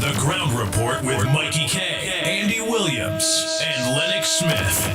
The Ground Report with Mickie K, Andy Williams, and Lennox Smith.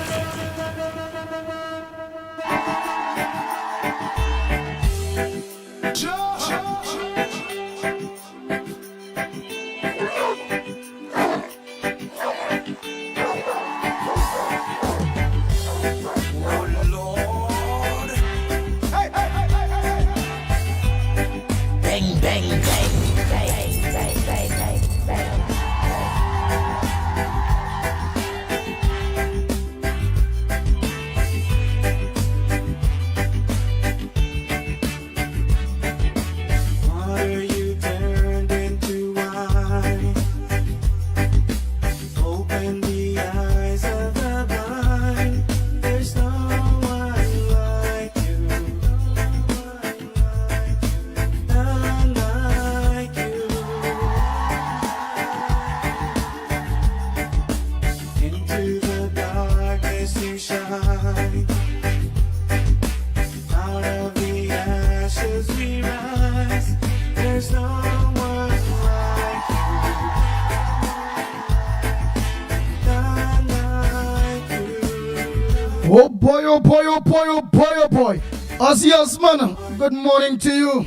Oh boy, oh boy, oh boy, oh boy, oh boy. Asias man, good morning to you.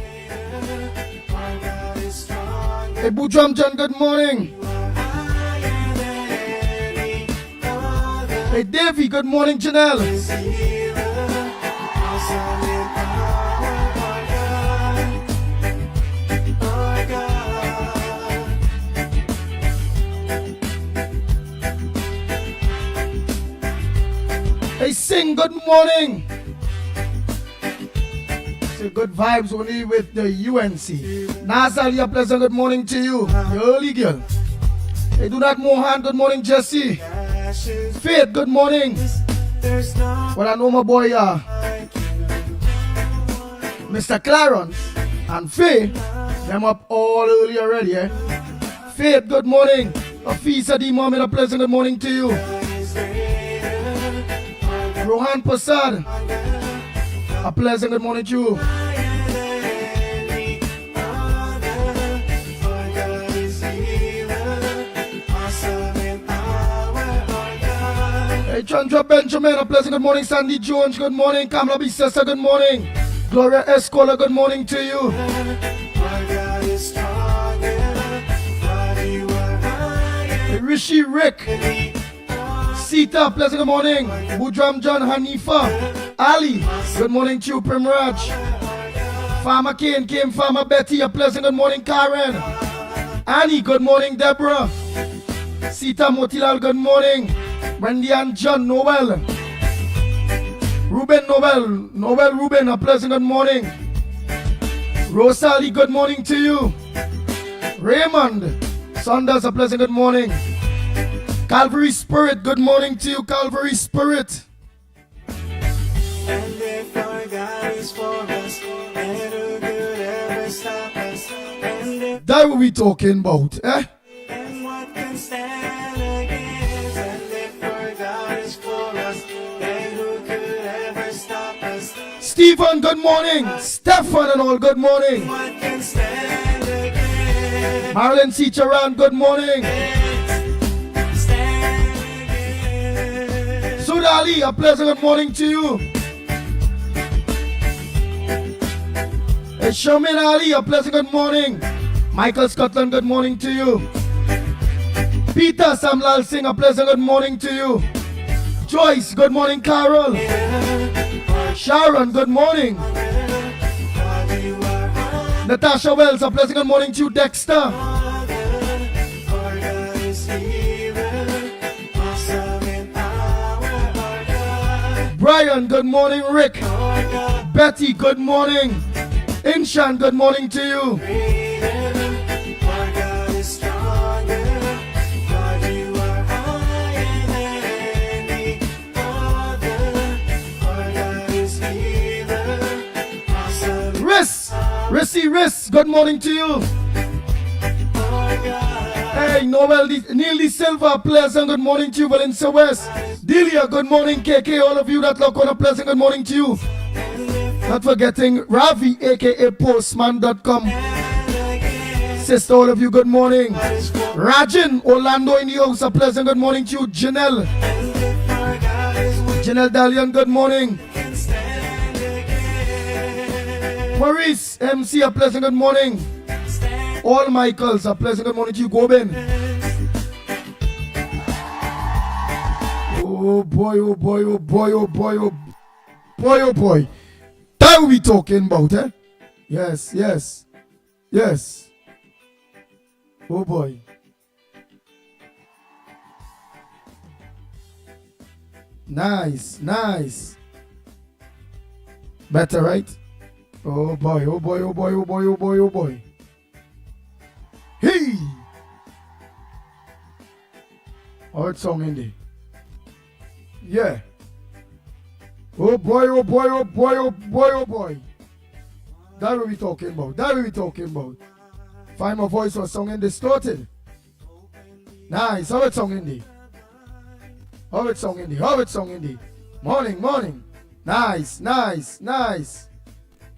Hey Bujam Jan, good morning. Hey Davey, good morning Janelle. Hey Sing, good morning. So good vibes only with the UNC. Nazali, a pleasant good morning to you. The early girl. Hey, do that Mohan, good morning Jesse. Faith, good morning. Well, I know my boy Mr. Clarence and Faith, them up all early already, eh? Faith, good morning. Afisa D. Mohammed, a pleasant good morning to you. Rohan Prasad, a pleasant good morning to you. Hey Chandra Benjamin, a pleasant good morning. Sandy Jones, good morning. Kamala Bisesa, good morning. Gloria Escola, good morning to you. Hey Rishi Rick. Sita, pleasant good morning. Budram John Hanifa. Ali, good morning to you, Primraj. Farmer Kane came, Farmer Betty, a pleasant good morning, Karen. Annie, good morning, Deborah. Sita Motilal, good morning. Wendy and John Noel. Ruben Noel Ruben, a pleasant good morning. Rosalie, good morning to you. Raymond Saunders, a pleasant good morning. Calvary Spirit, good morning to you, Calvary Spirit. And if our God is for us, and who could ever stop us? And That what we talking about, eh? and what can stand against? And if our God is for us, and who could ever stop us? Stephen, good morning. Stefan and all, good morning. What can stand against? Marilyn Cicharan, good morning. Stand against. Sudali, a pleasant good morning to you. Shamin Ali, a pleasant good morning. Michael Scotland, good morning to you. Peter Samlal Singh, a pleasant good morning to you. Joyce, good morning, Carol. Sharon, good morning. Natasha Wells, a pleasant good morning to you. Dexter. Our God is healer, awesome in power. Our God, Brian, good morning. Rick. our God, Betty, good morning. Inshan, good morning to you. greater. Our God is stronger. God, you are higher than any other. Our God is healer, awesome. Riss, good morning to you. Our God, Hey, Noel, Neil De Silva, pleasant good morning to you. Valencia West. Delia, good morning. KK, all of you that look on a pleasant good morning to you. Not forgetting Ravi, aka Postman.com. Sister, all of you, good morning. Rajan, Orlando in the house, a pleasant good morning to you. Janelle. our God is we Janelle Dalian, good morning. can stand against. Maurice, MC, a pleasant good morning. All Michaels, a pleasant good morning to you. Gobin. Oh boy, oh boy, oh boy, oh boy, oh boy, oh boy. That we talking about, eh? Yes. Oh boy. Nice. Better, right? Oh boy, oh boy, oh boy, oh boy, oh boy, oh boy. Hey! Hard song in there. Yeah. Oh boy, oh boy, oh boy, oh boy, oh boy. That what we talking about. Find my voice or song in distorted. Nice. How it song in there? Morning.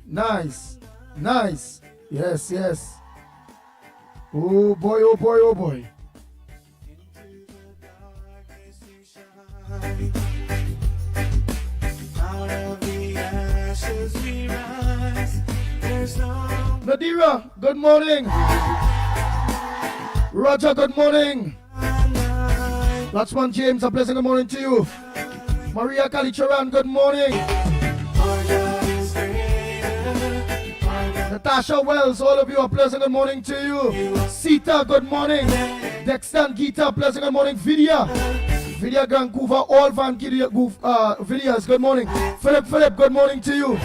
Nice. Yes. Oh boy, oh boy, oh boy. Out of the ashes we rise. There's no Nadira, good morning. Roger, good morning. night. Laxman James, a pleasant good morning to you. Maria Kalicharan, good morning. Our God is greater. Our God Natasha Wells, all of you, a pleasant good morning to you. Sita, good morning. Dexter and Gita, pleasant good morning. Vidya Vancouver, all Vidyas, good morning. Philip, good morning to you.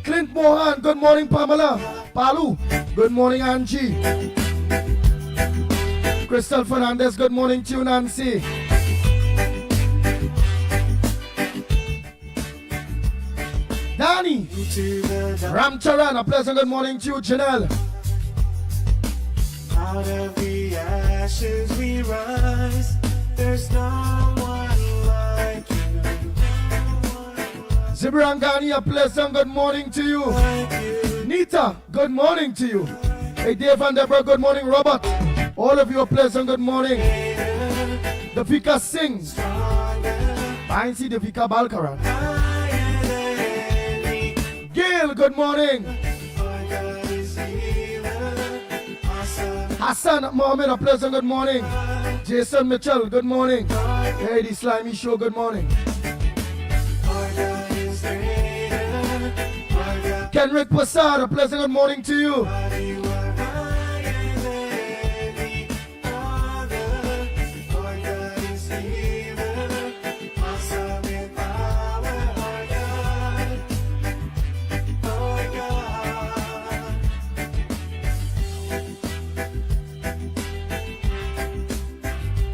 Clint Mohan, good morning. Pamela Palu, good morning. Angie Crystal Fernandez, good morning to you. Nancy Danny to the dark. Ramcharan, a pleasant good morning to you. Janelle Out of the ashes we rise. There's no one like you. Zibrangani, a pleasant good morning to you. Nita, good morning to you. Hey, Dave and Deborah, good morning. Robert, all of you, a pleasant good morning. Davika Singh, I see Davika Balkaran. Gail, good morning. Hassan Mohammed, a pleasant good morning. Jason Mitchell, good morning. Hey, the Slimy Show, good morning. Kenrick Passad, a pleasant good morning to you.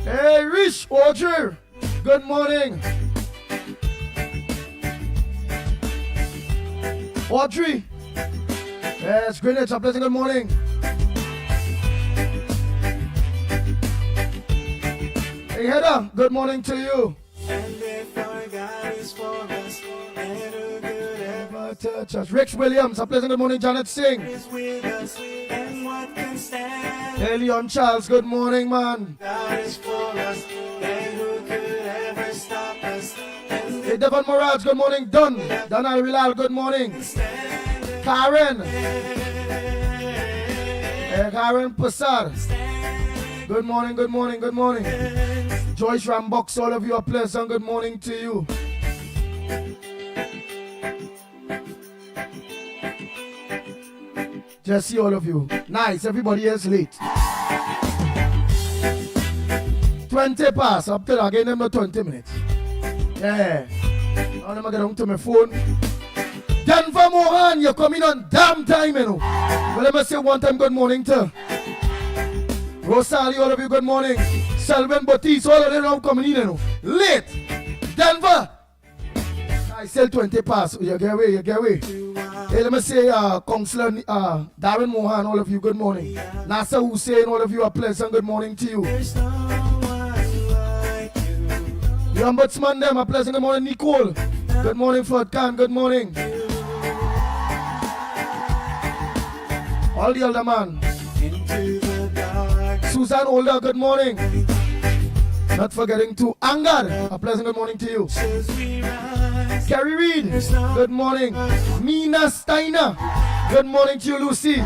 Hey, Rich Audrey, good morning. Audrey, yes, Greenwich, a pleasant good morning. Hey, Heather, good morning to you. And if our God is for us, then who could ever Touch us. Rex Williams, a pleasant good morning. Janet Singh. is with us, and what can stand? Hey, Leon Charles, good morning, man. God is for us, then who could ever stop us? And Hey, Devon Morales, good morning. Donald Wilal, good morning. Karen. Hey, Karen Passar. Good morning, good morning, good morning. Joyce Rambox, all of you, a pleasant good morning to you. Just see all of you. Nice, everybody is late. 20 past, up till again, number 20 minutes. Yeah. Now let me get on to my phone. Denver Mohan, you're coming on damn time, you know. Well, let me say one time good morning to Rosalie, all of you, good morning. Selvin Bautiste, all of them now coming in, you know. Late. Denver. I sell 20 past. You get away, you get away. Hey, let me say, Councillor Darren Mohan, all of you, good morning. Nasser Hussein, all of you, a pleasant good morning to you. there's no one like you. The Ombudsman, them, a pleasant good morning. Nicole, good morning. Flood Khan, good morning. All the elder man. Into the dark, Susan Older, good morning. Not forgetting to Angad, a pleasant good morning to you. as we rise. Carrie Reed, good morning. Mina Steiner, good morning to you, Lucy.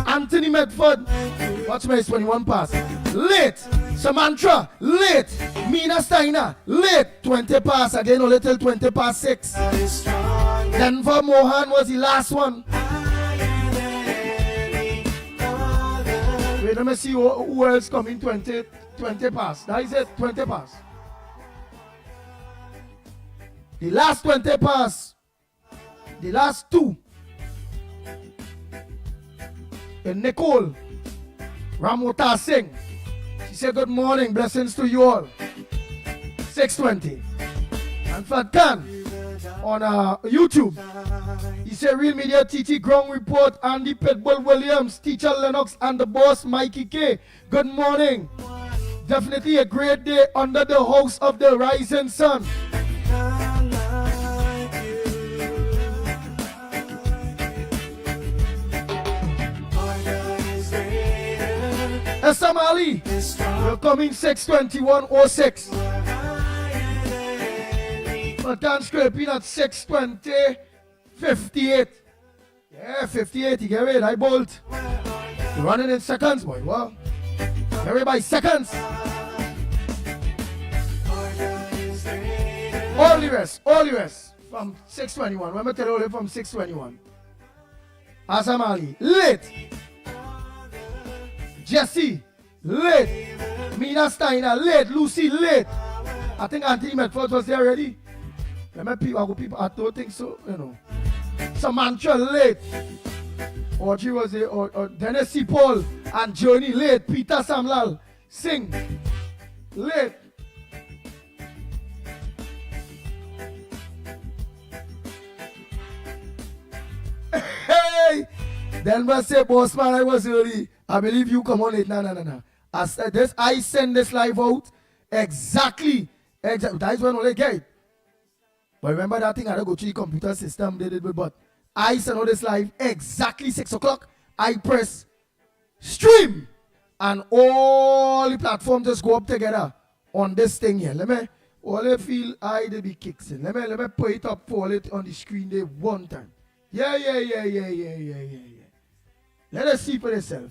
Anthony Medford, watch me, it's 21 past. Late. Samantha, late. Mina Steiner, late. 20 past, again, a little 20 past 6. God is strong, Denver Mohan was the last one. higher than any other. Wait, let me see who else coming 20 past. That is it, 20 past. The last 20 past. The last two. And Nicole Ramota Singh. She said good morning, blessings to you all. 6:20. And Fat Khan on YouTube. He said Real Media TT Ground Report, Andy Pitbull Williams, Teacher Lennox and the boss Mikey K. Good morning. Definitely a great day under the house of the rising sun. None like you. Our God is greater, Esam Ali, is strong, we're coming 6:21:06. higher than any. But Dan scraping at 6:20:58. Yeah, 58. You get it, I bolt. You're running in seconds, boy. Wow. Get it by seconds. Our God is greater, All the rest from 6:21. Let me tell you all from 6:21. Asam Ali, late. Jesse, late. Mina Steiner, late. Lucy, late. I think Anthony Medford was there already. Let me people, I don't think so, you know. Samantha, late. Audrey was there, or Dennis C. Paul and Journey, late. Peter Samlal, sing, late. Hey! Denver say, boss man, I was early. I believe you come on late. No. I said this, I send this live out exactly. That is when only get it. But remember that thing, I don't go to the computer system, they did, but I send out this live exactly 6 o'clock. I press stream and all the platforms just go up together on this thing here. Let me, all I feel I they be kicks in. Let me put it up for it on the screen there one time. Yeah. Let us see for yourself.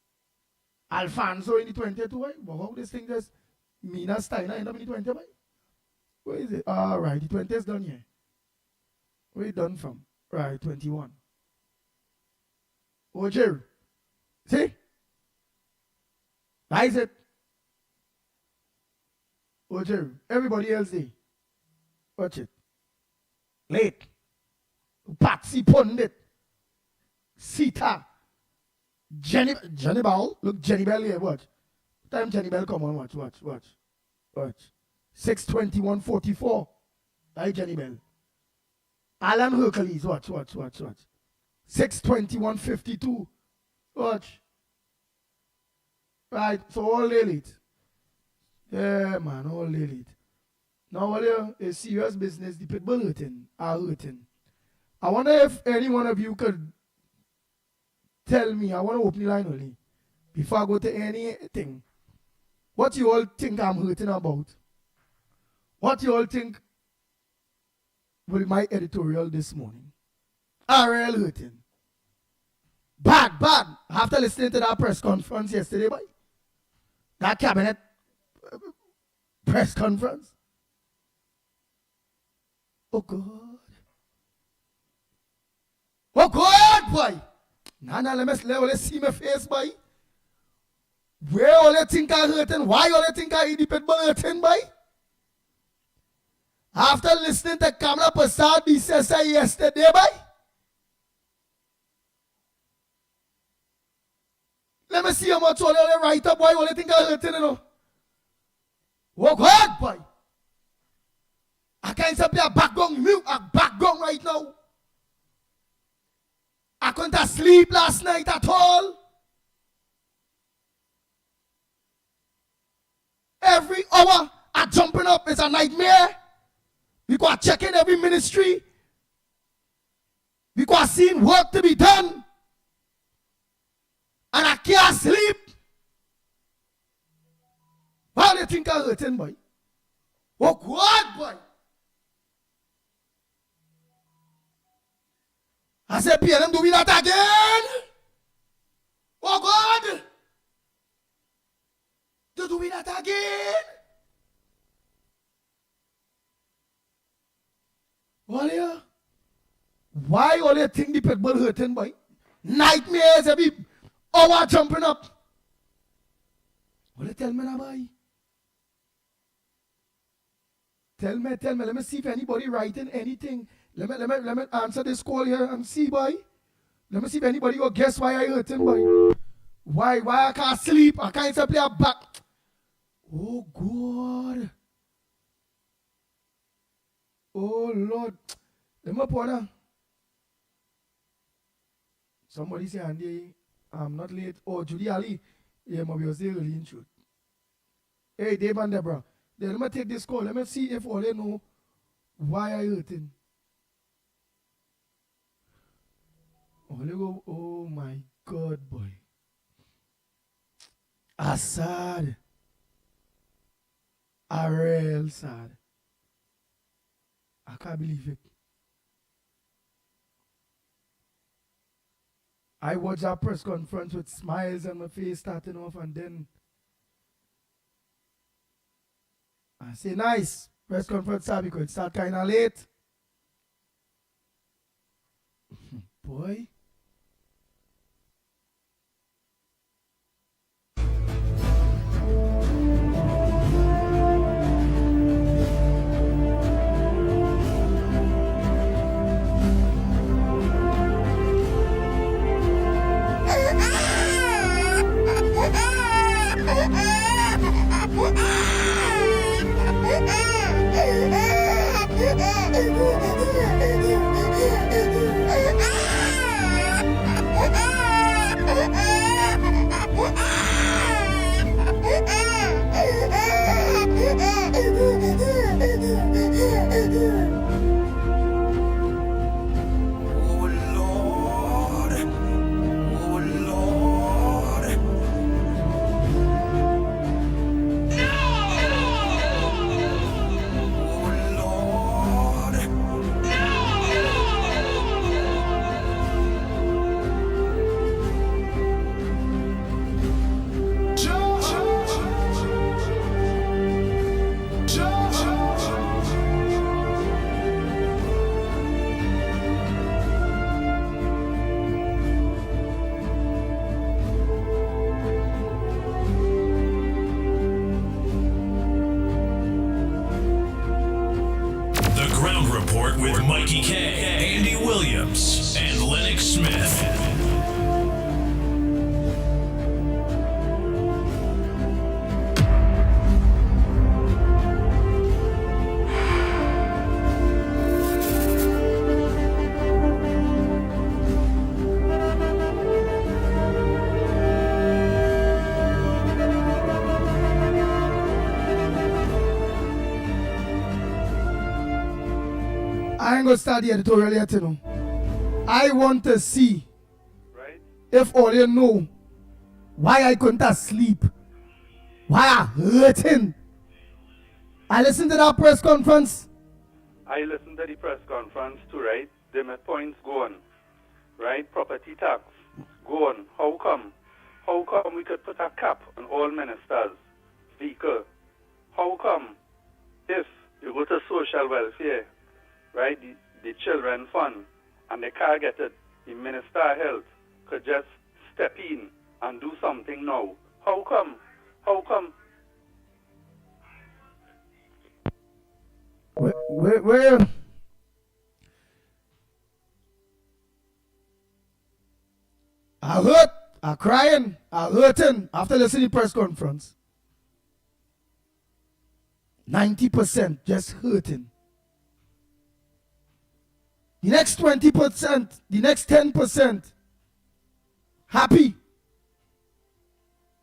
Alfonso in the 20 too, boy. But how this thing just Mina Steiner end up in the 20, boy? Where is it? All right, the 20 is done here. Where it done from? Right, 21. Oh, Jerry. See? That is it. Oh, Jerry. Everybody else there. Watch it. Late. Patsy Pundit. Sita. Jenny Bell. Look, Jenny Bell here. Watch. Time Jenny Bell come on. Watch. 6:21:44. That Jenny Bell. Alan Hercules. Watch. 6:21:52. Watch. Right. So all late. Yeah, man. All late. Now, all is serious business. The people are hurting. I wonder if any one of you could tell me. I want to open the line only before I go to anything. What you all think I'm hurting about? What you all think will be my editorial this morning? RL hurting. Bad. After listening to that press conference yesterday, boy. That cabinet press conference. Oh God, boy. Nah, let me see my face, boy. Where all you think I hurting? Why all you think I independent hurting, boy? After listening to Kamala Prasad say yesterday, boy. Let me see how much all you write up, boy. All you think I hurting, you know? Oh God, boy. I can't say a background mute, a background right now. I couldn't sleep last night at all. Every hour I jumping up is a nightmare. Because I checking every ministry. Because I seen work to be done. And I can't sleep. Why do you think I'm hurting, boy? Oh God, boy. I said, PLM, do we that again? Oh God! Do we that again? Why all you think the people hurting, boy? Nightmares every hour jumping up. What you tell me now, boy? Tell me. Let me see if anybody writing anything. Let me answer this call here and see, boy. Let me see if anybody will guess why I hurting, boy. Why I can't sleep? I can't play a back. Oh God. Oh Lord. Let me put on. Somebody say, Andy, I'm not late. Oh, Judy Ali. Yeah, maybe was there really in truth. Hey, Dave and Deborah. Let me take this call. Let me see if all they know why I hurting. Oh my God, boy. Sad. Real sad. I can't believe it. I watched that press conference with smiles on my face starting off, and then I say, nice. Press conference start because it start kind of late. Boy. Mikey K, Andy Williams, and Lennox Smith. I ain't gonna start the editorial yet, you know. I want to see if all you know why I couldn't sleep, why I hurting. I listened to that press conference. I listened to the press conference too, right? Them points go on, right? Property tax go on. How come? How come we could put a cap on all ministers' vehicle? How come if you go to social welfare, right, the children fund, and they can't get it, the Minister of Health could just step in and do something now? How come? How come? Where? I hurt, I crying, I hurting after listening to the press conference. 90% just hurting. The next 20%, the next 10%, happy.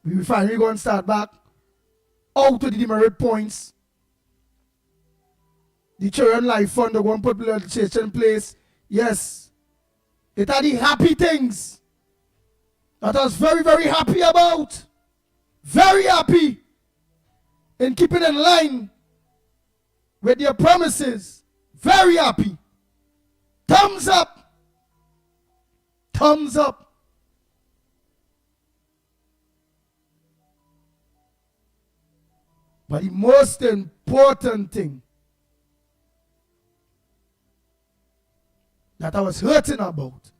We finally going to start back out to the demerit points. The Children Life Fund, they're going to put legislation in place. Yes. It are the happy things that I was very, very happy about. Very happy in keeping in line with their promises. Very happy. Thumbs up. Thumbs up. But the most important thing that I was hurting about,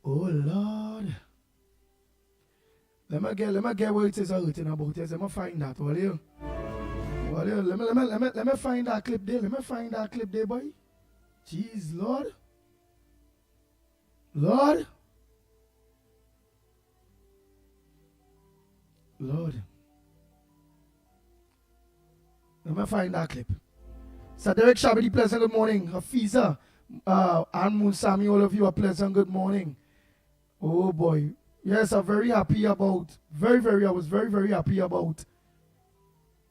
oh Lord, let me get what it is hurting about. Yes, let me find that. Will you? Let me find that clip there. Let me find that clip there, boy. Jeez, Lord. Lord. Lord. Let me find that clip. So Derek Shabby, pleasant good morning. Hafiza, Ann Moon Sami, all of you are pleasant good morning. Oh boy. Yes, I'm very happy about, I was very, very happy about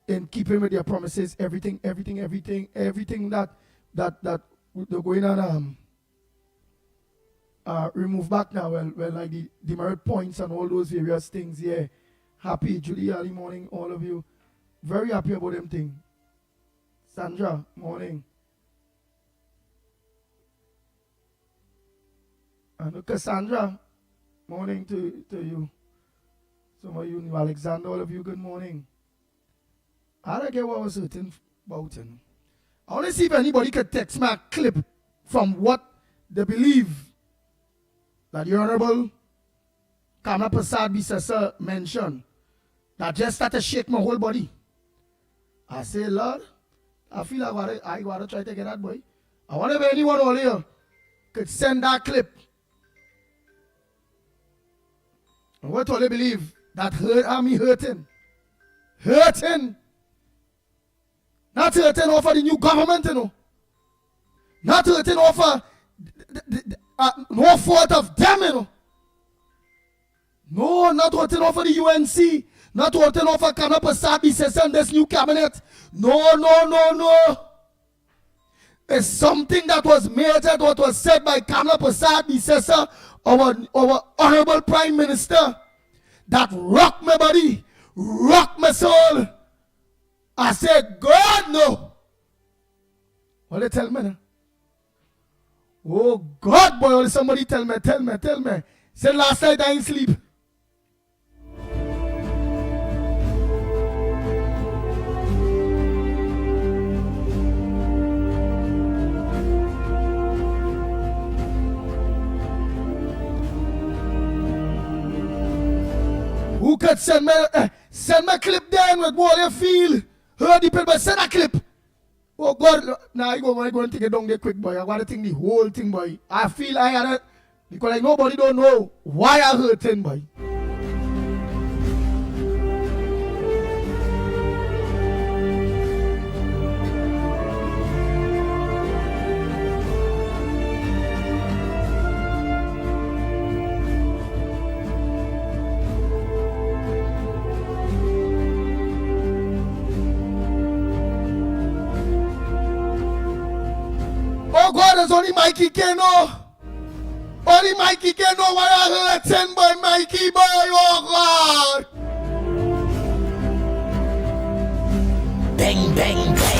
in keeping with their promises, everything that they're going on remove back now. Well, like the demerit points and all those various things. Yeah, happy Judy early morning, all of you. Very happy about them thing. Sandra, morning. And Cassandra, morning to you. Some of you, Alexander, all of you, good morning. I don't get what I was certain about it. I want to see if anybody could text me a clip from what they believe that the Honorable Kamala Prasad Bisesa mentioned that just started to shake my whole body. I say, Lord, I feel like I gotta try to get that boy. I wonder if anyone over here could send that clip. And what do they believe? That hurt me hurting. Hurting. Not hurting over the new government, you know. Not hurting over no fault of them, you know. No, not hurting over the UNC. Not hurting over Kamala Prasad Bisesa and this new cabinet. No. It's something that was measured, what was said by Kamala Prasad Bisesa, our Honorable Prime Minister, that rocked my body, rocked my soul. I said, God, no. What they tell me now? Oh, God, boy, somebody tell me. Said last night I didn't sleep. Who could send me a clip then with what you feel? Heard the people send a clip. Oh God, now I go and take it down there quick, boy. I want to think the whole thing, boy. I feel I had it because like nobody don't know why I hurting, boy. Oh God, there's only Mickie can know. Only Mickie can know why I hurting, boy. Mickie, boy. Oh God. Bang, bang, bang.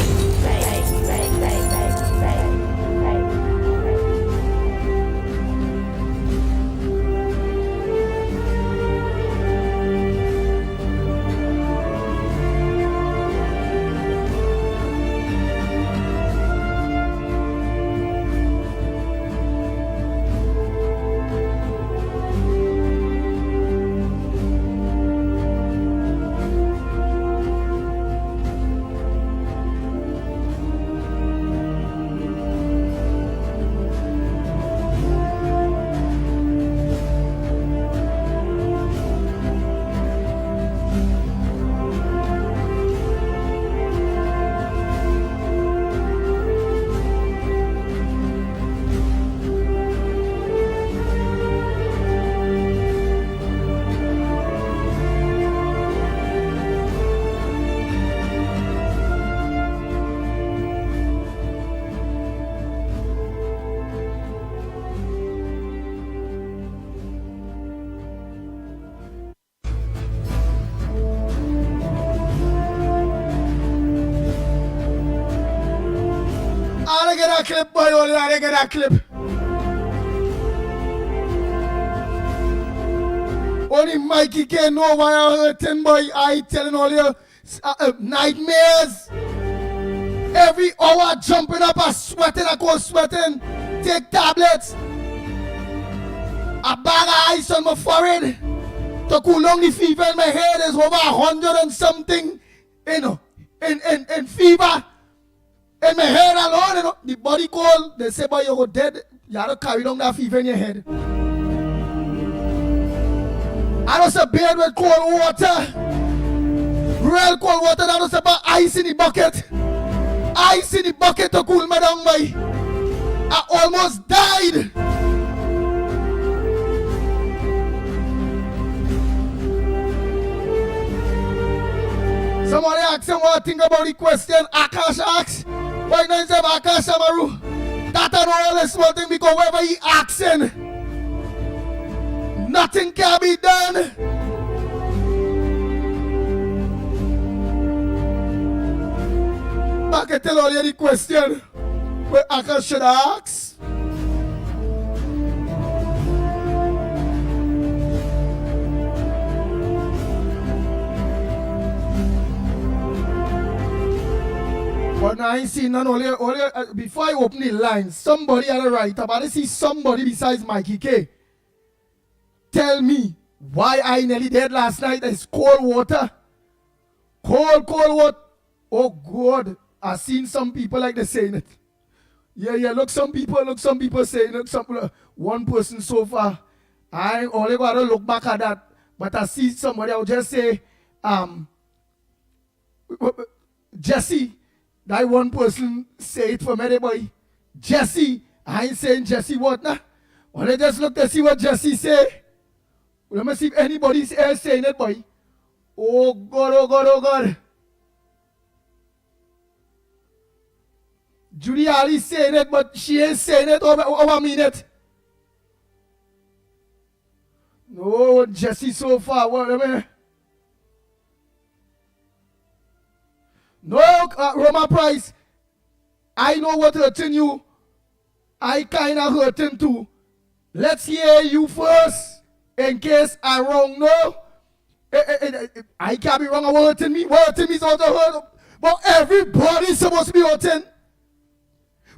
I get that clip, boy. Only I get that clip. Only Mickie can know why I hurting, boy. I telling all you nightmares. Every hour jumping up, I sweating, I go sweating. Take tablets. A bag of ice on my forehead. To cool down the fever in my head is over 100 and something, you know, in fever. In my head alone, you know, the body cold, they say, boy, you go dead. You have to carry down that fever in your head. I was a bed with cold water. Real cold water, that was about ice in the bucket. Ice in the bucket to cool me down, boy. I almost died. Somebody asked him what I think about the question Akash asked. Why not say Akash Amaru? That and all this small thing because wherever he asking, nothing can be done. I can tell all you the question where Akash should ask. But now I see none only before I open the line, somebody had a right up. I see somebody besides Mickie K. Tell me why I nearly dead last night. It's cold water. Cold water. Oh God, I seen some people like they saying it. Yeah, look some people saying it. One person so far. I ain't only gotta look back at that. But I see somebody, I'll just say, Jesse. That one person say it for me, boy. Jesse. I ain't saying Jesse what now. Only just look to see what Jesse say. Let me see if anybody else saying it, boy. Oh God. Judy Ali saying it, but she ain't saying it over a minute. No, Jesse so far. What I mean? No, Roma Price, I know what hurting you. I kind of hurting too. Let's hear you first, in case I'm wrong. No, I can't be wrong. What hurting me? What hurting me is also hurt. But everybody's supposed to be hurting.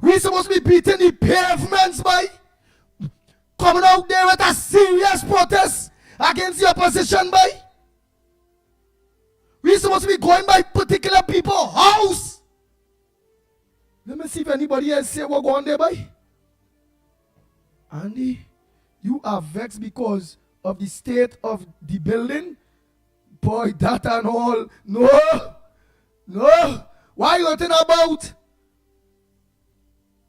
We're supposed to be beating the pavements by coming out there with a serious protest against the opposition by. We're supposed to be going by particular people's house. Let me see if anybody else say we're going there by. Andy, you are vexed because of the state of the building? Boy, that and all. No. No. Why are you talking about?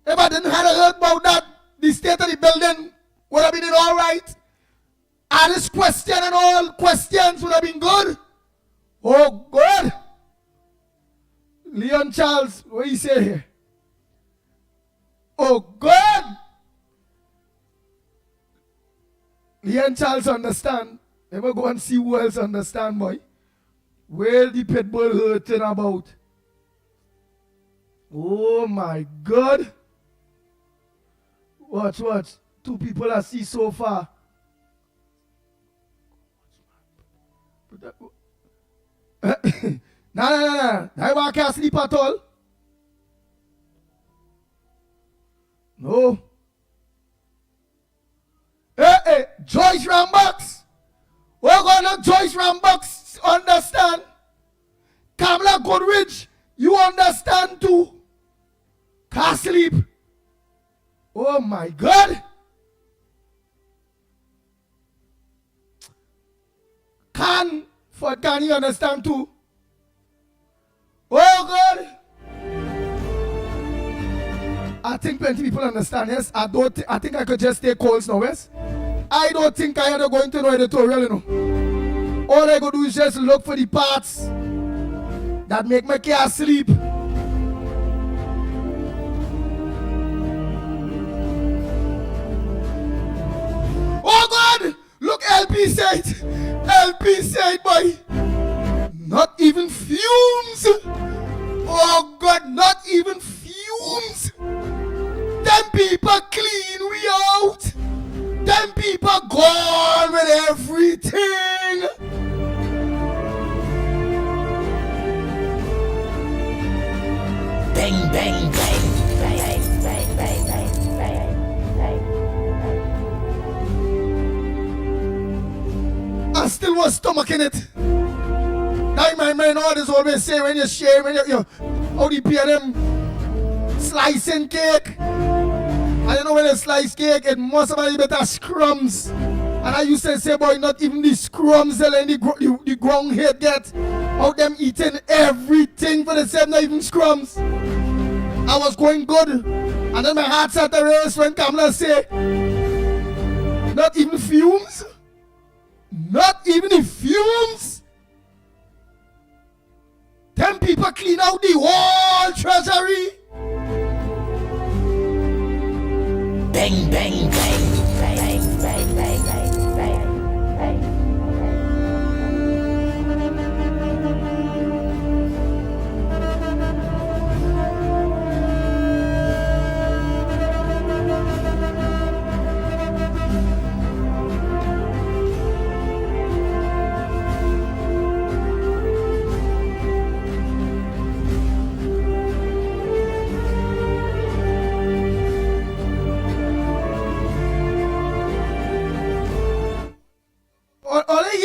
If I didn't have heard about that, the state of the building would have been all right. And this question and all questions would have been good. Oh, good. Leon Charles, what you say here? Oh, good. Leon Charles understand. Never go and see who else understand, boy. Where the pit bull hurting about? Oh my God. Watch. 2 people I see so far. Nah. I can't sleep at all. No. Hey, Joyce Rambox. We're gonna Joyce Rambox understand. Kamala Goodrich, you understand too. Can't sleep. Oh my God. Can you understand too? Oh God. I think plenty people understand, yes. I think I could just take calls now, yes. I don't think I had to go into no editorial, you know. All I go do is just look for the parts that make my car sleep. Oh God! Look, LP said, boy. Not even fumes. Oh God, not even fumes. Them people clean we out. Them people gone with everything. Bang, bang, bang. I still was stomaching it. Like my man orders always say when you share, when you how the them slicing cake. I don't know when you slice cake, it must have been better scrums. And I used to say, boy, not even the scrums and the ground head get. How them eating everything for the same, not even scrums. I was going good. And then my heart started to race when Kamala say, not even fumes? Not even the fumes? Them people clean out the whole treasury. Bang, bang, bang.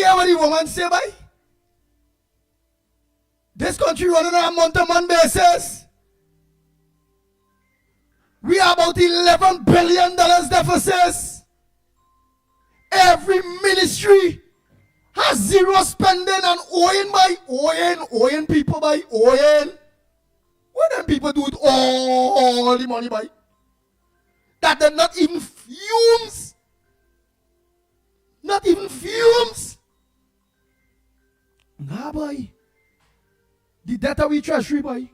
What the woman say, boy? This country running on a month-to-month basis. We are about $11 billion deficit. Every ministry has zero spending and owing people by owing. What them people do with all the money by? That they're not even fumes. Not even fumes. Nah, boy. The data we treasury, boy.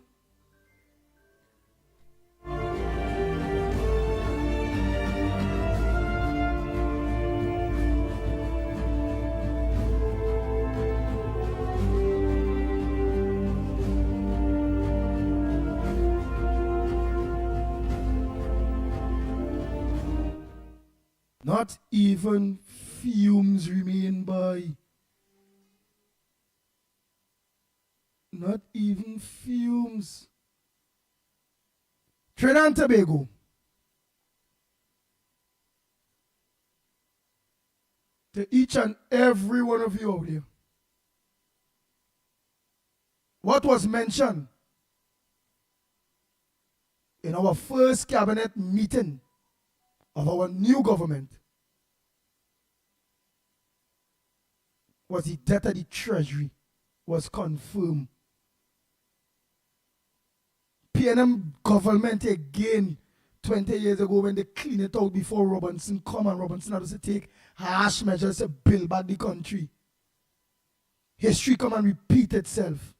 Not even fumes remain, boy. Not even fumes. Trinidad and Tobago. To each and every one of you out there. what was mentioned in our first cabinet meeting of our new government was the debt of the treasury was confirmed. PNM government again 20 years ago when they cleaned it out before Robinson come, and Robinson had to take harsh measures to build back the country. History come and repeat itself.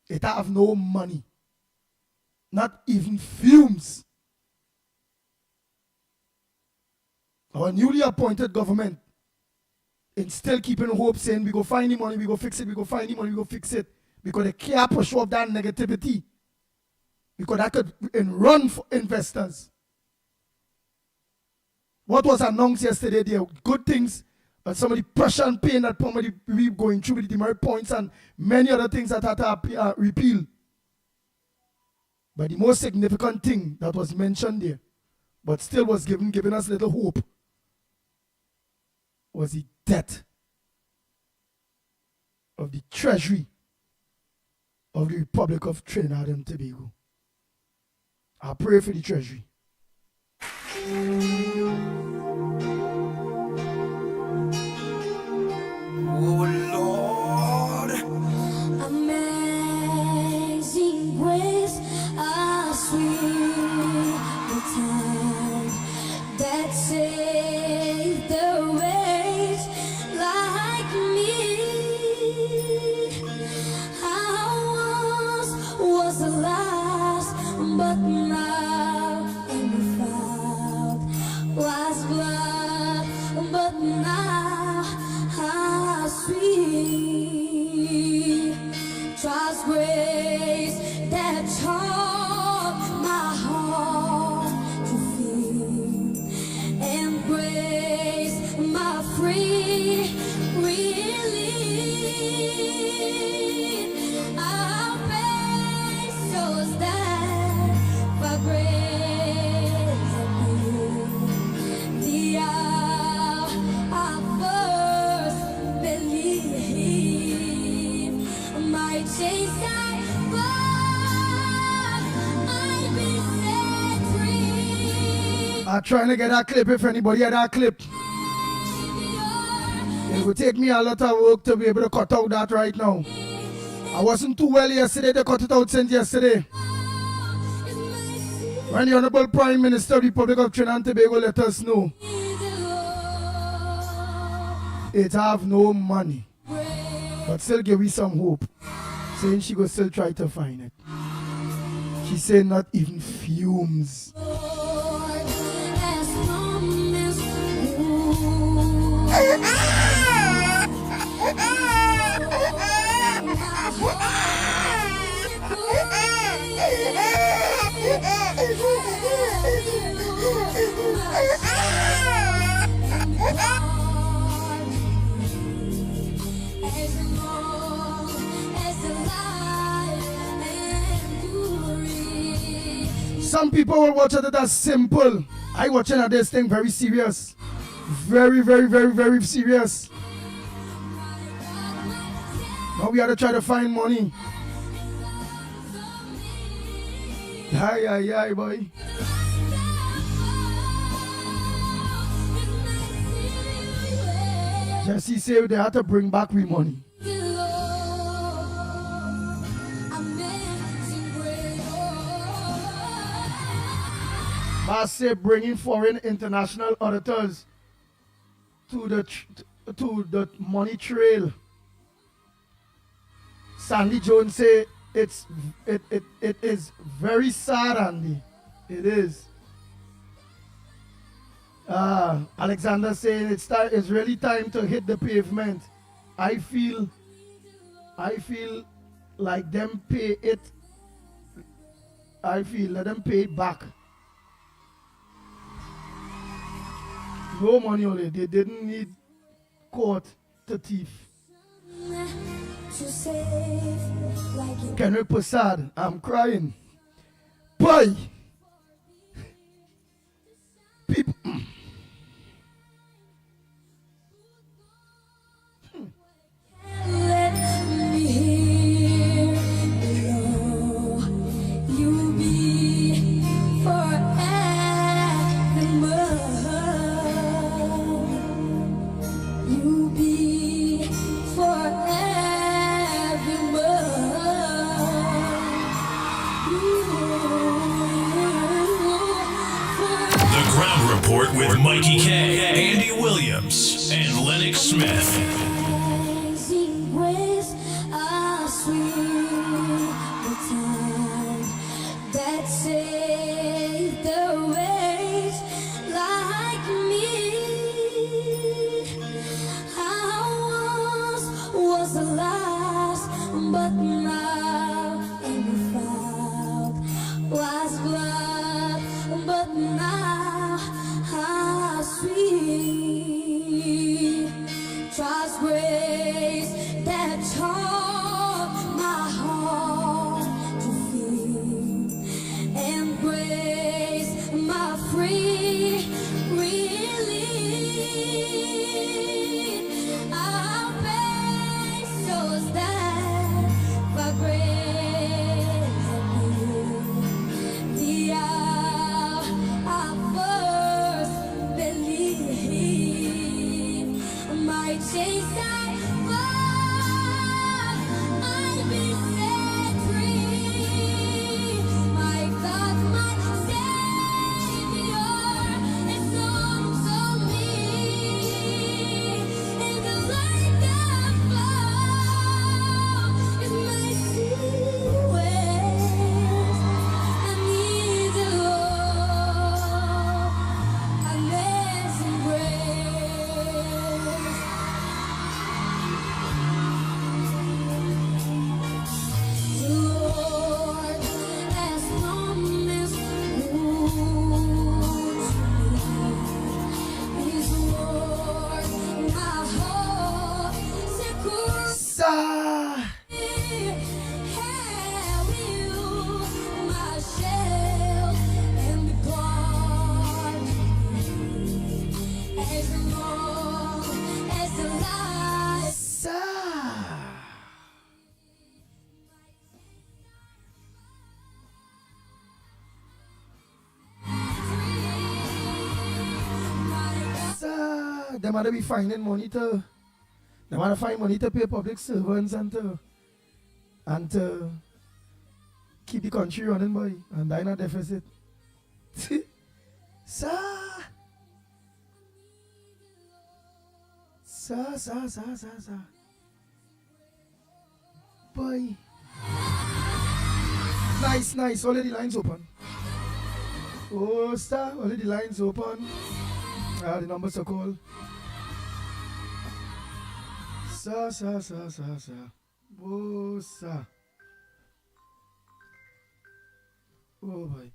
It have no money. Not even fumes. Our newly appointed government is still keeping hope, saying we go find the money, we go fix it, we go find the money, we go fix it. Because they can't pursue that negativity. Because that could run for investors. What was announced yesterday, there good things, but some of the pressure and pain that probably we going through with the demerit points and many other things that had to repeal. But the most significant thing that was mentioned there, but still was giving us little hope, was the debt of the treasury of the Republic of Trinidad and Tobago. I pray for the treasury. Oh Lord, amazing grace, how sweet the time that saved the wretch like me. I was lost, but now am found. Was blind, but now how sweet. Trust grace that taught my heart to feel, and grace my free relief. Our praise shows that for grace appeared the hour I first believed. My chains I I'd be set free. I'm trying to get that clip if anybody had that clip. It would take me a lot of work to be able to cut out that right now. I wasn't too well yesterday to cut it out since yesterday. When the Honorable Prime Minister of the Republic of Trinidad and Tobago let us know it have no money, but still give me some hope, saying she will still try to find it. She said not even fumes. Lord has promised as long as the life enduring. Some people will watch it as simple. I watching at this thing very serious. Very, very, very, very serious. Now we have to try to find money. Aye, aye, aye, boy. Jesse said they had to bring back we money. I say bringing foreign international auditors to the money trail. Sandy Jones say it is very sad, Andy. It is. Alexander saying it's really time to hit the pavement. I feel like them pay it. I feel let them pay it back. No money only. They didn't need court to thief. Kendrick Prasad, I'm crying. Boy! People. Let Mikey K, Andy Williams, and Lennox Smith. Amazing grace, how sweet the time that saved the wretch like me. I was lost, but now am found. Was blind, but now how sweet. Trust grace that taught my heart to feel, and grace my free relief. Our faith shows that by grace appeared. The hour I first believed, my chains I I'll be set free. My God, my Savior, is so me. In the light that flows is my sea waves. I need the Lord, amazing grace. The Lord has promised His word, my heart secure. Sa. Have you my shell and the part as long as the light. Sa. Sa. Them ought to be finding money to. They want to find money to pay public servants and to keep the country running, boy, and die in a deficit. Sa. Sa. Boy. Nice. Only the lines open. Oh, star. Only the lines open. The numbers are called. Sa. Oh, sa. Oh, boy.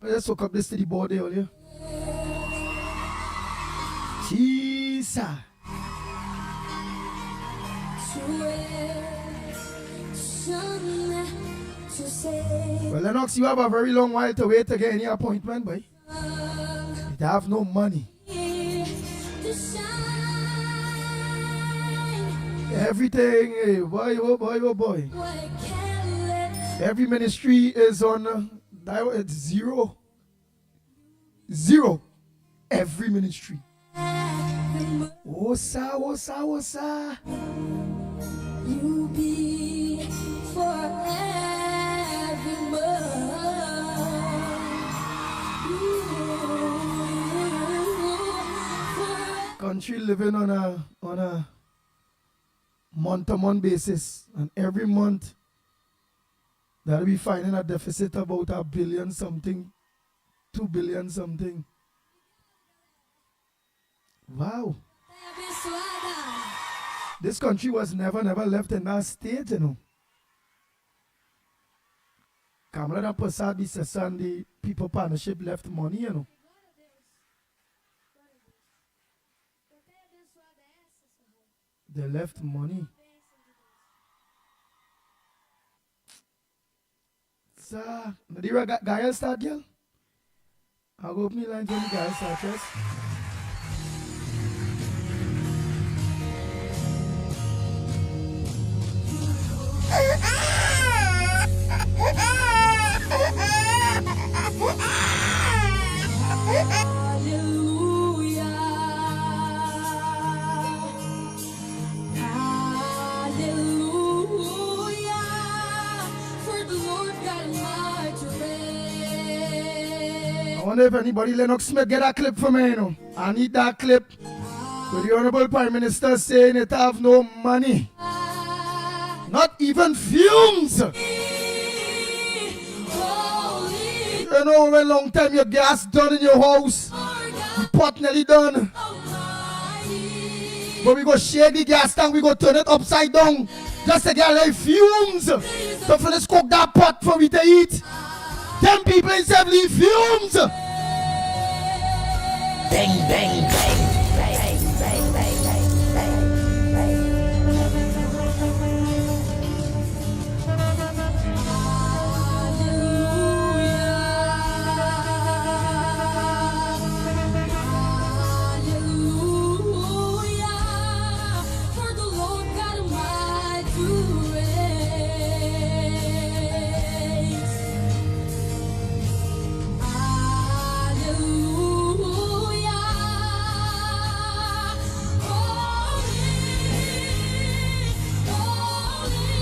Let's hook up this to the board there, will you? Jesus. To say Well, Lennox, you have a very long while to wait to get any appointment, boy. You have no money. to shine. Everything, boy. What I can't let Every ministry is on it's zero. Every ministry. happen. Oh, sa. You be forevermore. Country living on a month-to-month basis, and every month that'll be finding a deficit about $1 billion something, $2 billion something. Wow. This country was never left in that state, you know. Kamala and Prasad, the Sasandi People Partnership left money, you know. They left money. Sir, Nadira Gael start, girl? I'll go open the lines when the Gael start first. Hallelujah. I wonder if anybody Lennox Smith get that clip from me, you know. I need that clip with the Honorable Prime Minister saying it have no money. Not even fumes. You know when long time your gas done in your house, the pot nearly done. But we go shake the gas tank, we go turn it upside down. Just to get like fumes. So finish cook that pot for we to eat. 10 people in 70 fumes. Bang, bang, bang.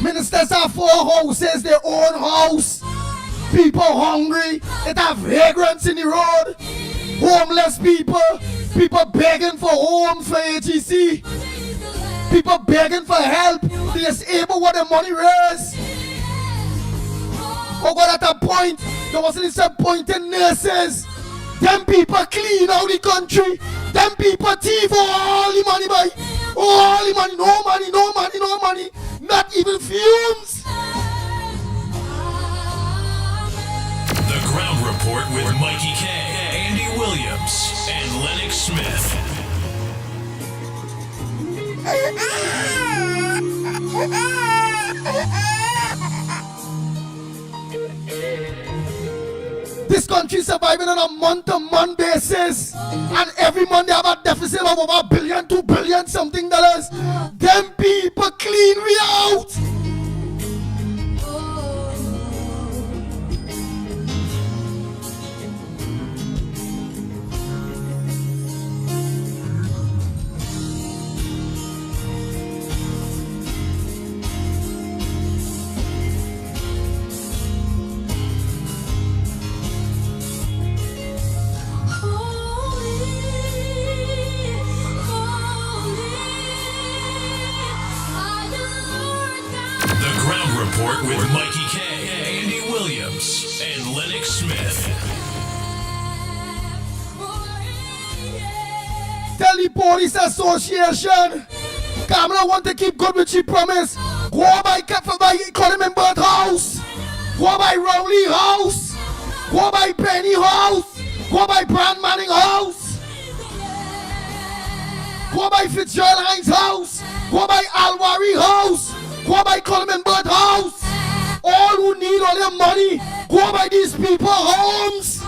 Ministers have 4 houses, their own house. People hungry. It have vagrants in the road. Homeless people. People begging for homes for HEC. People begging for help. The disabled what the money raised. Oh God, at a point, there wasn't disappointing nurses. Them people clean out the country. Them people thief all the money by. All the money, no money, no money, no money. Not even fumes. The Ground Report with Mickie K, Andy Williams, and Lennox Smith. This country surviving on a month-to-month basis, and every month they have a deficit of over $1 billion, $2 billion something dollars. Them people clean we out. Report with Mickie K, Andy Williams, and Lennox Smith. Tell the Police Association, Kamala want to keep good with she promise. Go by Coleman Bird House. Go by Rowley House. Go by Penny House. Go by Brand Manning House. Go by Fitzgerald Hines House. Go by Alwari House. Go by Coleman Bird House. All who need all their money, go by these people homes.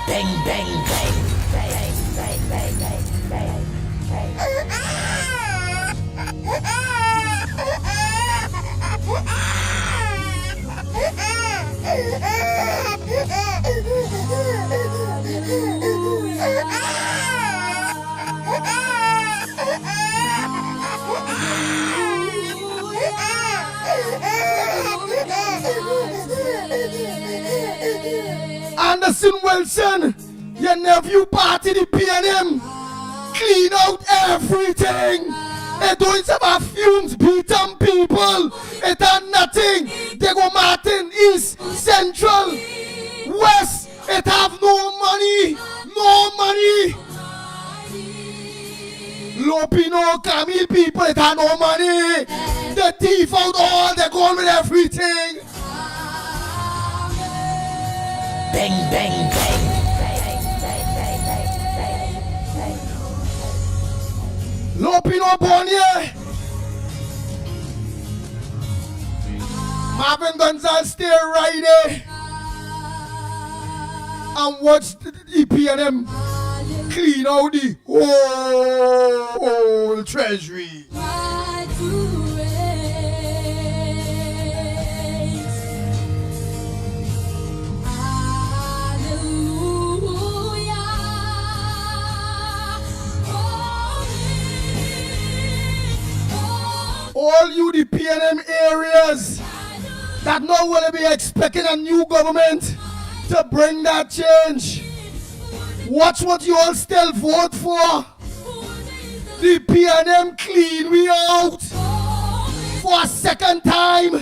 Bang, bang, bang. Bang, bang, bang, bang, Anderson Wilson, your nephew party the PNM, clean out everything. They don't have fumes, beat on people. It had nothing. They go Martin, East, Central, West. It have no money. No money. Lopino, Camille people, it have no money. They thief out all, they go on with everything. bang, bang, bang. Lopino Bonnier. Marvin Gonzalez stay right there and watch the EPNM clean out the whole treasury. all you the PNM areas that now will be expecting a new government to bring that change. Watch what you all still vote for. The PNM clean we out for a second time.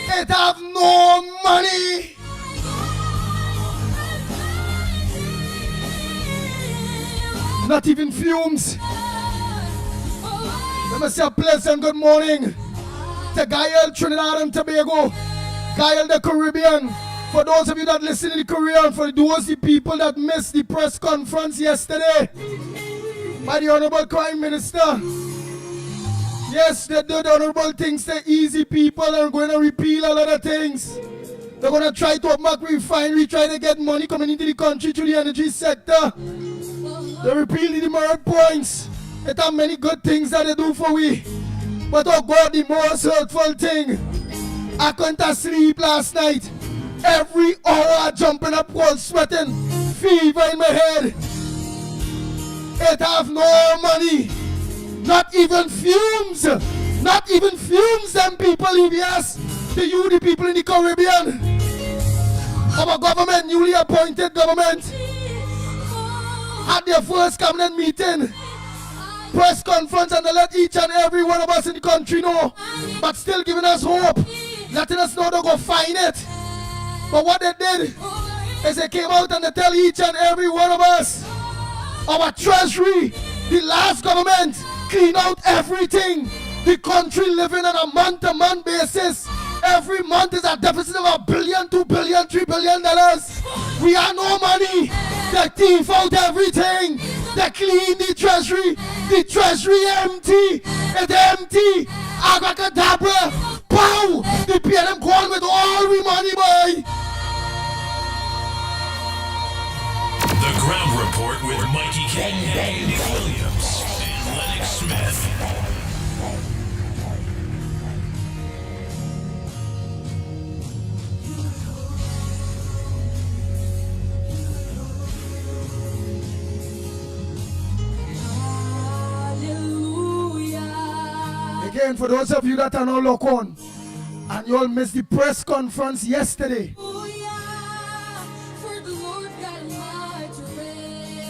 It have no money. Not even fumes. Let me say a pleasant good morning to Gael, Trinidad and Tobago, Gael, the Caribbean. For those of you that listen in the Caribbean, for those the people that missed the press conference yesterday by the Honorable Prime Minister. Yes, they do the honorable things to easy people and going to repeal a lot of things. They're going to try to make refinery, try to get money coming into the country through the energy sector. They repeal the demerit points. It have many good things that they do for we. But oh God, the most hurtful thing, I couldn't sleep last night. Every hour jumping up, cold sweating, fever in my head. It have no money. Not even fumes. Not even fumes, them people, EBS. The people in the Caribbean. Our government, newly appointed government, had their first cabinet meeting, press conference, and they let each and every one of us in the country know, but still giving us hope, letting us know they'll go find it. But what they did is they came out and they tell each and every one of us, our treasury, the last government, clean out everything. The country living on a month-to-month basis. Every month is a deficit of $1 billion, $2 billion, $3 billion. We have no money. They thief out everything. They clean the treasury. The treasury empty. It's empty. Abracadabra. Pow! The PNM gone with all we money, boy. The Ground Report with Mickie K, Andy Williams, and Lennox Smith. Again, for those of you that are not locked on, and you all missed the press conference yesterday,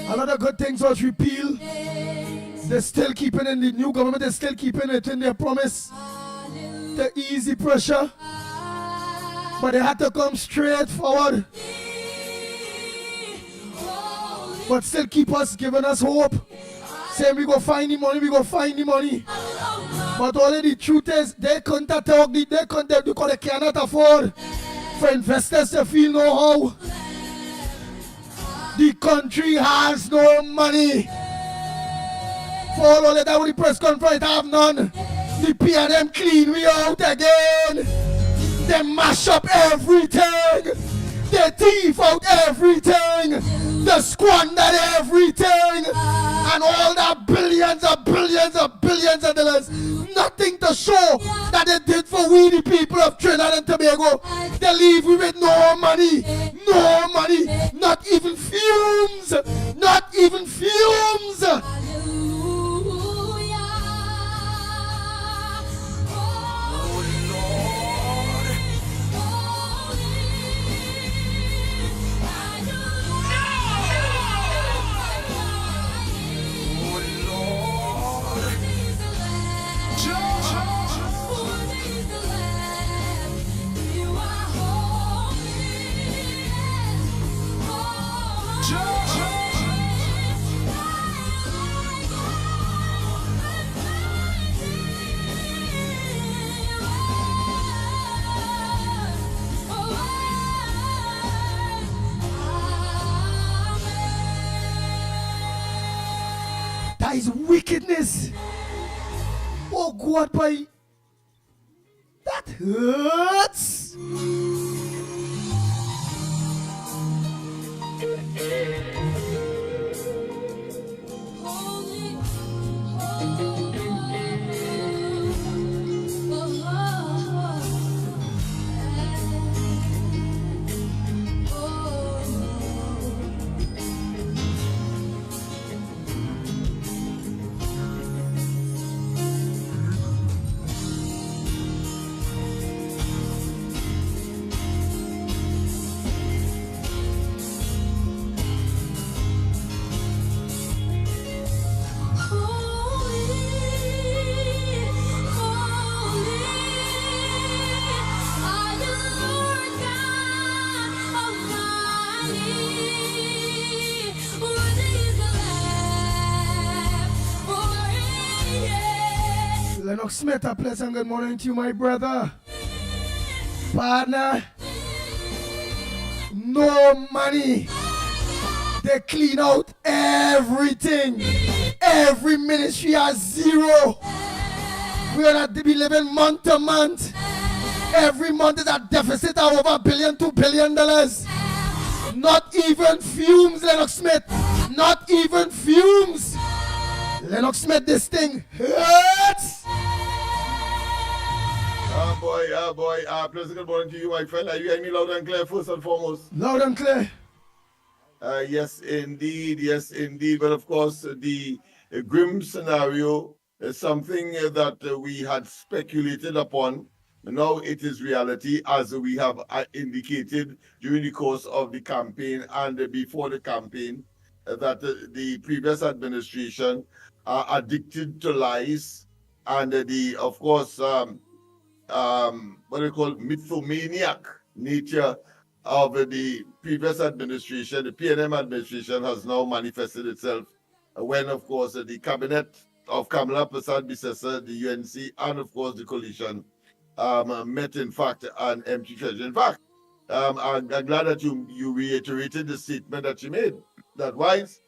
a lot of good things was repealed. They're still keeping in the new government, they're still keeping it in their promise. The easy pressure. But they had to come straight forward. But still keep us, giving us hope. Saying we go find the money, we go find the money. But only the truth is, they couldn't talk, because they cannot afford for investors to feel no how. The country has no money. For all of that with the press conference, I have none. The PNM clean we out again. They mash up everything. They thief out everything. They squander everything. And all that billions of dollars. Nothing to show that they did for we the people of Trinidad and Tobago. They leave we with no money. No money. Not even fumes. Not even fumes. That is wickedness. Oh God, boy. That hurts. Lennox Smith, a pleasant good morning to you, my brother. Partner, no money. They clean out everything. Every ministry has zero. We're gonna be living month to month. Every month is a deficit of over $1 billion, $2 billion. Not even fumes, Lennox Smith. Not even fumes. Lennox Smith, this thing hurts. Boy. Pleasant good morning to you, my friend. Are you hearing me loud and clear first and foremost? Loud and clear. Yes, indeed. But of course, the grim scenario is something that we had speculated upon. Now it is reality, as we have indicated during the course of the campaign and before the campaign, that the previous administration are addicted to lies, and of course, what we call mythomaniac nature of the previous administration, the PNM administration, has now manifested itself when, of course, the cabinet of Kamala Persad-Bissessar, the UNC, and of course the coalition met, in fact, an empty treasury. In fact, I'm glad that you reiterated the statement that you made, that wise,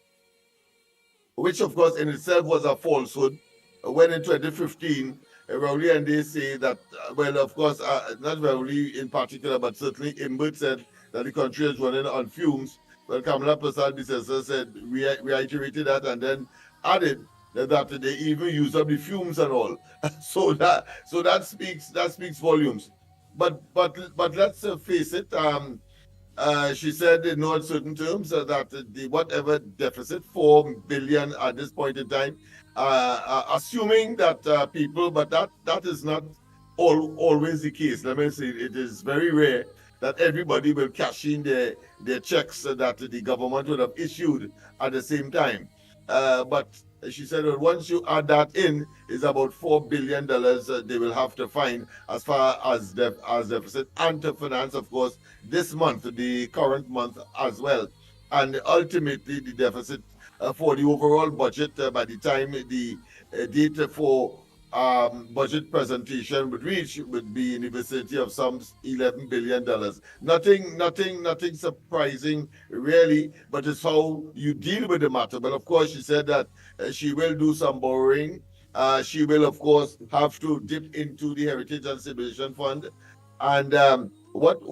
which of course in itself was a falsehood, when in 2015, Rowley and they say that, well, of course, not Rowley in particular, but certainly Imbert said that the country is running on fumes. Well, Kamala Persad-Bissessar said, reiterated that, and then added that they even use up the fumes and all. so that speaks volumes. But let's face it. She said in no uncertain terms that the whatever deficit, 4 billion at this point in time, assuming that people, but that is not always the case. Let me say, it is very rare that everybody will cash in their checks that the government would have issued at the same time. But she said that once you add that in, is about $4 billion they will have to find as far as deficit, and to finance, of course, this month, the current month as well. And ultimately, the deficit for the overall budget by the time the date for budget presentation would reach would be in the vicinity of some $11 billion. Nothing surprising really, but it's how you deal with the matter. But of course, she said that she will do some borrowing. She will, of course, have to dip into the Heritage and Civilization Fund. And what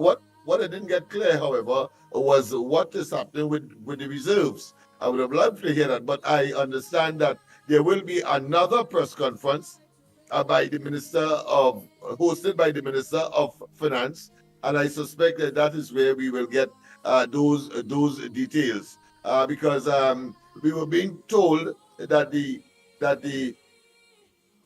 I didn't get clear, however, was what is happening with the reserves. I would have loved to hear that, but I understand that there will be another press conference hosted by the Minister of Finance, and I suspect that is where we will get those details, because we were being told that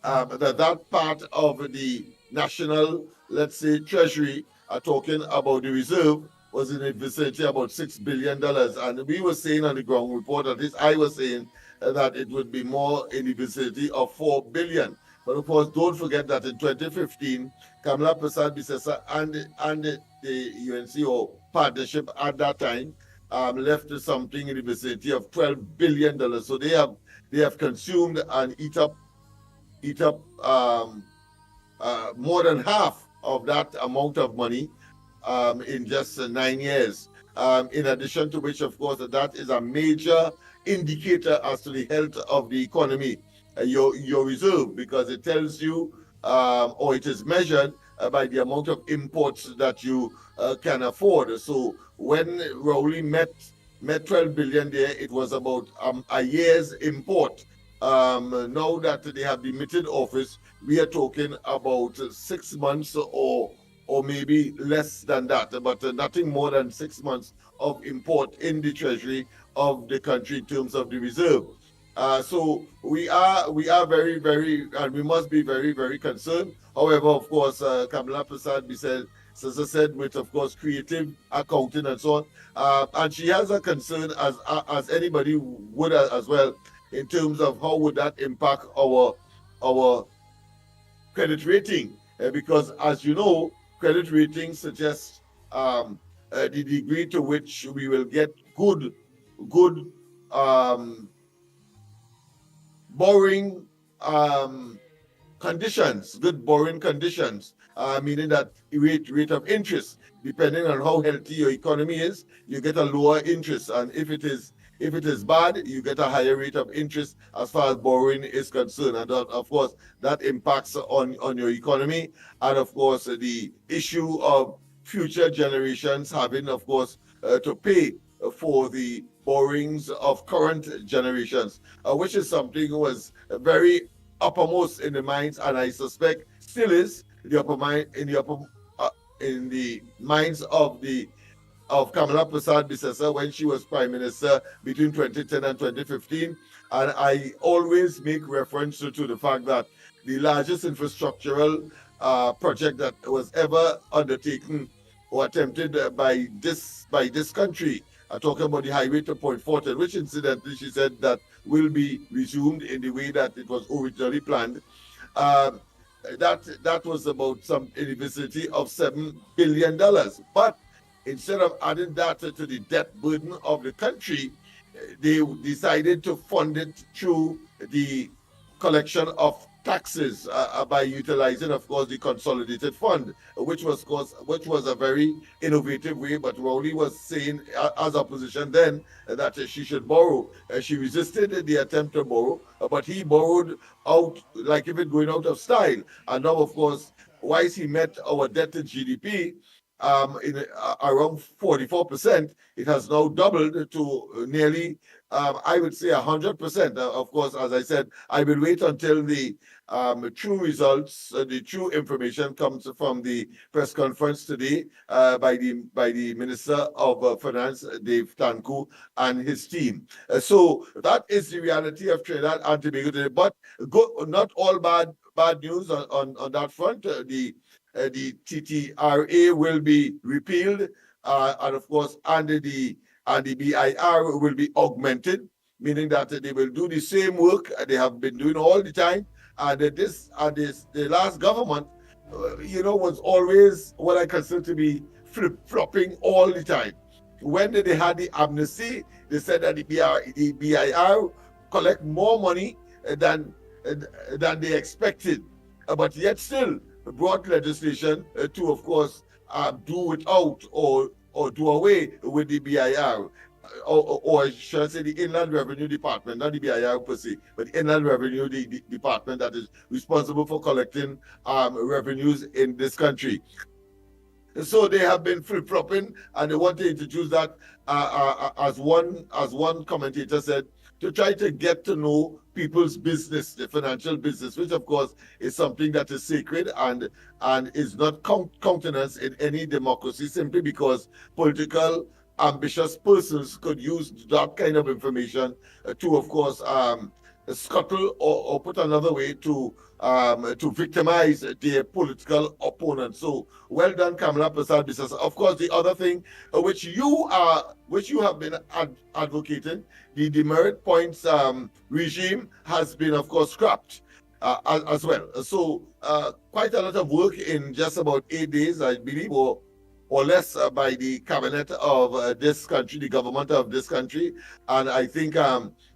that part of the national, let's say, treasury, talking about the reserve, was in the vicinity about $6 billion, and we were saying on the ground report, at least I was saying, that it would be more in the vicinity of $4 billion. But of course, don't forget that in 2015, Kamala Persad-Bissessar and the UNC or partnership at that time left something in the vicinity of $12 billion. So they have consumed and eat up more than half of that amount of money in just 9 years. In addition to which, of course, that is a major indicator as to the health of the economy, your reserve, because it tells you, or it is measured by the amount of imports that you can afford. So when Rowley met 12 billion there, it was about a year's import. Now that they have demitted office, we are talking about 6 months or maybe less than that, but nothing more than 6 months of import in the treasury of the country in terms of the reserve. So we are very, very, and we must be very, very concerned. However, of course, Kamala Persad-Bissessar said, with, of course, creative accounting and so on, and she has a concern as anybody would as well, in terms of how would that impact our credit rating, because as you know, credit rating suggests the degree to which we will get good borrowing conditions, good borrowing conditions, meaning that rate of interest, depending on how healthy your economy is, you get a lower interest, and if it is bad, you get a higher rate of interest as far as borrowing is concerned, and that, of course, that impacts on your economy, and of course the issue of future generations having, of course, to pay for the borrowings of current generations, which is something was very uppermost in the minds, and I suspect still is the upper mind in the minds of Kamala Prasad Bisesa when she was Prime Minister between 2010 and 2015. And I always make reference to the fact that the largest infrastructural project that was ever undertaken or attempted by this country, talking about the highway to Point Fortin, which incidentally she said that will be resumed in the way that it was originally planned. That was about some in the vicinity of $7 billion. But instead of adding that to the debt burden of the country, they decided to fund it through the collection of taxes by utilizing, of course, the consolidated fund, which was a very innovative way. But Rowley was saying, as opposition then, that she should borrow. She resisted the attempt to borrow, but he borrowed out like if it going out of style. And now, of course, once he met our debt to GDP, in around 44%, it has now doubled to nearly, I would say, 100%. Of course, as I said, I will wait until the true results, the true information comes from the press conference today by the Minister of Finance, Dave Tanku, and his team. So that is the reality of Trinidad and Tobago today. But not all bad news on that front. The TTRA will be repealed, and of course, the BIR will be augmented, meaning that they will do the same work they have been doing all the time. And the last government, was always what I consider to be flip-flopping all the time. When they had the amnesty, they said that the BIR collect more money than they expected, but yet still brought legislation to, of course, do without or do away with the BIR, or should I say the Inland Revenue Department, not the BIR per se, but the Inland Revenue Department that is responsible for collecting revenues in this country. So they have been flip-flopping, and they want to introduce that, as one commentator said, to try to get to know people's business, the financial business, which of course is something that is sacred and is not countenanced in any democracy, simply because political ambitious persons could use that kind of information to, of course, scuttle or put another way to victimize their political opponents. So well done, Kamala Prasad Bisasa. Of course, the other thing which you have been advocating, the demerit points regime has been, of course, scrapped as well. So quite a lot of work in just about 8 days, I believe, or less, by the cabinet of this country, the government of this country, and I think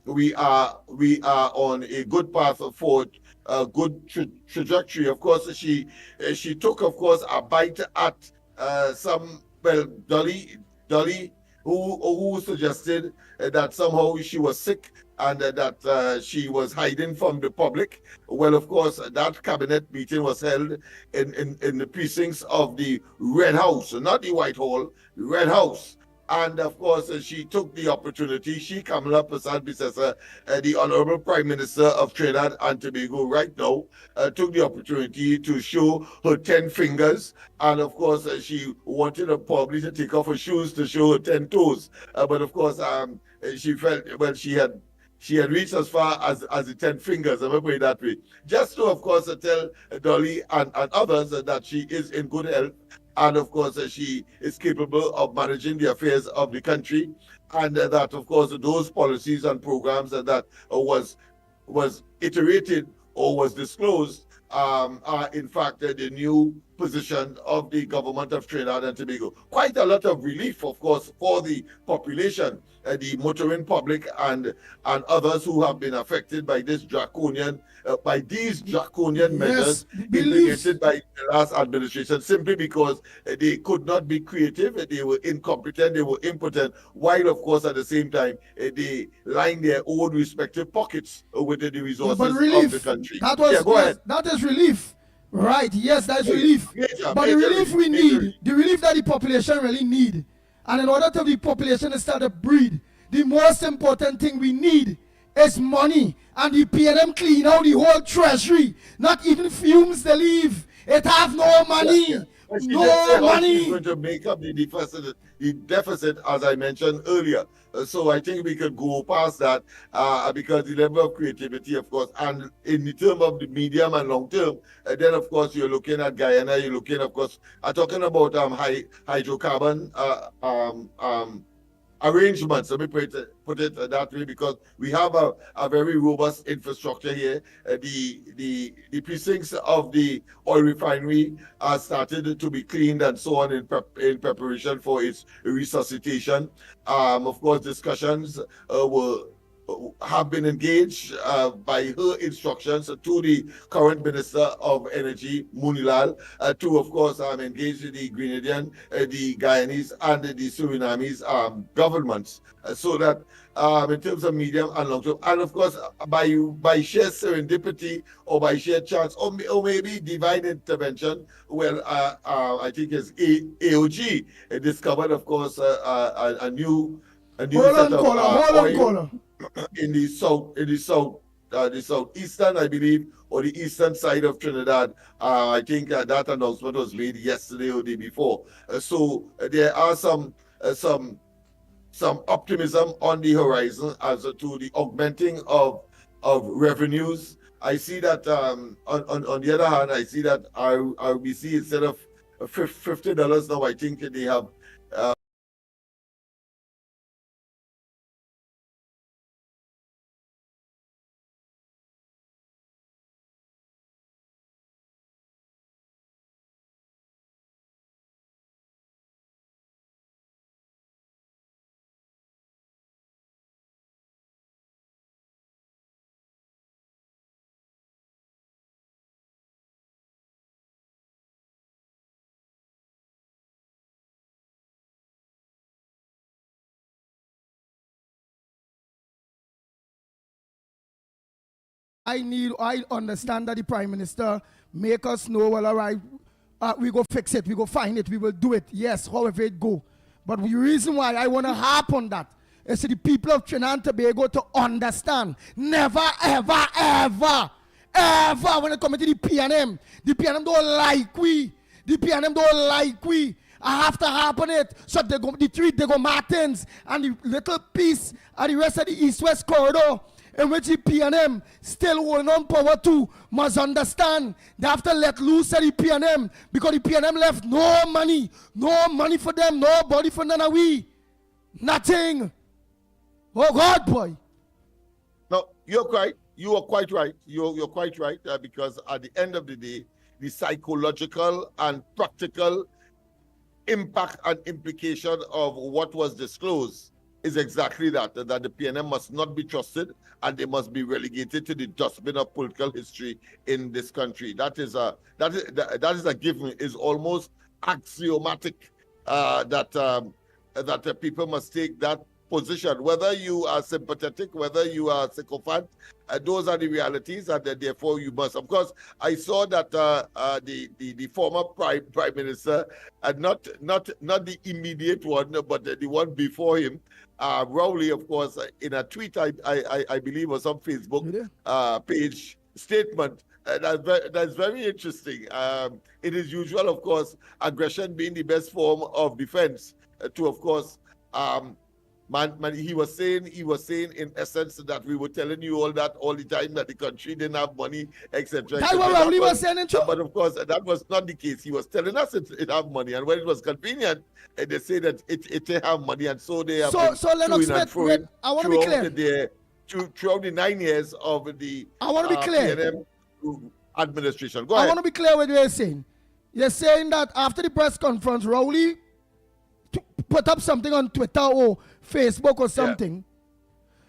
we are on a good path forward, a good trajectory. Of course, she took, of course, a bite at Dolly, who suggested that somehow she was sick and that she was hiding from the public. Well, of course, that cabinet meeting was held in the precincts of the Red House, not the White Hall, the Red House. And of course, she took the opportunity, Kamala Prasad Bisasa, the Honorable Prime Minister of Trinidad and Tobago right now, took the opportunity to show her 10 fingers. And of course, she wanted probably to take off her shoes to show her 10 toes. But of course, she felt, well, she had reached as far as the 10 fingers, I'm going to put it that way. Just to, of course, tell Dolly and others that she is in good health. And of course, she is capable of managing the affairs of the country, and that, of course, those policies and programs that was iterated or was disclosed are in fact the new position of the government of Trinidad and Tobago. Quite a lot of relief, of course, for the population, the motoring public, and others who have been affected by this draconian, measures implemented by the last administration, simply because they could not be creative, they were incompetent, they were impotent, while, of course, at the same time, they line their own respective pockets with the resources but relief, of the country. Go ahead. That is relief. Right, yes, that's relief. But the relief we need, the relief that the population really need, and in order for the population to start to breed, the most important thing we need is money. And the PNM clean out the whole treasury. Not even fumes they leave. It have no money. No money. She's going to make up the deficit, as I mentioned earlier. So I think we could go past that because the level of creativity, of course, and in the term of the medium and long term, then of course you're looking at Guyana, you're looking, of course, talking about hydrocarbon arrangements. Let me put it that way, because we have a very robust infrastructure here. The precincts of the oil refinery are started to be cleaned and so on in preparation for its resuscitation. Of course, discussions have been engaged by her instructions to the current Minister of Energy, Munilal, to, of course, engage the Grenadian, the Guyanese, and the Surinamese governments, so that in terms of medium and long term, and of course, by sheer serendipity or by sheer chance, or maybe divine intervention, well, I think it's AOG discovered, of course, a new set of oil in the southeastern, I believe, or the eastern side of Trinidad. I think that announcement was made yesterday or the day before. So there are some optimism on the horizon as to the augmenting of revenues. I see that on the other hand, I see that RBC, instead of $50 now, I think they have I understand that the Prime Minister make us know, well, all right, we go fix it, we go find it, we will do it. Yes, however it go. But the reason why I want to harp on that is for the people of Trinidad and Tobago to understand, never, ever, ever, ever, when it comes to the PNM don't like we. The PNM don't like we. I have to happen it. So they go, the three, they go Martins, and the little piece and the rest of the east-west corridor, in which the PNM still holding on power to, must understand they have to let loose at the PNM, because the PNM left no money for them, nobody for none of we. Nothing. Oh God, boy. No, you're quite right. You're quite right, because at the end of the day, the psychological and practical impact and implication of what was disclosed is exactly that the PNM must not be trusted, and they must be relegated to the dustbin of political history in this country. That is a given. Is almost axiomatic that people must take that position, whether you are sympathetic, whether you are sycophant. Those are the realities, and therefore you must. Of course, I saw that the former prime minister, not the immediate one, but the one before him, Rowley, of course, in a tweet, I believe, or some Facebook page statement. That's very interesting. It is usual, of course, aggression being the best form of defense. To, of course, he was saying in essence that we were telling you all that all the time, that the country didn't have money, etc. That's what Rowley was saying. But of course, that was not the case. He was telling us it have money, and when it was convenient, they say that it have money, and so they have so Lennox Smith, I want to be clear. Throughout the 9 years of the I want to be clear. PNM administration. Go ahead. I want to be clear with what you're saying. You're saying that after the press conference, Rowley put up something on Twitter or Facebook or something.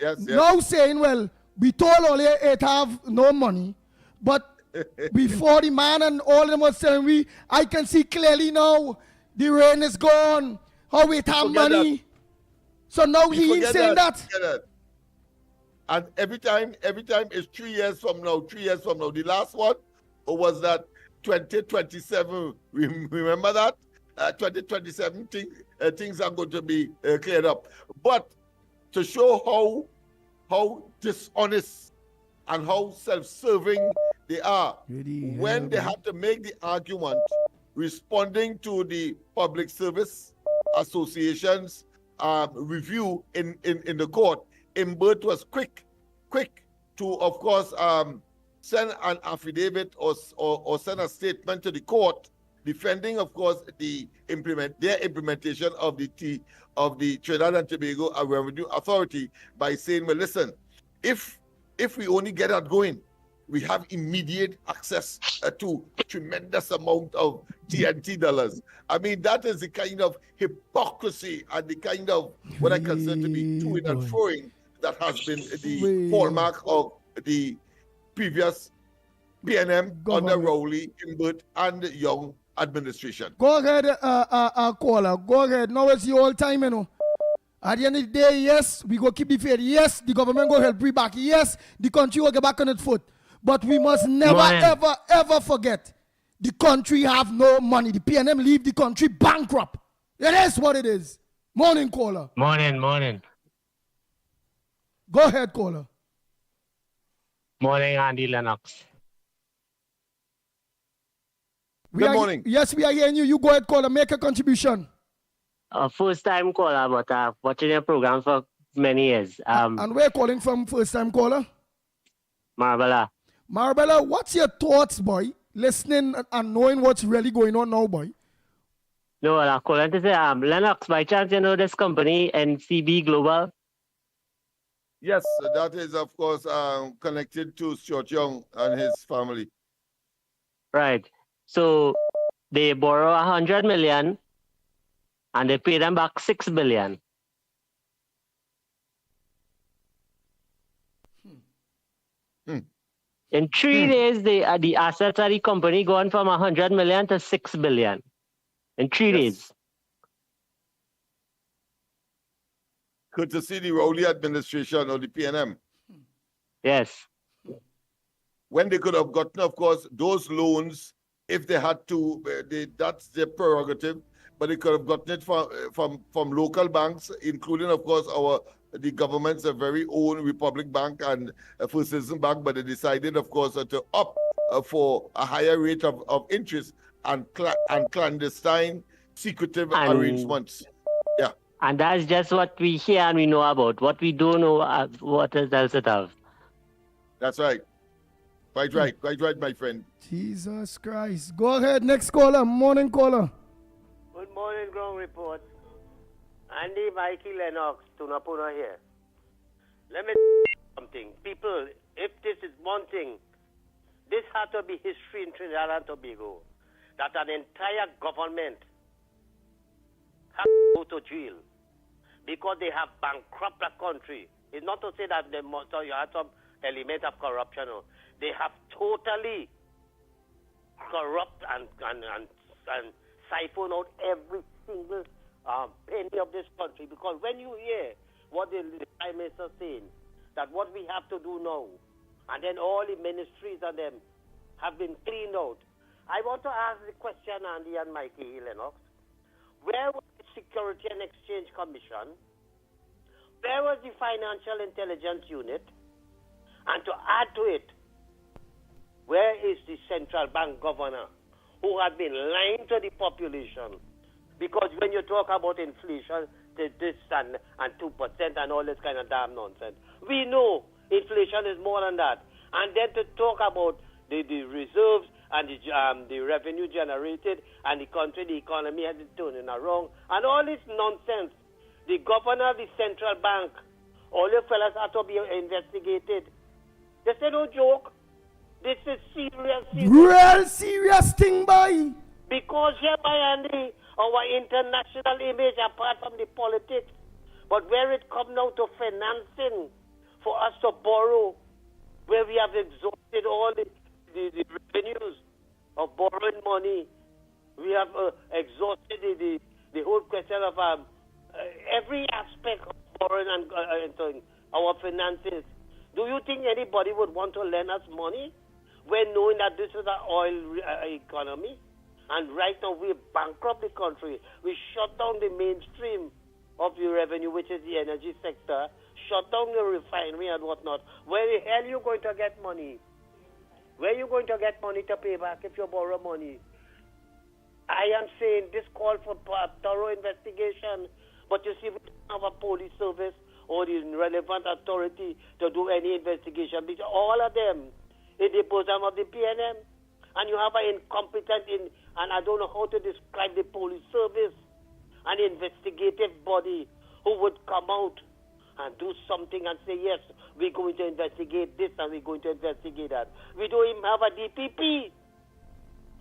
Yes. Now saying, well, we told all it have no money, but before the man and all of them was saying, I can see clearly now the rain is gone, how it have Forget money. So now You he ain't forget saying that. Forget that. And every time it's 3 years from now, 3 years from now. The last one was that 2027. Remember that? 2027 things are going to be cleared up. But to show how dishonest and how self-serving they are, when they have to make the argument responding to the Public Service Association's review in the court, Imbert was quick to, of course, send an affidavit or send a statement to the court defending, of course, their implementation of the Trinidad and Tobago Revenue Authority by saying, well, listen, if we only get that going, we have immediate access to a tremendous amount of TNT dollars. I mean, that is the kind of hypocrisy and the kind of what I consider to be toing and froing that has been the hallmark of the previous PNM under Rowley, Imbert, and Young administration. Go ahead, caller. Go ahead. Now it's your old time, you know. At the end of the day, yes, we go keep the faith. Yes, the government go help bring back. Yes, the country will get back on its foot. But we must never, ever forget the country have no money. The PNM leave the country bankrupt. It is what it is. Morning, caller. Morning. Go ahead, caller. Morning, Andy Lennox. Good morning. Yes, we are hearing you. You go ahead, caller. Make a contribution. First time caller, but watching your program for many years. And we're calling from first time caller? Marbella. Marbella, what's your thoughts, boy? Listening and knowing what's really going on now, boy. No, I'm calling to say, Lennox, by chance, you know this company, NCB Global? Yes, that is, of course, connected to Stuart Young and his family. Right. So they borrow 100 million and they pay them back 6 billion. In 3 days, the assets of the company gone from 100 million to 6 billion. In 3 days. Good to see the Rowley administration or the PNM. Yes. When they could have gotten, of course, those loans, if they had to, that's their prerogative, but they could have gotten it from local banks, including, of course, the government's very own Republic Bank and First Citizen Bank, but they decided, of course, to opt for a higher rate of interest and clandestine, secretive arrangements. Yeah. And that's just what we hear and we know about. What we don't know, what else it have. That's right. Quite right, my friend. Jesus Christ. Go ahead, next caller. Morning, caller. Good morning, ground report. Andy, Mickie, Lennox, Tunapuna here. Let me something. People, if this is one thing, this had to be history in Trinidad and Tobago. That an entire government has to go to jail because they have bankrupt the country. It's not to say that you had some element of corruption. No. They have totally corrupt and siphon out every single penny of this country. Because when you hear what the Prime Minister saying, that what we have to do now, and then all the ministries and them have been cleaned out. I want to ask the question, Andy and Mickie Lennox. Where was the Security and Exchange Commission? Where was the Financial Intelligence Unit? And to add to it, where is the central bank governor who had been lying to the population? Because when you talk about inflation, this and 2% and all this kind of damn nonsense, we know inflation is more than that. And then to talk about the reserves and the revenue generated and the country, the economy has been turning around and all this nonsense. The governor of the central bank, all you fellas have to be investigated. This is no joke. This is serious. Real serious thing, boy. Because hereby, Andy, our international image, apart from the politics, but where it comes now to financing for us to borrow, where we have exhausted all the revenues of borrowing money, we have exhausted the whole question of every aspect of borrowing and our finances. Do you think anybody would want to lend us money when knowing that this is an oil economy? And right now we bankrupt the country. We shut down the mainstream of the revenue, which is the energy sector, shut down the refinery and whatnot. Where the hell are you going to get money? Where are you going to get money to pay back if you borrow money? I am saying this call for thorough investigation, but you see, we don't have a police service or the relevant authority to do any investigation, because all of them in the bosom of the PNM, and you have an incompetent, and I don't know how to describe the police service, an investigative body who would come out and do something and say, yes, we're going to investigate this and we're going to investigate that. We don't even have a DPP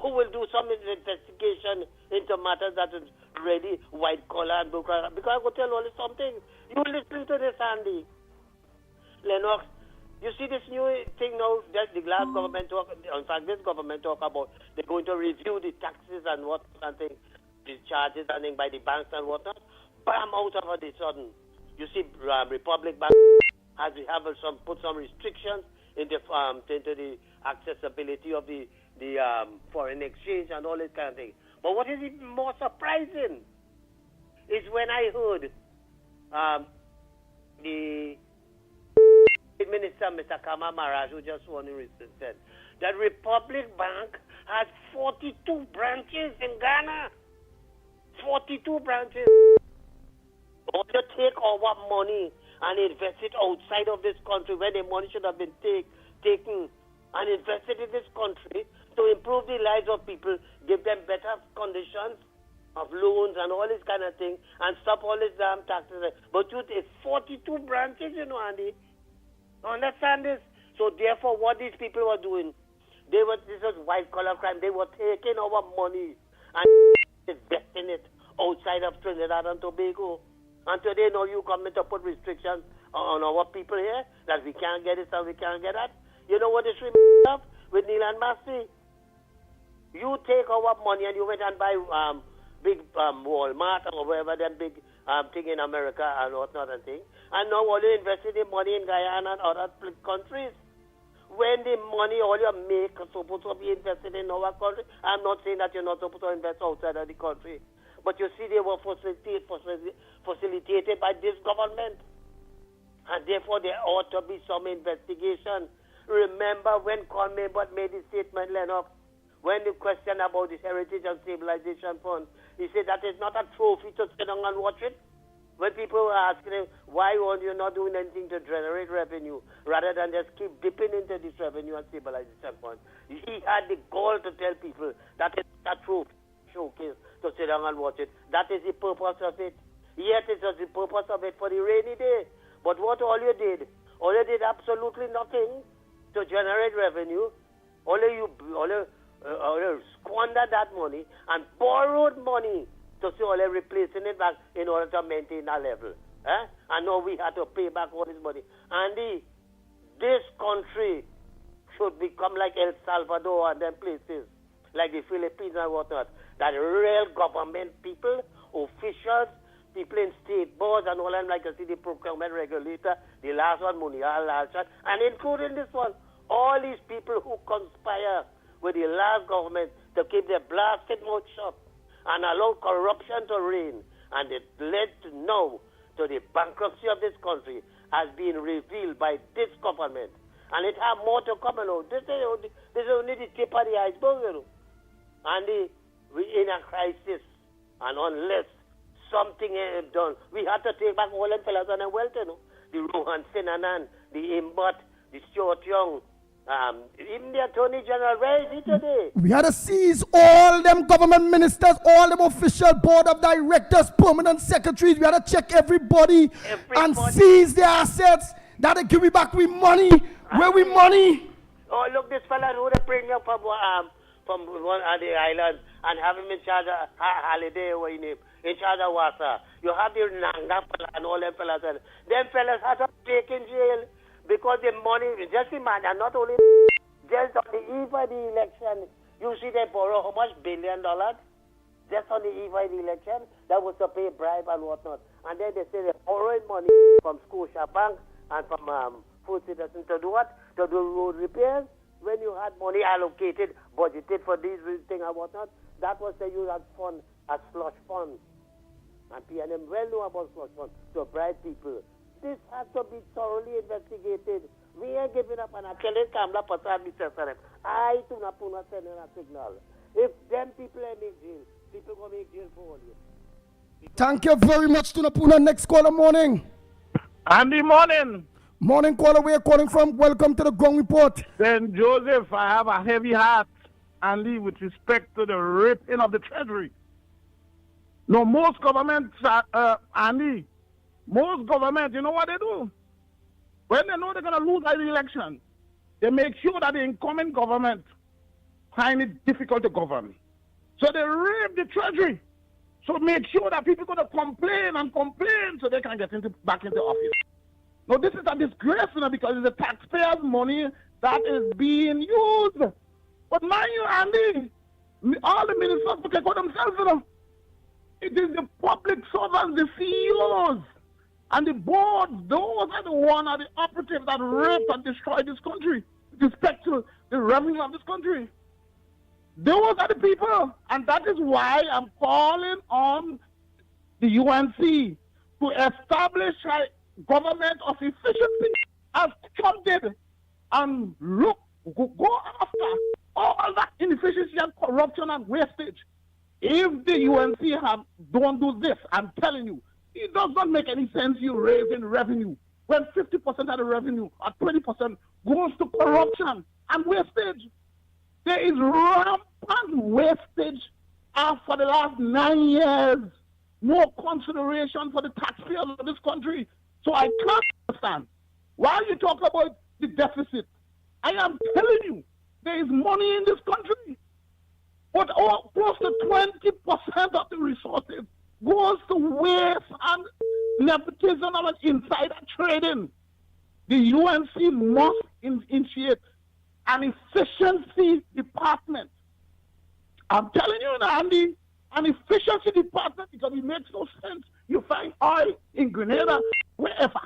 who will do some investigation into matters that is really white collar and blue collar. Because I will tell you something. You listen to this, Andy. Lennox, you see this new thing now that the last government talk, in fact, this government talk about they're going to review the taxes and what and thing, the charges and thing by the banks and whatnot. Bam, out of the sudden. You see, Republic Bank has put some restrictions into the accessibility of the foreign exchange and all this kind of thing. But what is even more surprising is when I heard the Minister, Mr. Kama Maharaj, who just won said that Republic Bank has 42 branches in Ghana. 42 branches. Or to take our money and invest it outside of this country when the money should have been taken and invested in this country to improve the lives of people, give them better conditions of loans and all this kind of thing, and stop all these damn taxes. But you take 42 branches, you know, Andy. Understand this? So therefore, what these people were doing, this was white collar crime. They were taking our money and investing it outside of Trinidad and Tobago. And today, now you come in to put restrictions on our people here that we can't get this and we can't get that. You know what this reminds of with Neil and Massey? You take our money and you went and buy big Walmart or whatever, them big thing in America and whatnot and thing. And now all you invested in money in Guyana and other countries. When the money all you make is supposed to be invested in our country, I'm not saying that you're not supposed to invest outside of the country. But you see, they were facilitated by this government. And therefore, there ought to be some investigation. Remember when Conmebot made the statement, Lennox, when the question about the Heritage and Stabilization Fund, he said that is not a trophy to sit down and watch it. When people were asking him, why are you not doing anything to generate revenue, rather than just keep dipping into this revenue and stabilization fund, he had the goal to tell people that is not a trophy showcase to sit down and watch it. That is the purpose of it. Yes, it was the purpose of it for the rainy day. But what all you did absolutely nothing to generate revenue. You squandered that money and borrowed money to see all replacing it back in order to maintain that level. And now we had to pay back all this money. And this country should become like El Salvador and them places, like the Philippines and whatnot, that real government people, officials, people in state boards and all them, like you see the procurement regulator, the last one, Munial, and including this one, all these people who conspire with the last government to keep their blasted mouth shut and allow corruption to reign, and it led now to the bankruptcy of this country has been revealed by this government. And it have more to come, you know. This is only the tip of the iceberg, you know. And we're in a crisis, and unless something is done, we have to take back all them fellas and their wealth, you know. The Rohan Sinanan, the Imbot, the Stuart Young, even the Attorney General. Where is he today? We had to seize all them government ministers, all them official board of directors, permanent secretaries. We had to check everybody and seize their assets. That they give me back with money. Where we money? Oh, look, this fella who they bring up from from one of the islands and have him in charge of holiday or in charge of water. You have the Nanga fella and all them fellas. And them fellas had to take in jail because the money, just imagine, not only just on the eve of the election, you see they borrow how much $1 billion? Just on the eve of the election, that was to pay bribe and whatnot. And then they say they're borrowing money from Scotia Bank and from Food Citizens to do what? To do road repairs. When you had money allocated, budgeted for these things and whatnot, that was the use as fund, as slush fund. And PNM well know about slush fund to bribe people. This has to be thoroughly investigated. We ain't giving up, and I tell you, Kamla Pasad, Mr. Sarem, I do not put a sending a signal. If them people are in jail, people go make jail for all you. Thank you very much, Tunapuna. Next caller, morning. Andy, morning. Morning caller, where you calling from? Welcome to the Ground Report. St. Joseph, I have a heavy heart, Andy, with respect to the ripping of the treasury. No, most governments, Andy, most governments, you know what they do? When they know they're going to lose the election, they make sure that the incoming government find it difficult to govern. So they rip the treasury. So make sure that people are going to complain and complain so they can get back into office. Now, this is a disgrace, because it's the taxpayers' money that is being used. But mind you, Andy, all the ministers can go themselves, It is the public servants, the CEOs, and the boards, those are the ones, are the operatives that rape and destroy this country with respect to the revenue of this country. Those are the people, and that is why I'm calling on the UNC to establish a government of efficiency as Trump did, and go after all that inefficiency and corruption and wastage. If the UNC don't do this, I'm telling you, it does not make any sense you raising revenue when 50% of the revenue or 20% goes to corruption and wastage. There is rampant wastage for the last 9 years. No consideration for the taxpayers of this country. So I can't understand why you talk about the deficit. I am telling you, there is money in this country. But close to 20% of the resources goes to waste and nepotism and insider trading. The UNC must initiate an efficiency department. I'm telling you, Andy, an efficiency department, because it makes no sense. You find oil in Grenada, wherever.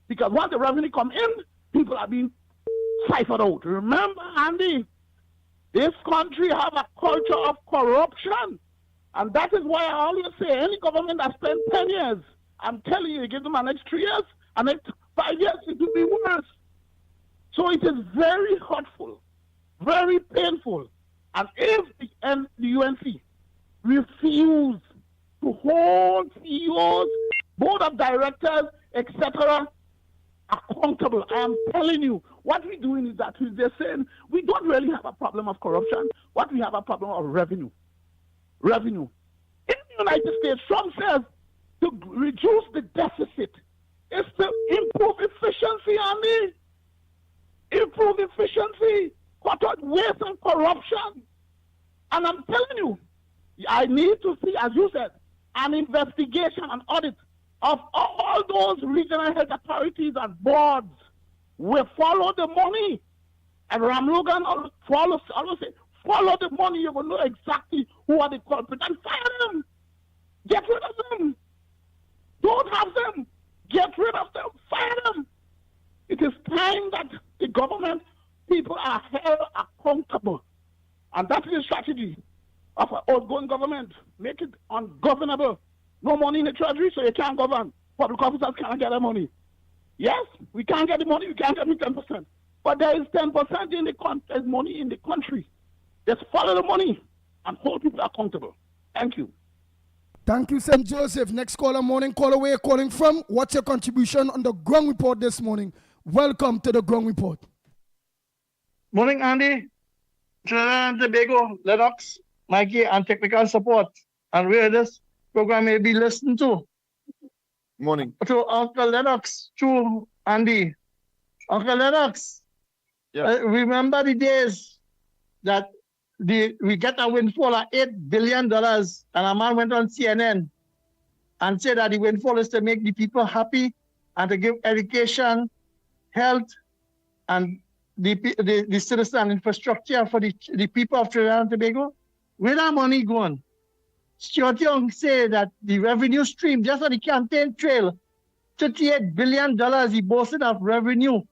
Because once the revenue come in, people are being ciphered out. Remember, Andy, this country have a culture of corruption. And that is why I always say any government that spends 10 years, I'm telling you, give them the next 3 years, and next 5 years, it will be worse. So it is very hurtful, very painful. And if the UNC refuse to hold CEOs, board of directors, etc., accountable, I am telling you, what we're doing is that they're saying we don't really have a problem of corruption. What we have a problem of revenue. Revenue. In the United States, Trump says to reduce the deficit is to improve efficiency, Andy. Improve efficiency, cut out waste and corruption. And I'm telling you, I need to see, as you said, an investigation, an audit of all those regional health authorities and boards will follow the money. And Ram Logan always say, follow the money, you will know exactly who are the culprits and fire them. Get rid of them. Don't have them. Get rid of them. Fire them. It is time that the government people are held accountable. And that is the strategy of an outgoing government. Make it ungovernable. No money in the treasury, so you can't govern. Public officers can't get the money. Yes, we can't get the money, we can't get the 10%. But there is 10% in there's money in the country. Just follow the money and hold people accountable. Thank you. Thank you, St. Joseph. Next caller, morning caller, where you calling from? What's your contribution on the Ground Report this morning? Welcome to the Ground Report. Morning, Andy. Trinidad and Tobago, Lennox, Mickie, and technical support. And where this program may be listened to. Morning. To Uncle Lennox, to Andy. Uncle Lennox, Yes. remember the days that we get a windfall of $8 billion, and a man went on CNN and said that the windfall is to make the people happy and to give education, health, and the citizen infrastructure for the people of Trinidad and Tobago. Where that money going? Stuart Young said that the revenue stream, just on the campaign trail, $38 billion he boasted of revenue.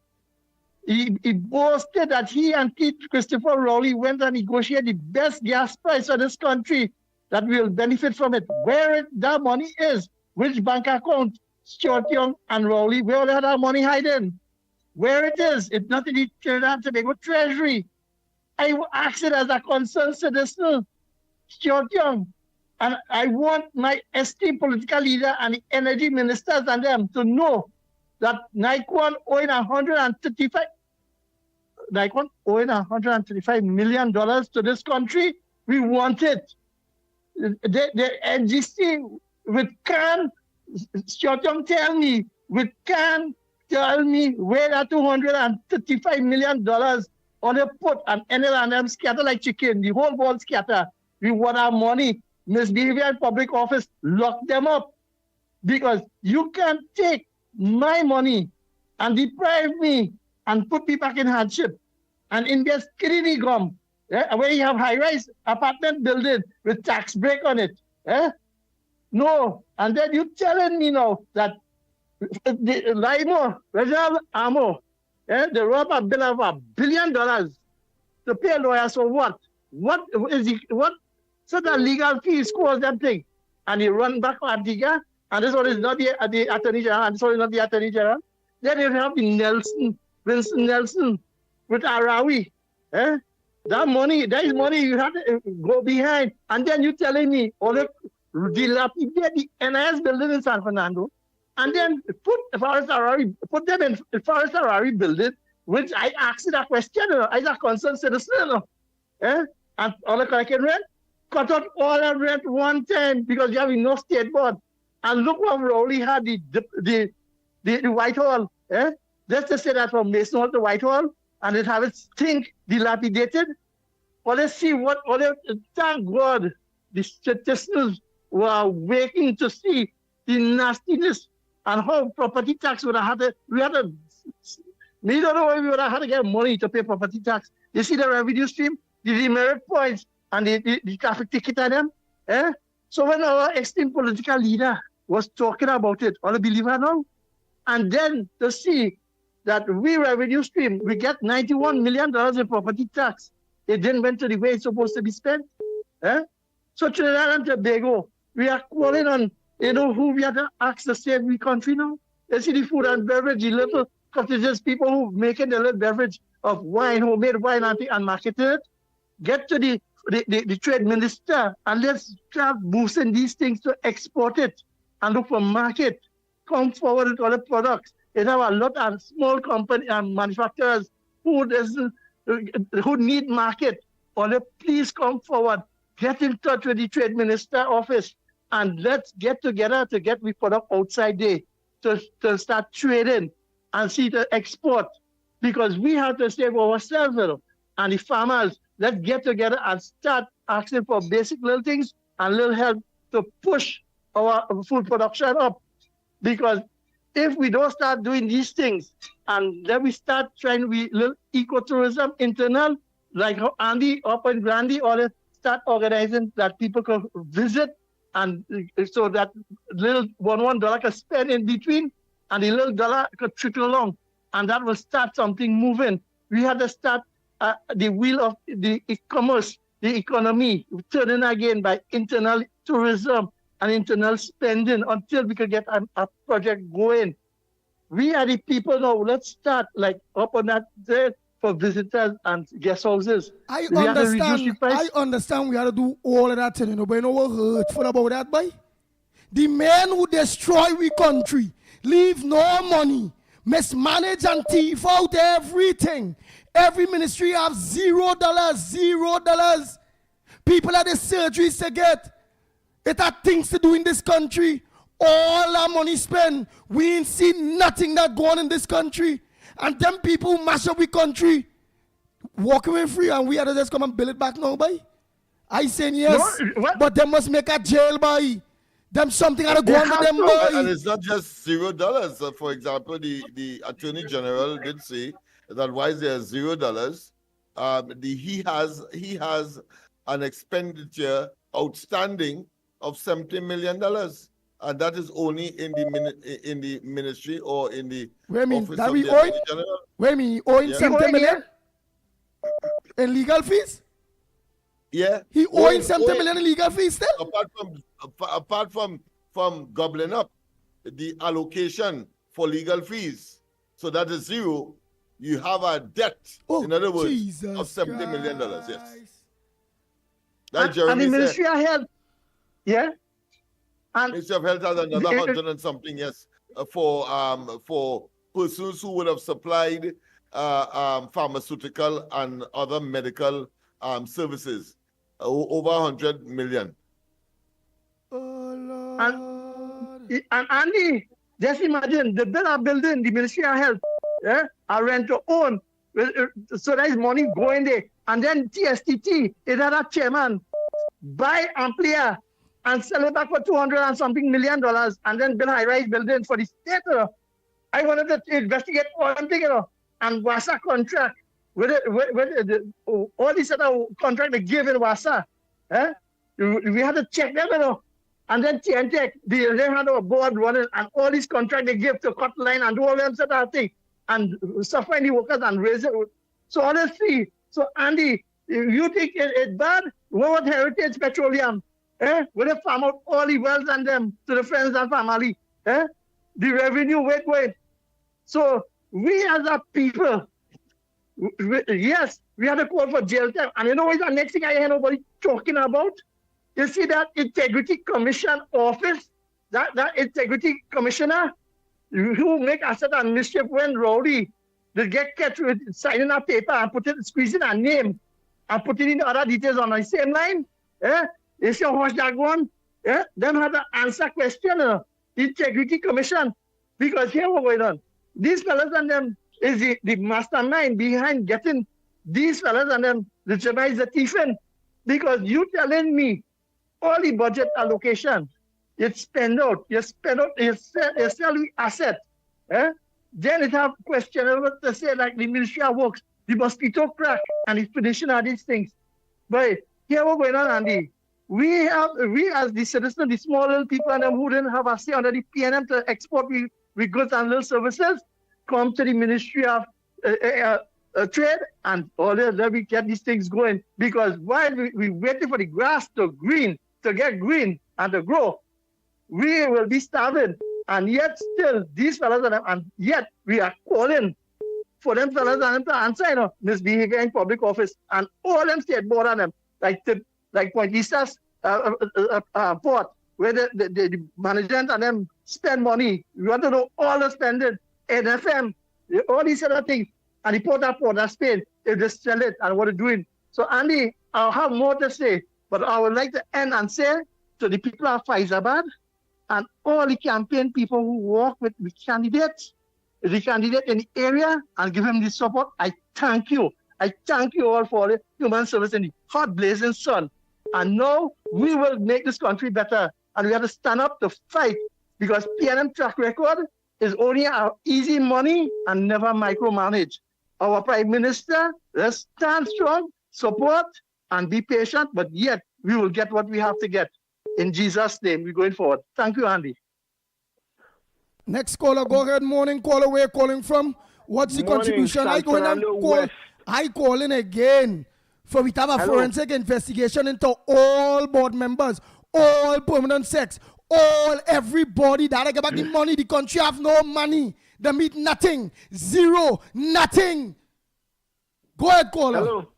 He boasted that he and Christopher Rowley went and negotiated the best gas price for this country, that will benefit from it. Where that money is, which bank account, Stuart Young and Rowley, where that money hiding? Where it is, it's not in the Trinidad and Tobago Treasury. I ask it as a concerned citizen, Stuart Young, and I want my esteemed political leader and the energy ministers and them to know that Nikon owing $135 million to this country. We want it. The NGC with can Stuart Young tell me where that $235 million on the put and NL&M scatter like chicken, the whole world scatter. We want our money. Misbehavior in public office, lock them up. Because you can't take my money and deprive me and put me back in hardship and invest kidney gum, where you have high-rise apartment building with tax break on it. No. And then you telling me now that the LIMO, Reginald Amo, they rob a bill of $1 billion to pay lawyers for what? What? So the legal fees cause them thing. And he run back on Antigua, and this one is not the Attorney General, and this one is not the Attorney General. Then you have the Winston Nelson with Arawi. That is money you have to go behind. And then you telling me all the dilapidate the NIS building in San Fernando, and then put them in Forest Harari building, which I asked that question as a concerned citizen. And all the collected rent, cut out all the rent one time because you have no state board. And look what Rowley had the Whitehall. Let's just say that from Mason Hall to Whitehall, and it have its stink dilapidated. Well, let's see thank God the statistics were waking to see the nastiness and how property tax would have had we don't know why we would have had to get money to pay property tax. You see the revenue stream, the demerit points, and the traffic ticket on them. So when our esteemed political leader was talking about it, all the believer now, and then to see that we revenue stream, we get $91 million in property tax. It didn't went to the way it's supposed to be spent. So Trinidad and Tobago, we are calling on, who we have to ask to save the country now. You see the food and beverage, the little cottages, people who making the little beverage of wine, homemade wine and market it. Get to the trade minister and let's start boosting these things to export it and look for market. Come forward with other products. There are a lot of small companies and manufacturers who need market. Or please come forward, get in touch with the trade minister office, and let's get together to get the product outside there to start trading and see the export. Because we have to save ourselves and the farmers. Let's get together and start asking for basic little things and little help to push our food production up. Because if we don't start doing these things and then we start trying with little ecotourism internal, like how Andy up in Grandy, or start organizing that people can visit, and so that little $1 can spend in between and the little dollar could trickle along, and that will start something moving. We have to start the wheel of the e-commerce, the economy, turning again by internal tourism and internal spending until we can get a project going. We are the people now. Let's start like up on that there for visitors and guest houses. I understand we have to do all of that thing, but you know what hurtful about that, boy? The men who destroy we country, leave no money, mismanage and thief out everything. Every ministry have $0. People at the surgeries to get. It had things to do in this country. All our money spent. We ain't seen nothing that going on in this country. And them people who mash up the country, walk away free and we had to just come and build it back now, boy? I saying yes, No, what? but they must make a jail, boy. Them something had to go They on with have them, to. And boy. it's not just $0. For example, the Attorney General did say that why is there $0? He has an expenditure outstanding of $70 million, and that is only in the ministry or in the Wait a minute, office that of we the owing? Attorney General. Wait a minute, he owing Yeah. 70 He owing, million in legal fees? Yeah, He owing 70 million in legal fees still? apart from gobbling up the allocation for legal fees, so that is zero. You have a debt, Oh, in other words, Jesus of $70 million. Yes, Christ. that And Jeremy the said. Ministry of Health, yeah, and Ministry of Health has another 100 and something, yes, for persons who would have supplied pharmaceutical and other medical services, over 100 million. Oh, Lord. and Andy, just imagine they build a building, the Ministry of Health, yeah, a rent to own, so there is money going there, and then TSTT, it had a chairman buy Amplia and sell it back for $200 and something million, and then build high-rise buildings for the state. I wanted to investigate one thing, and WASA contract, all these other contract they give in WASA, we had to check them, and then TNTech, they had a board running, and all these contract they give to cut line and do all them sort of thing, and suffering the workers and raise it. So honestly, so Andy, if you think it's bad, what about Heritage Petroleum? Will they farm out all the wells and them to the friends and family? The revenue, wait. So we as a people, yes, we had a call for jail time. And you know what's the next thing I hear nobody talking about? You see that Integrity Commission office, that Integrity Commissioner, who make asset and mischief when rowdy, they get catch with signing a paper and squeezing a name and putting in other details on the same line. You see how that one? Then have to answer question, Integrity Commission. Because here what's going on. These fellas and them is the mastermind behind getting these fellas and them legitimize the thiefing. Because you telling me all the budget allocation, you spend out, you sell the asset. Then it have questionable to say like the Ministry of Works, the mosquito crack and the finishing of these things. But here what's going on, Andy. We as the citizens, the small little people and them who didn't have a say under the PNM to export with goods and little services, come to the Ministry of Trade and all that, let me get these things going. Because while we waiting for the grass to get green and to grow, we will be starving. And yet still, these fellas and yet we are calling for them fellas and them to answer, misbehavior in public office. And all them state board on them, like Point Lisa's port, where the management and them spend money. We want to know all the spending, NFM, all these other things. And the port of Spain, they just sell it and what they're doing. So Andy, I'll have more to say, but I would like to end and say to the people of Faizabad and all the campaign people who work with the candidate in the area and give him the support, I thank you. I thank you all for the human service in the hot blazing sun. And now we will make this country better. And we have to stand up to fight because PNM track record is only our easy money and never micromanage. Our Prime Minister, let's stand strong, support, and be patient, but yet we will get what we have to get. In Jesus' name, we're going forward. Thank you, Andy. Next caller, go ahead. Morning caller, where calling from? What's the contribution? I go in and call. I call in again for we to have a forensic investigation into all board members, all permanent sex, everybody that I get back the money. The country have no money. They meet nothing, zero, nothing. Go ahead, caller. Hello.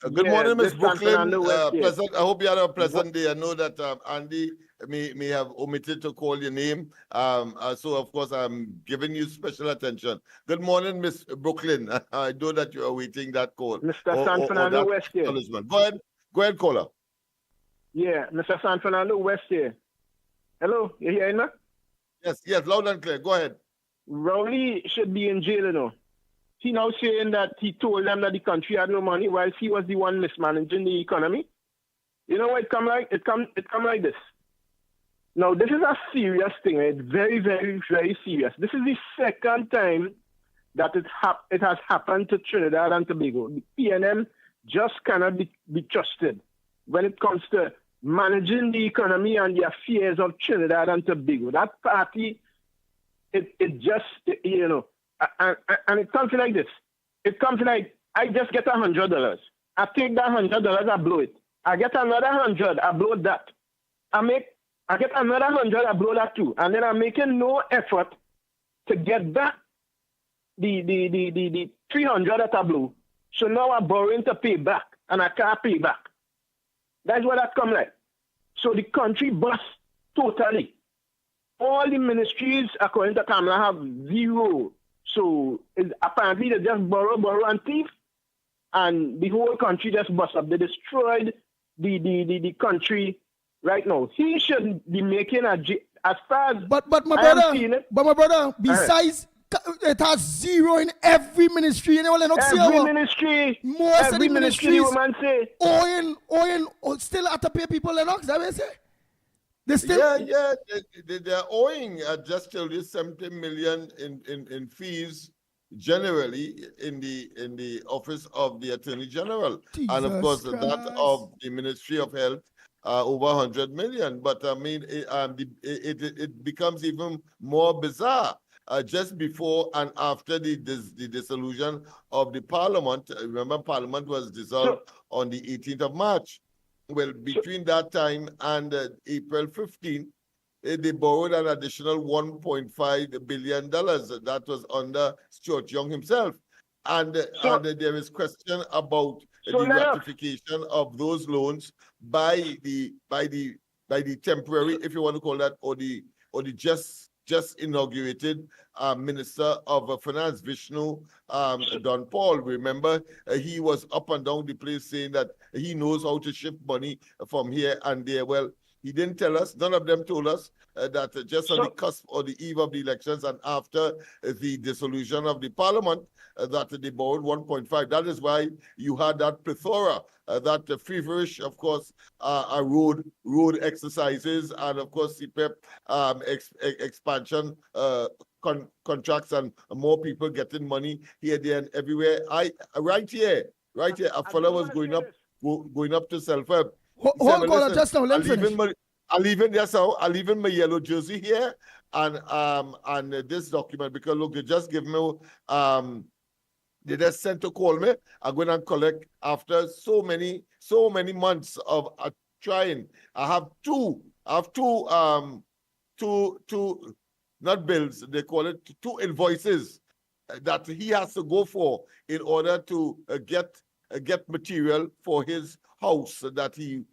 Good morning, Ms. Brooklyn. Pleasant. I hope you had a pleasant day. I know that Andy may have omitted to call your name. So, of course, I'm giving you special attention. Good morning, Ms. Brooklyn. I know that you are waiting that call. Mr. San Fernando West here. Go ahead, caller. Yeah, Mr. San Fernando West here. Hello, you hearing me? Yes, loud and clear. Go ahead. Rowley should be in jail, he now saying that he told them that the country had no money while he was the one mismanaging the economy. You know what it come like? It come like this. Now, this is a serious thing. It's very, very, very serious. This is the second time that it has happened to Trinidad and Tobago. The PNM just cannot be trusted when it comes to managing the economy and the affairs of Trinidad and Tobago. That party, it just, you know, and it comes like this. It comes like, I just get $100. I take that $100, I blow it. I get another 100, I blow that. I get another 100, I blow that too. And then I'm making no effort to get back the 300 that I blew. So now I'm borrowing to pay back, and I can't pay back. That's what that come like. So the country bust totally. All the ministries, according to Kamala, have zero. So apparently they just borrow and thief, and the whole country just bust up. They destroyed the country right now. He should be making as far as but my brother, besides it has zero in every ministry. You know, every ministry, most of the ministries, woman say, owing, still have to pay people Lennox. That way say. They still, they're owing just till this 70 million in fees generally in the office of the Attorney General, and of course Christ. that of the Ministry of Health. Over 100 million, but I mean, it becomes even more bizarre. Just before and after the dissolution of the Parliament, remember Parliament was dissolved on the 18th of March. Well, between that time and April 15, they borrowed an additional $1.5 billion. That was under Stuart Young himself. And there is question about the ratification of those loans by the temporary, if you want to call that, or the just inaugurated Minister of Finance, Vishnu Don Paul. Remember, he was up and down the place saying that he knows how to shift money from here and there. Well, he didn't tell us, none of them told us that just on the cusp or the eve of the elections and after the dissolution of the Parliament, that they borrowed 1.5. That is why you had that plethora, that feverish, of course, road exercises, and of course CPEP expansion contracts, and more people getting money here, there, and everywhere. Right here, a fellow was going up to self-help. Hold on, just now, let me finish. I'll leave in my yellow jersey here and this document, because look, they just give me they just sent to call me. I'm going to collect after so many months of trying. I have two not bills, they call it, two invoices that he has to go for in order to get material for his house that he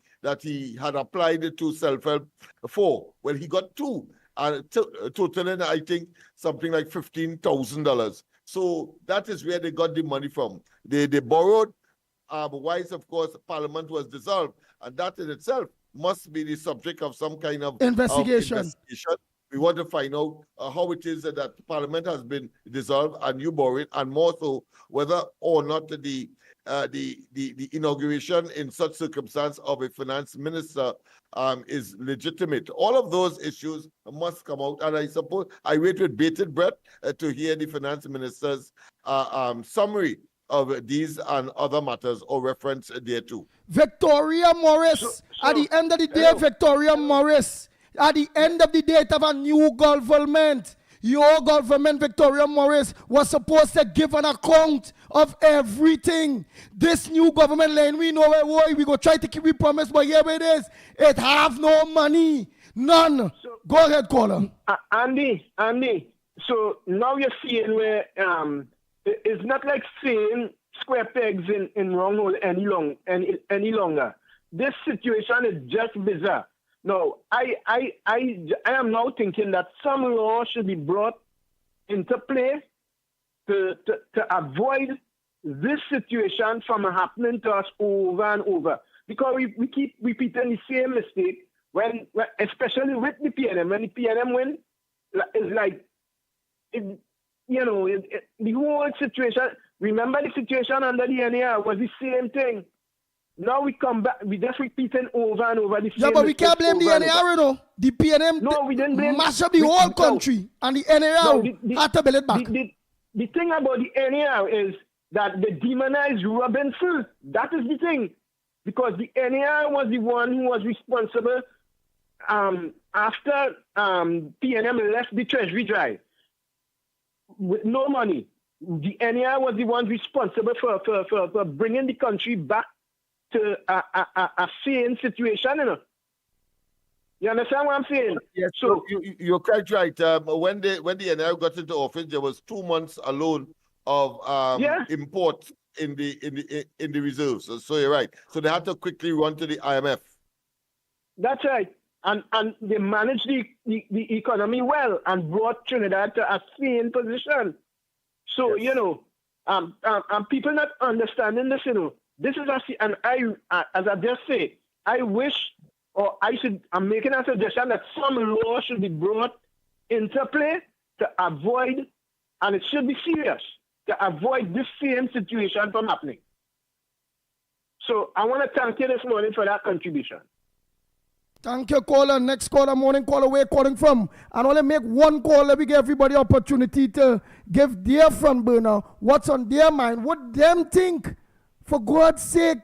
had applied to self-help for. Well, he got two, totaling, I think, something like $15,000. So that is where they got the money from. They borrowed, wise, of course, Parliament was dissolved, and that in itself must be the subject of some kind of investigation. We want to find out how it is that Parliament has been dissolved and you borrowing, and more so whether or not the inauguration in such circumstance of a finance minister is legitimate. All of those issues must come out, and I suppose I wait with bated breath to hear the finance minister's summary of these and other matters or reference thereto. Victoria Morris, at the end of the day, Victoria Morris, at the end of the day, to have a new government. Your government, Victoria Morris, was supposed to give an account of everything. This new government, Lane, we know where we go try to keep we promise, but here it is. It have no money. None. Go ahead, caller. Andy. So now you're seeing where it's not like saying square pegs in wrong hole any longer. This situation is just bizarre. No, I am now thinking that some law should be brought into play to avoid this situation from happening to us over and over. Because we keep repeating the same mistake when especially with the PNM. When the PNM win, it's like the whole situation. Remember the situation under the NAR was the same thing. Now we come back, we just repeating over and over the same. Yeah, but we can't blame the NAR, you know. The PNM No, we didn't blame. mash up the whole country, and the NAR had to build it back. The thing about the NAR is that they demonized Robinson. That is the thing. Because the NAR was the one who was responsible after PNM left the Treasury drive with no money. The NAR was the one responsible for bringing the country back to a sane situation, you know. You understand what I'm saying? Yes, so you're quite right. When the NAR got into office, there was 2 months alone of import in the reserves. So you're right. So they had to quickly run to the IMF. That's right. And they managed the economy well and brought Trinidad to a sane position. So, people not understanding this, this is and as I just say, I wish, or I'm making a suggestion that some law should be brought into play to avoid, and it should be serious, to avoid this same situation from happening. So I want to thank you this morning for that contribution. Thank you, caller. Next caller, morning caller, where calling from? And only make one call. Let me give everybody opportunity to give their front burner what's on their mind, what them think. For God's sake,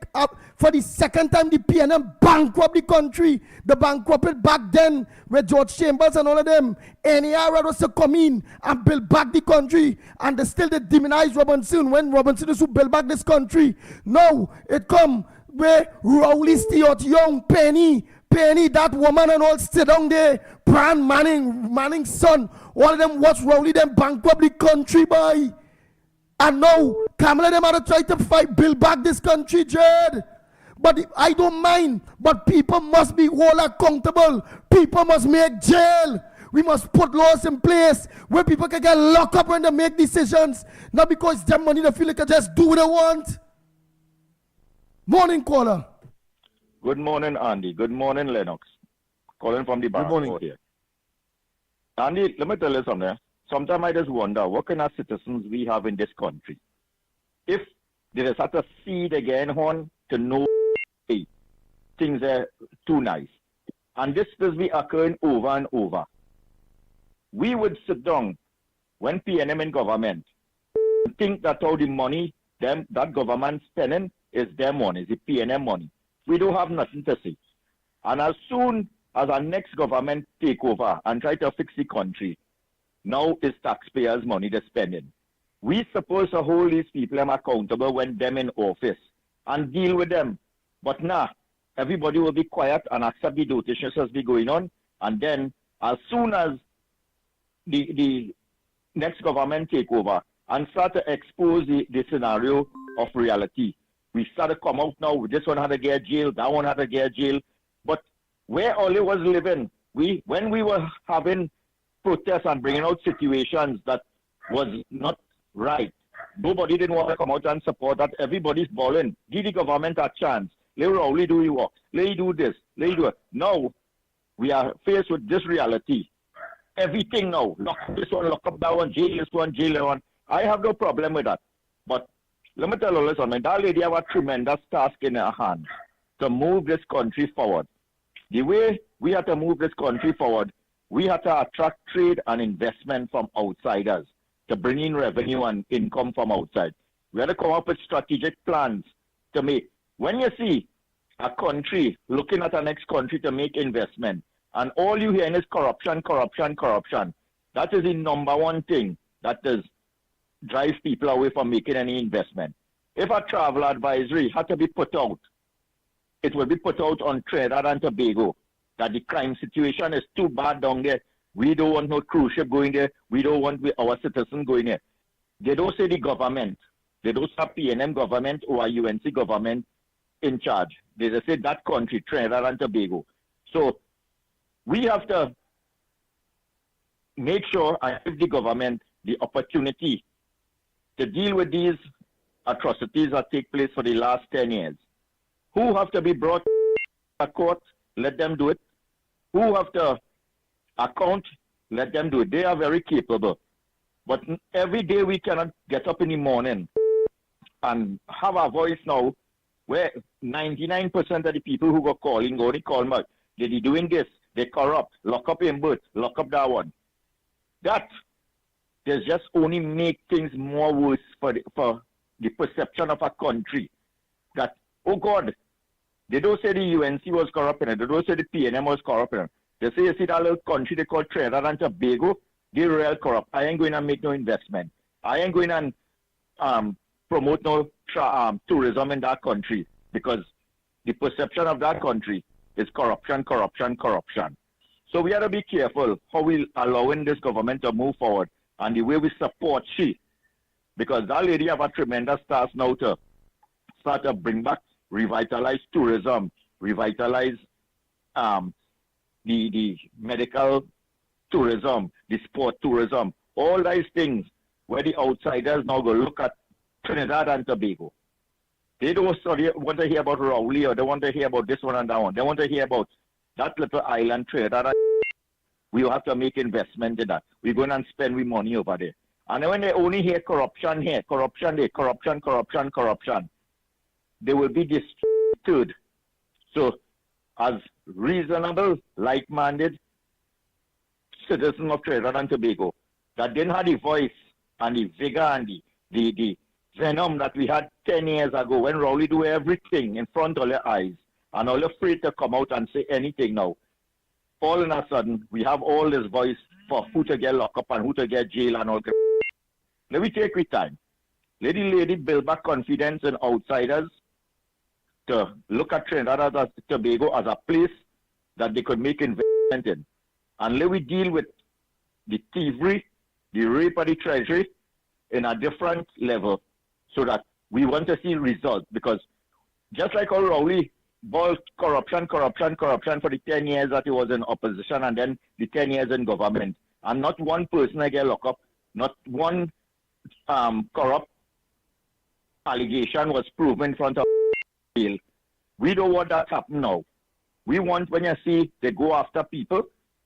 for the second time, the PNM bankrupt the country. The bankrupted back then with George Chambers and all of them. NAR was to come in and build back the country. And they still demonize Robinson when Robinson is who build back this country. No, it come where Rowley Stewart, Young, Penny, that woman and all sit down there. Bran Manning's son. All of them watch Rowley, them bankrupt the country, boy. And now, Kamala them are trying to build back this country, Jed. But I don't mind. But people must be all accountable. People must make jail. We must put laws in place where people can get locked up when they make decisions. Not because them money they feel like they just do what they want. Morning, caller. Good morning, Andy. Good morning, Lennox. Calling from the bar. Good morning. Here. Andy, let me tell you something. Sometimes I just wonder what kind of citizens we have in this country. If there is such a seed again on to know things are too nice. And this does be occurring over and over. We would sit down when PNM in government think that all the money that government spending is their money, is the PNM money. We don't have nothing to say. And as soon as our next government take over and try to fix the country, now it's taxpayers' money they're spending. We supposed to hold these people accountable when them in office and deal with them. But nah, everybody will be quiet and accept the dotations as be going on. And then as soon as the next government take over and start to expose the scenario of reality, we start to come out now, this one had to get jail, that one had to get jail. But where Oli was living, when we were having protests and bringing out situations that was not right, nobody didn't want to come out and support that. Everybody's bawling. Give the government a chance. Let Rowley do your work. Let you do this. Let you do it. Now, we are faced with this reality. Everything now. Lock this one, lock up that one, jail this one, jail that one. I have no problem with that. But let me tell you something. That lady have a tremendous task in her hand to move this country forward. The way we have to move this country forward, we have to attract trade and investment from outsiders to bring in revenue and income from outside. We have to come up with strategic plans to make. When you see a country looking at the next country to make investment, and all you hear is corruption, corruption, corruption, that is the number one thing that does drive people away from making any investment. If a travel advisory had to be put out, it will be put out on Trinidad and Tobago, that the crime situation is too bad down there. We don't want no cruise ship going there. We don't want our citizens going there. They don't say the government. They don't say PNM government or a UNC government in charge. They just say that country, Trinidad and Tobago. So we have to make sure and give the government the opportunity to deal with these atrocities that take place for the last 10 years. Who have to be brought to court? Let them do it. Who have to account? Let them do it. They are very capable. But every day we cannot get up in the morning and have a voice now where 99% of the people who go calling, go to call me, they doing this, they corrupt, lock up in birth, lock up that one. That does just only make things more worse for the perception of a country. That, oh God, they don't say the UNC was corrupt in it. They don't say the PNM was corrupt in it. They say, you see that little country they call Trinidad and Tobago, they're real corrupt. I ain't going to make no investment. I ain't going to promote no tourism in that country because the perception of that country is corruption, corruption, corruption. So we have to be careful how we allowing this government to move forward and the way we support she. Because that lady have a tremendous task now to start to bring back, revitalize tourism, revitalize the medical tourism, the sport tourism, all these things where the outsiders now go look at Trinidad and Tobago. They don't want to hear about Rowley or they want to hear about this one and that one. They want to hear about that little island Trinidad. We have to make investment in that. We're going to spend we money over there. And when they only hear corruption here, corruption there, corruption, corruption, corruption, they will be disturbed. So, as reasonable, like-minded citizens of Trinidad and Tobago that didn't have the voice and the vigor and the venom that we had 10 years ago when Rowley do everything in front of their eyes and all afraid to come out and say anything now. All in a sudden, we have all this voice for who to get locked up and who to get jail and all. Let me take with time. Lady build back confidence in outsiders to look at Trinidad and Tobago as a place that they could make investment in. And let we deal with the thievery, the rape of the treasury in a different level so that we want to see results. Because just like all Rowley ball corruption for the 10 years that he was in opposition and then the 10 years in government. And not one person I get locked up, not one corrupt allegation was proven in front of jail. We don't want that to happen now. We want when you see they go after people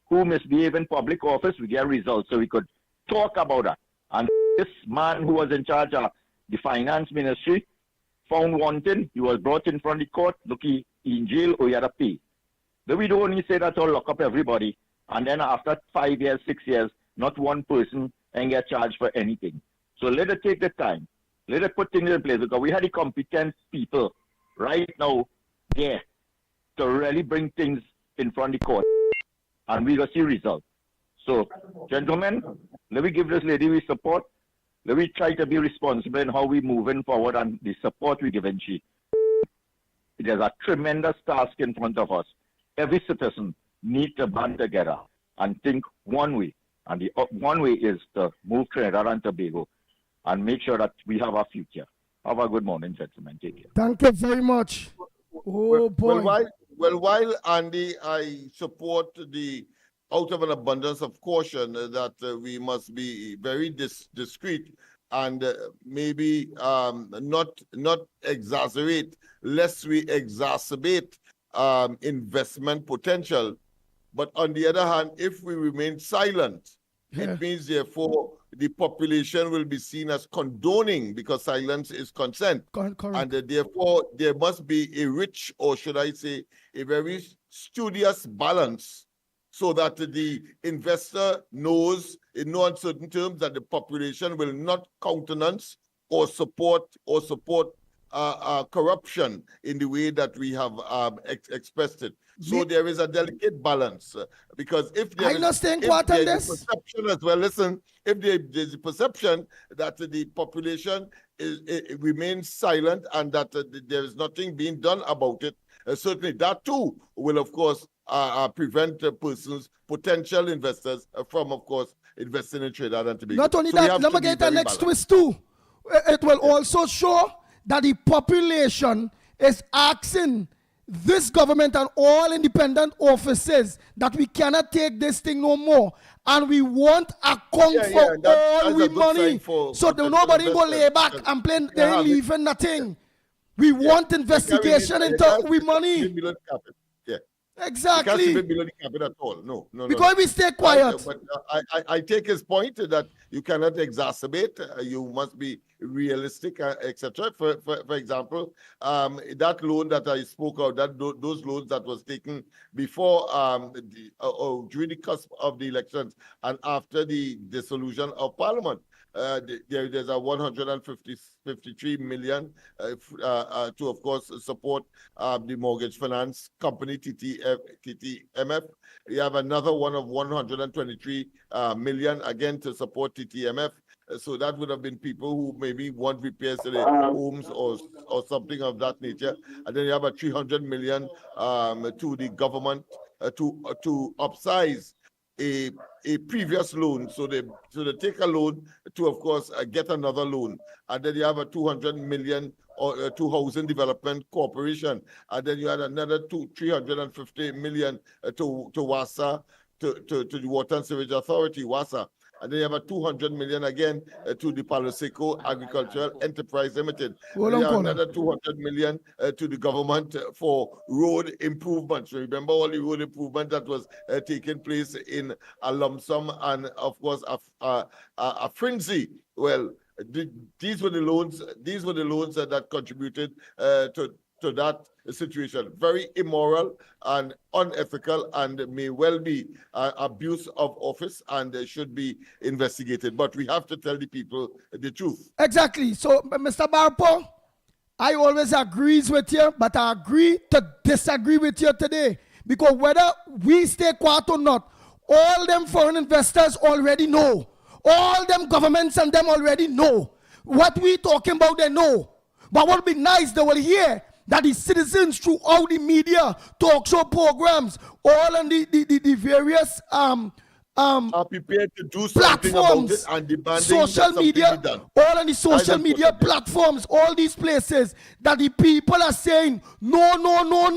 who misbehave in public office, we get results. So we could talk about that. And this man who was in charge of the finance ministry found wanting, he was brought in front of the court, look, he in jail or he had to pay. Then we don't only say that or lock up everybody, and then after 5 years, 6 years, not one person and get charged for anything. So let it take the time. Let it put things in place because we had the competent people right now there to really bring things in front of the court. And we will see results. So, gentlemen, let me give this lady we support. Let me try to be responsible in how we moving forward and the support we giving she. There's a tremendous task in front of us. Every citizen needs to band together and think one way. And the one way is to move Trinidad and Tobago and make sure that we have a future. Have a good morning, gentlemen. Take care. Thank you very much. Oh, boy. While Andy, I support the out of an abundance of caution that we must be very discreet and maybe not exaggerate, lest we exacerbate investment potential. But on the other hand, if we remain silent, it means therefore the population will be seen as condoning because silence is consent. And therefore there must be a rich, or should I say, a very studious balance so that the investor knows in no uncertain terms that the population will not countenance or support corruption in the way that we have expressed it. So there is a delicate balance because if there is perception as well, listen, if there's a perception that the population remains silent and that there is nothing being done about it, certainly that too will, of course, prevent persons, potential investors from, of course, investing in Trinidad and Tobago. Not only that, let me get the next twist too. It will also show that the population is asking this government and all independent offices that we cannot take this thing no more. And we want account for all we money. So nobody go lay back and play, they ain't leaving nothing. We want investigation into we money. Exactly. You can't see it below the carpet at all. No. Because we stay quiet. But I take his point that you cannot exacerbate. You must be realistic, etc. For example, that loan that I spoke of, those loans that was taken before during the cusp of the elections and after the dissolution of Parliament. There's a 153 million to, of course, support the mortgage finance company TTMF. We have another one of 123 million again to support TTMF. So that would have been people who maybe want repairs to their homes or something of that nature. And then you have a 300 million to the government to upsize a previous loan, so they take a loan to, of course, get another loan, and then you have a 200 million to Housing Development Corporation, and then you had another 350 million to WASA, to the Water and Sewage Authority, WASA. And then you have a 200 million again to the Palo Seco Agricultural Enterprise Limited. And you have another 200 million to the government for road improvements. So remember all the road improvement that was taking place in a lump sum and, of course, a frenzy. Well, these were the loans. These were the loans that contributed to that situation. Very immoral and unethical, and may well be abuse of office, and should be investigated. But we have to tell the people the truth. Exactly. So, Mr. Barpo, I always agrees with you, but I agree to disagree with you today. Because whether we stay quiet or not, all them foreign investors already know. All them governments and them already know. What we talking about, they know. But what would be nice, they will hear that the citizens throughout the media, talk show programs, all on the various are prepared to do something about it and demanding social media, all on the social media platforms, all these places that the people are saying, no.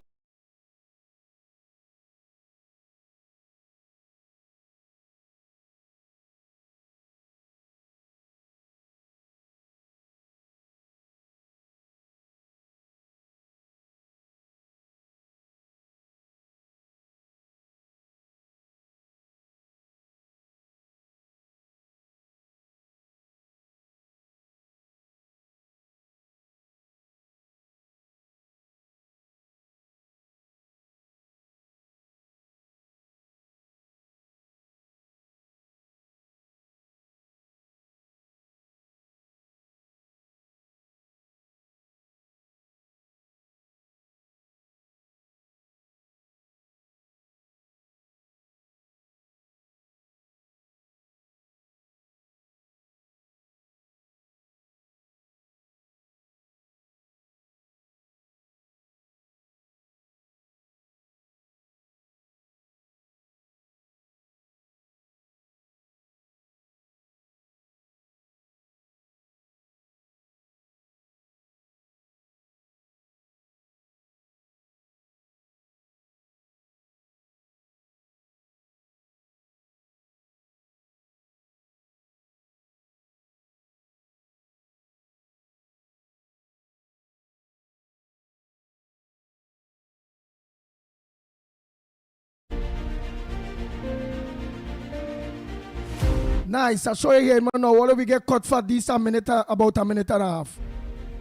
Nice. I show you here, man. Now, what do we get cut for this about a minute and a half?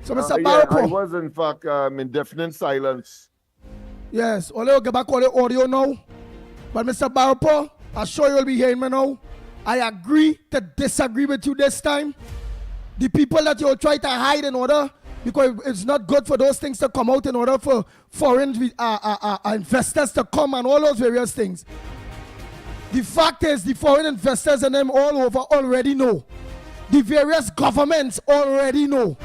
So, Mr. Barpo. I was, in fact, in definite silence. Yes. Ole, get back all the audio now. But, Mr. Barpo, I show you will be hearing me now. I agree to disagree with you this time. The people that you'll try to hide in order, because it's not good for those things to come out in order for foreign investors to come and all those various things. The fact is, the foreign investors and them all over already know. The various governments already know.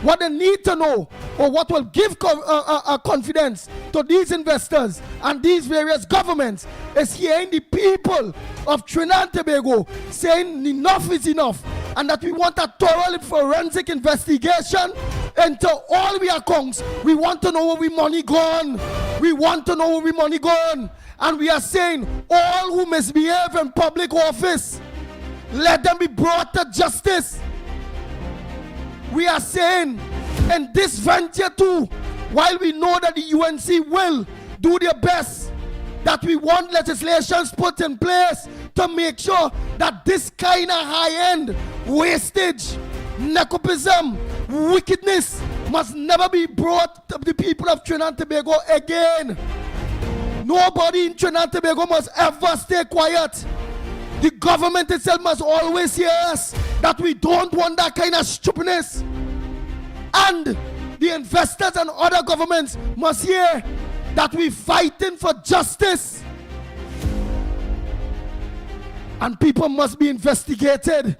What they need to know, or what will give confidence to these investors and these various governments, is hearing the people of Trinidad and Tobago saying enough is enough, and that we want a thorough forensic investigation into all our accounts. We want to know where we money gone. We want to know where we money gone. And we are saying all who misbehave in public office, let them be brought to justice. We are saying in this venture too, while we know that the UNC will do their best that we want legislations put in place to make sure that this kind of high-end wastage, nepotism, wickedness must never be brought to the people of Trinidad and Tobago again. Nobody in Trinidad and Tobago must ever stay quiet. The government itself must always hear us that we don't want that kind of stupidness. And the investors and other governments must hear that we're fighting for justice. And people must be investigated.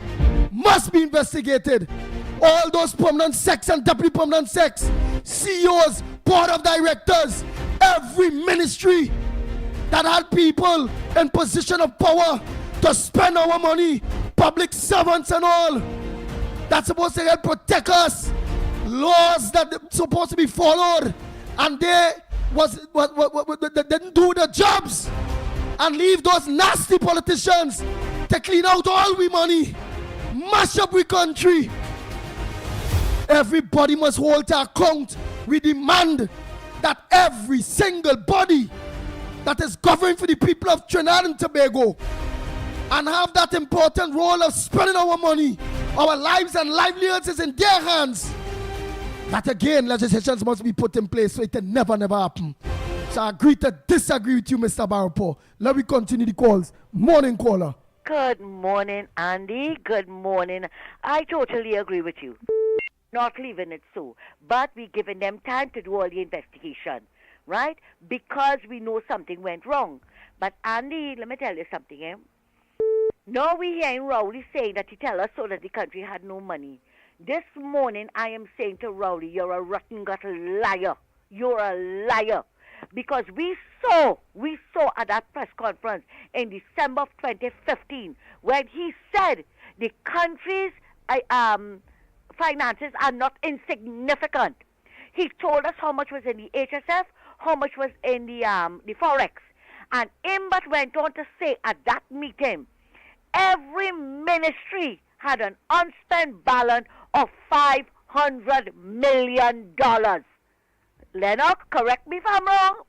Must be investigated. All those permanent sex and deputy permanent sex, CEOs, board of directors, every ministry that had people in position of power to spend our money, public servants and all, that's supposed to help protect us. Laws that are supposed to be followed, and they didn't do the jobs, and leave those nasty politicians to clean out all we money, mash up we country. Everybody must hold to account. We demand that every single body that is governing for the people of Trinidad and Tobago and have that important role of spending our money, our lives and livelihoods is in their hands. That again, legislations must be put in place so it can never happen. So I agree to disagree with you, Mr. Barrow. Let me continue the calls. Morning caller. Good morning, Andy. Good morning. I totally agree with you. Not leaving it so, but we giving them time to do all the investigation, right? Because we know something went wrong. But Andy, let me tell you something, eh? Now we hearing Rowley saying that he tell us so that the country had no money. This morning I am saying to Rowley, you're a rotten gut liar. You're a liar. Because we saw at that press conference in December of 2015 when he said the country's finances are not insignificant. He told us how much was in the HSF, how much was in the Forex. And Imbert went on to say at that meeting, every ministry had an unspent balance of $500 million. Lennox, correct me if I'm wrong,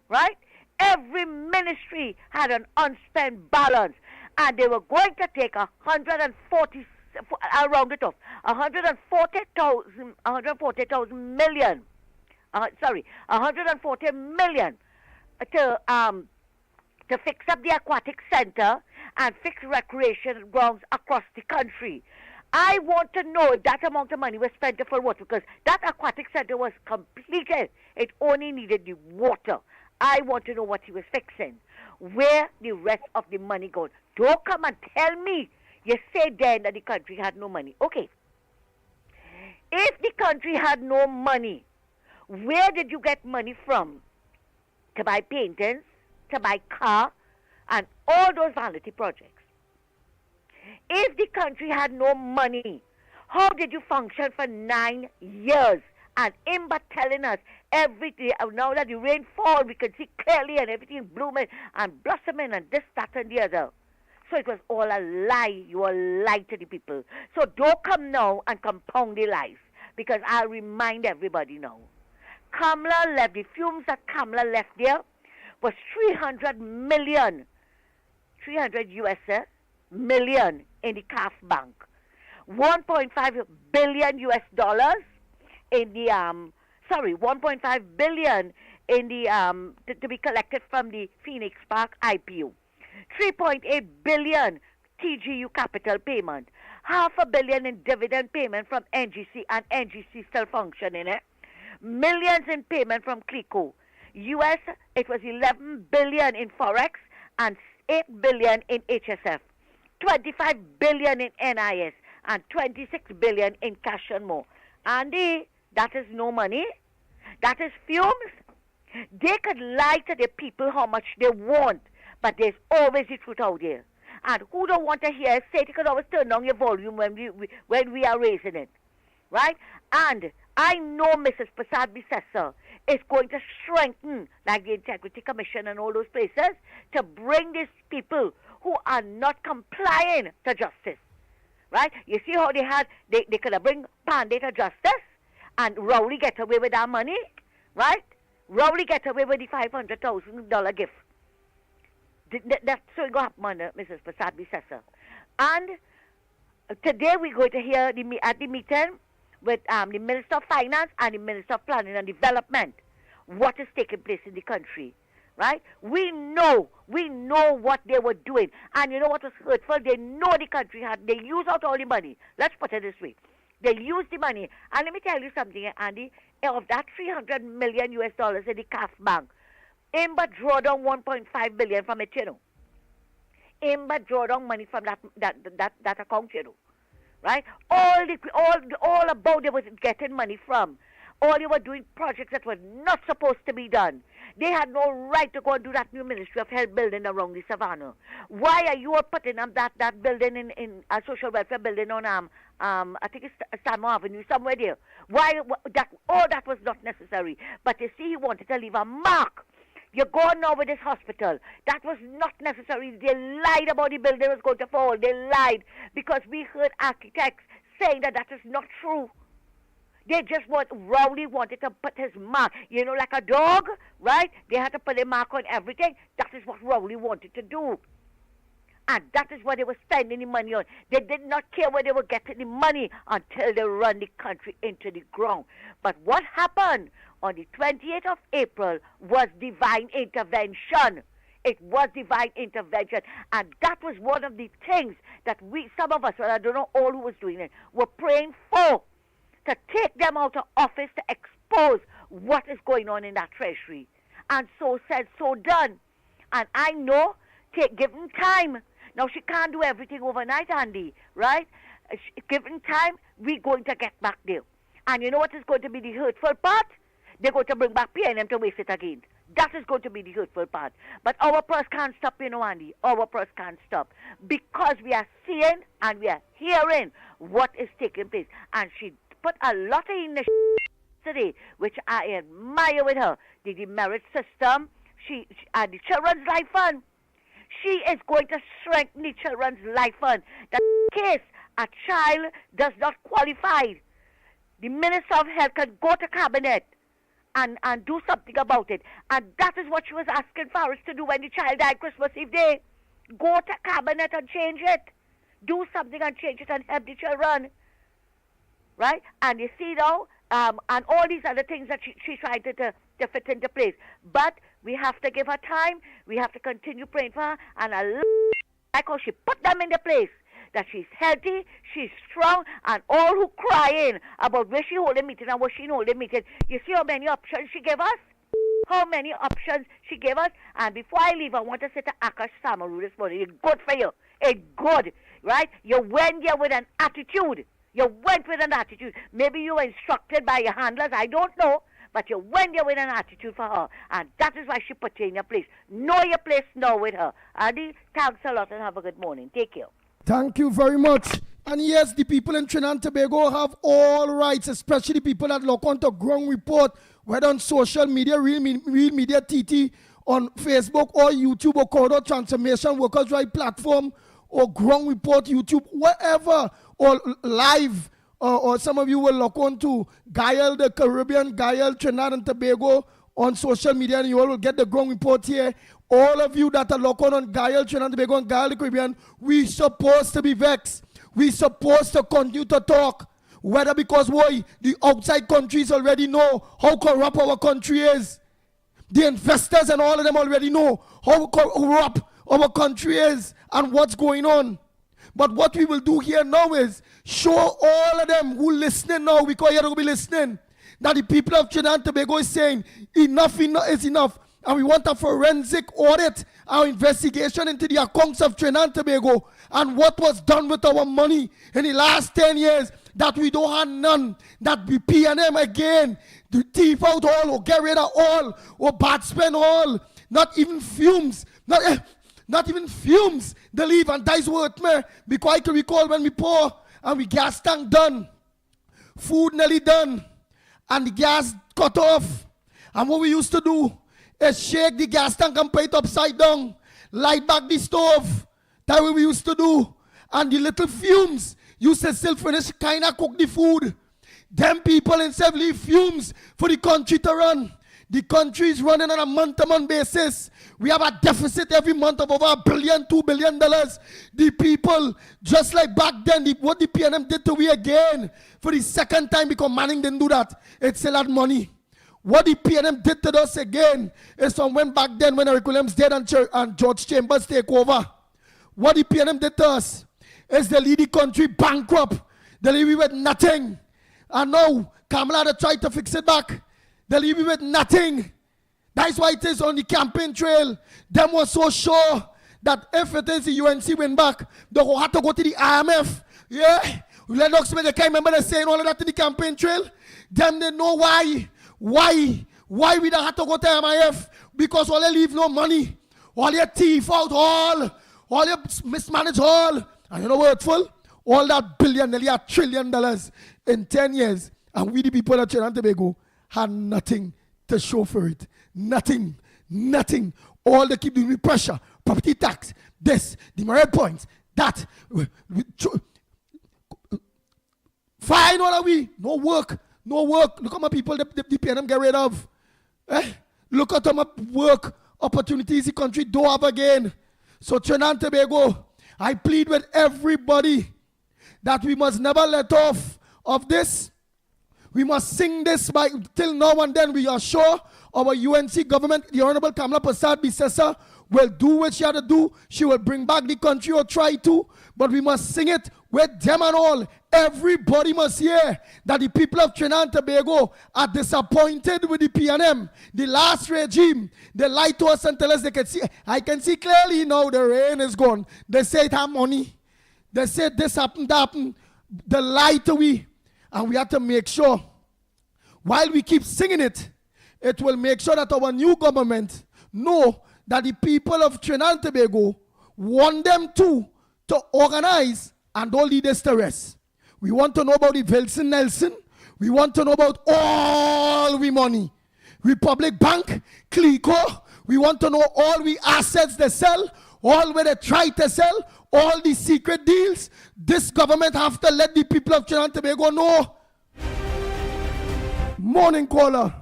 right? Every ministry had an unspent balance, and they were going to take 140, I'll round it off, 140 million to fix up the aquatic center and fix recreation grounds across the country. I want to know if that amount of money was spent for what, because that aquatic center was completed. It only needed the water. I want to know what he was fixing. Where the rest of the money goes. Don't come and tell me you said then that the country had no money. Okay. If the country had no money, where did you get money from? To buy paintings, to buy car, and all those vanity projects. If the country had no money, how did you function for 9 years? And Imba telling us every day, now that the rain fall, we can see clearly and everything blooming and blossoming and this, that, and the other. So it was all a lie. You were lying to the people. So don't come now and compound the lies, because I'll remind everybody now. Kamala left, the fumes that Kamala left there was 300 US million in the CAF bank, 1.5 billion US dollars in the 1.5 billion in the to be collected from the Phoenix Park IPO, 3.8 billion TGU capital payment, $500 million in dividend payment from NGC, and NGC still functioning, millions in payment from Clico. US, it was 11 billion in Forex and 8 billion in HSF, 25 billion in NIS, and 26 billion in cash and more. Andy, that is no money. That is fumes. They could lie to the people how much they want, but there's always the truth out there. And who don't want to hear us say it, you can always turn down your volume when we are raising it, right? And I know Mrs. Prasad Bissessar is going to strengthen, like the Integrity Commission and all those places, to bring these people who are not complying to justice, right? You see how they could have bring Pandey to justice and Rowley get away with that money, right? Rowley get away with the $500,000 gift, That's so it got happen, Mrs. Prasad says so. And today we're going to hear at the meeting with the Minister of Finance and the Minister of Planning and Development what is taking place in the country, right? We know what they were doing. And you know what was hurtful? They know the country they used out all the money. Let's put it this way. They used the money. And let me tell you something, Andy, of that $300 million US dollars in the CAF bank, Amber draw down 1.5 billion from it, you know. Amber draw down money from that account, you know. Right? All about they was getting money from. All they were doing projects that were not supposed to be done. They had no right to go and do that new Ministry of Health building around the Savannah. Why are you all putting up that building in a social welfare building on I think it's Stanmore Avenue, somewhere there? Why that was not necessary. But you see, he wanted to leave a mark. You're going now with this hospital. That was not necessary. They lied about the building was going to fall. They lied because we heard architects saying that is not true. They just Rowley wanted to put his mark. You know, like a dog, right? They had to put a mark on everything. That is what Rowley wanted to do. And that is what they were spending the money on. They did not care where they were getting the money until they run the country into the ground. But what happened on the 28th of April was divine intervention. It was divine intervention. And that was one of the things that some of us, well, I don't know all who was doing it, were praying for. To take them out of office, to expose what is going on in that treasury. And so said, so done. And I know, given time. Now, she can't do everything overnight, Andy, right? Given time, we're going to get back there. And you know what is going to be the hurtful part? They're going to bring back PNM to waste it again. That is going to be the hurtful part. But our press can't stop, you know, Andy. Our press can't stop. Because we are seeing and we are hearing what is taking place. And she put a lot in the today, which I admire with her. The demerit system, and the Children's Life Fund. She is going to strengthen the Children's Life Fund. That in case a child does not qualify, the Minister of Health can go to Cabinet and do something about it. And that is what she was asking for us to do when the child died Christmas Eve Day. Go to Cabinet and change it. Do something and change it and help the children. Right? And you see now, and all these other things that she tried to fit into place. But we have to give her time. We have to continue praying for her. And I like how she put them in the place. That she's healthy, she's strong, and all who crying about where she holding meeting and where she not holding meeting. You see how many options she gave us? How many options she gave us? And before I leave, I want to say to Akash Samaru this morning, it's good for you. It's good, right? You went there with an attitude. You went with an attitude. Maybe you were instructed by your handlers. I don't know. But you went there with an attitude for her. And that is why she put you in your place. Know your place now with her. Adi, thanks a lot and have a good morning. Take care. Thank you very much. And yes, the people in Trinidad and Tobago have all rights, especially people that look on to Ground Report, whether on social media, Real Media TT, on Facebook or YouTube or Corridor Transformation Workers' Right Platform or Ground Report YouTube, wherever, or live, or some of you will look on to Gael the Caribbean, Gael Trinidad and Tobago on social media, and you all will get the Ground Report here. All of you that are locked on Gael Trinidad and Tobago and Gael the Caribbean, we supposed to be vexed. We supposed to continue to talk. Whether because why the outside countries already know how corrupt our country is. The investors and all of them already know how corrupt our country is and what's going on. But what we will do here now is show all of them who listening now, because you're going to be listening, that the people of Trinidad and Tobago is saying enough is enough. And we want a forensic audit, our investigation into the accounts of Trinidad and Tobago and what was done with our money in the last 10 years, that we don't have none, that we PNM again, to thief out all, or get rid of all, or bad spend all, not even fumes, not even fumes, they leave, and that's worth me, because I can recall when we pour, and we gas tank done, food nearly done, and the gas cut off, and what we used to do, is shake the gas tank and put it upside down, light back the stove. That's what we used to do. And the little fumes used to still finish kind of cook the food. Them people instead leave fumes for the country to run. The country is running on a month-to-month basis. We have a deficit every month of over $1 billion, $2 billion. The people, just like back then, what the PNM did to we again, for the second time, because Manning didn't do that, it still had money. What the PNM did to us again is from when back then, when Eric Williams did and George Chambers take over. What the PNM did to us is they lead the country bankrupt. They leave we with nothing. And now, Kamala tried to fix it back. They leave me with nothing. That's why it is on the campaign trail. Them was so sure that if it is the UNC win back, they will have to go to the IMF. Yeah. Lennox, they can't remember they saying all of that in the campaign trail. Them they know why. Why we don't have to go to IMF? Because all they leave no money. All your thief out all your mismanage all. And you know what it's full? All that billion, nearly $1 trillion in 10 years. And we the people of Trinidad and Tobago had nothing to show for it. Nothing. All they keep doing with pressure, property tax, this, the marine points, that. Fine, what are we? No work. Look how many people the PNM get rid of. Look at how much work opportunities the country don't have again. So Trinidad and Tobago, I plead with everybody that we must never let off of this. We must sing this by till now and then. We are sure our UNC government, the Honorable Kamala Prasad Bisesa, will do what she had to do. She will bring back the country or try to. But we must sing it with them and all. Everybody must hear that the people of Trinidad and Tobago are disappointed with the PNM. The last regime, they lied to us and tell us they can see. I can see clearly now the rain is gone. They say it have money. They said this happened, that happened. They lied to we. And we have to make sure, while we keep singing it, it will make sure that our new government know that the people of Trinidad and Tobago want them to organize and don't lead us to rest. We want to know about the Wilson Nelson. We want to know about all we money. Republic Bank, Clico. We want to know all we assets they sell, all where they try to sell, all the secret deals. This government have to let the people of Trinidad and Tobago know. Morning, caller.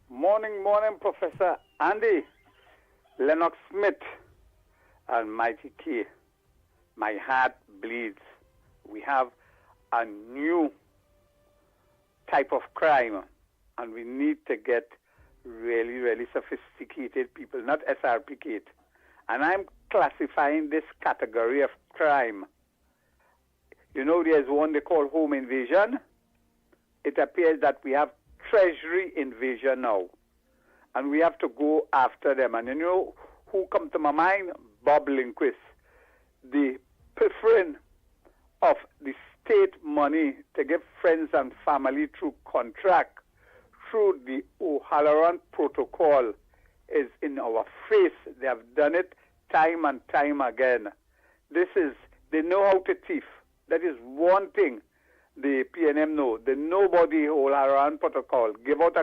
Morning, Professor Andy, Lennox Smith, and Mickie. My heart bleeds. We have a new type of crime, and we need to get really, really sophisticated people, not SRPK. And I'm classifying this category of crime. You know, there's one they call home invasion. It appears that we have treasury invasion now. And we have to go after them. And you know who come to my mind? Bob Lindquist. The pilfering of the state money to give friends and family through contract, through the O'Halloran Protocol, is in our face. They have done it time and time again. They know how to thief. That is one thing the PNM know. They know about the O'Halloran Protocol. Give out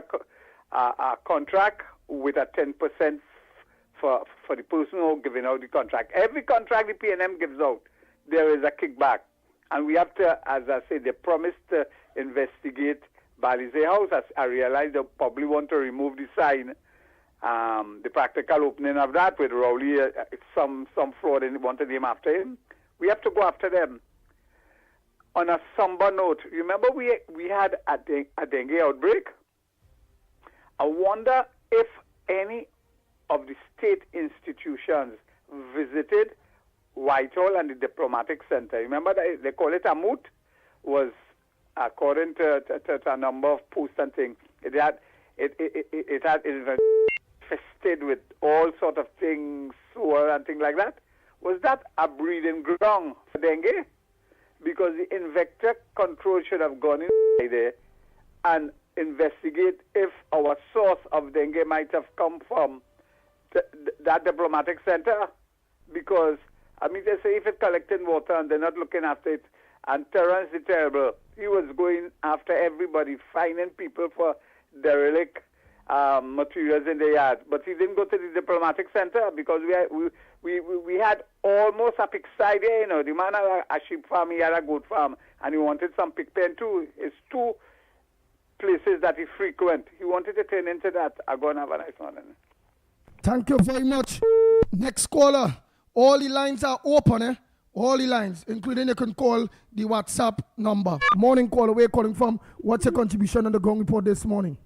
a contract with a 10% for the person who giving out the contract. Every contract the PNM gives out, there is a kickback. And we have to, as I say, they promised to investigate Balize House. As I realize they probably want to remove the sign. The practical opening of that with Rowley, some fraud and want to name after him. We have to go after them. On a somber note, remember we had a dengue outbreak? I wonder if any of the state institutions visited Whitehall and the Diplomatic Center. Remember they call it a moot? Was according to a number of posts and things. It had infested with all sort of things, sewer and things like that. Was that a breeding ground for dengue? Because the vector control should have gone in there and investigate if our source of dengue might have come from that diplomatic center. Because, I mean, they say if it's collecting water and they're not looking after it, and Terrence the Terrible, he was going after everybody, finding people for derelict materials in the yard. But he didn't go to the diplomatic center because we had almost a pig side there, you know. The man had a sheep farm, he had a goat farm, and he wanted some pig pen too. It's two places that he frequent. He wanted to turn into that. I'm going to have a nice morning. Thank you very much. Next caller. All the lines are open, eh? All the lines, including you can call the WhatsApp number. Morning caller, where you calling from? What's your contribution on the Ground Report this morning?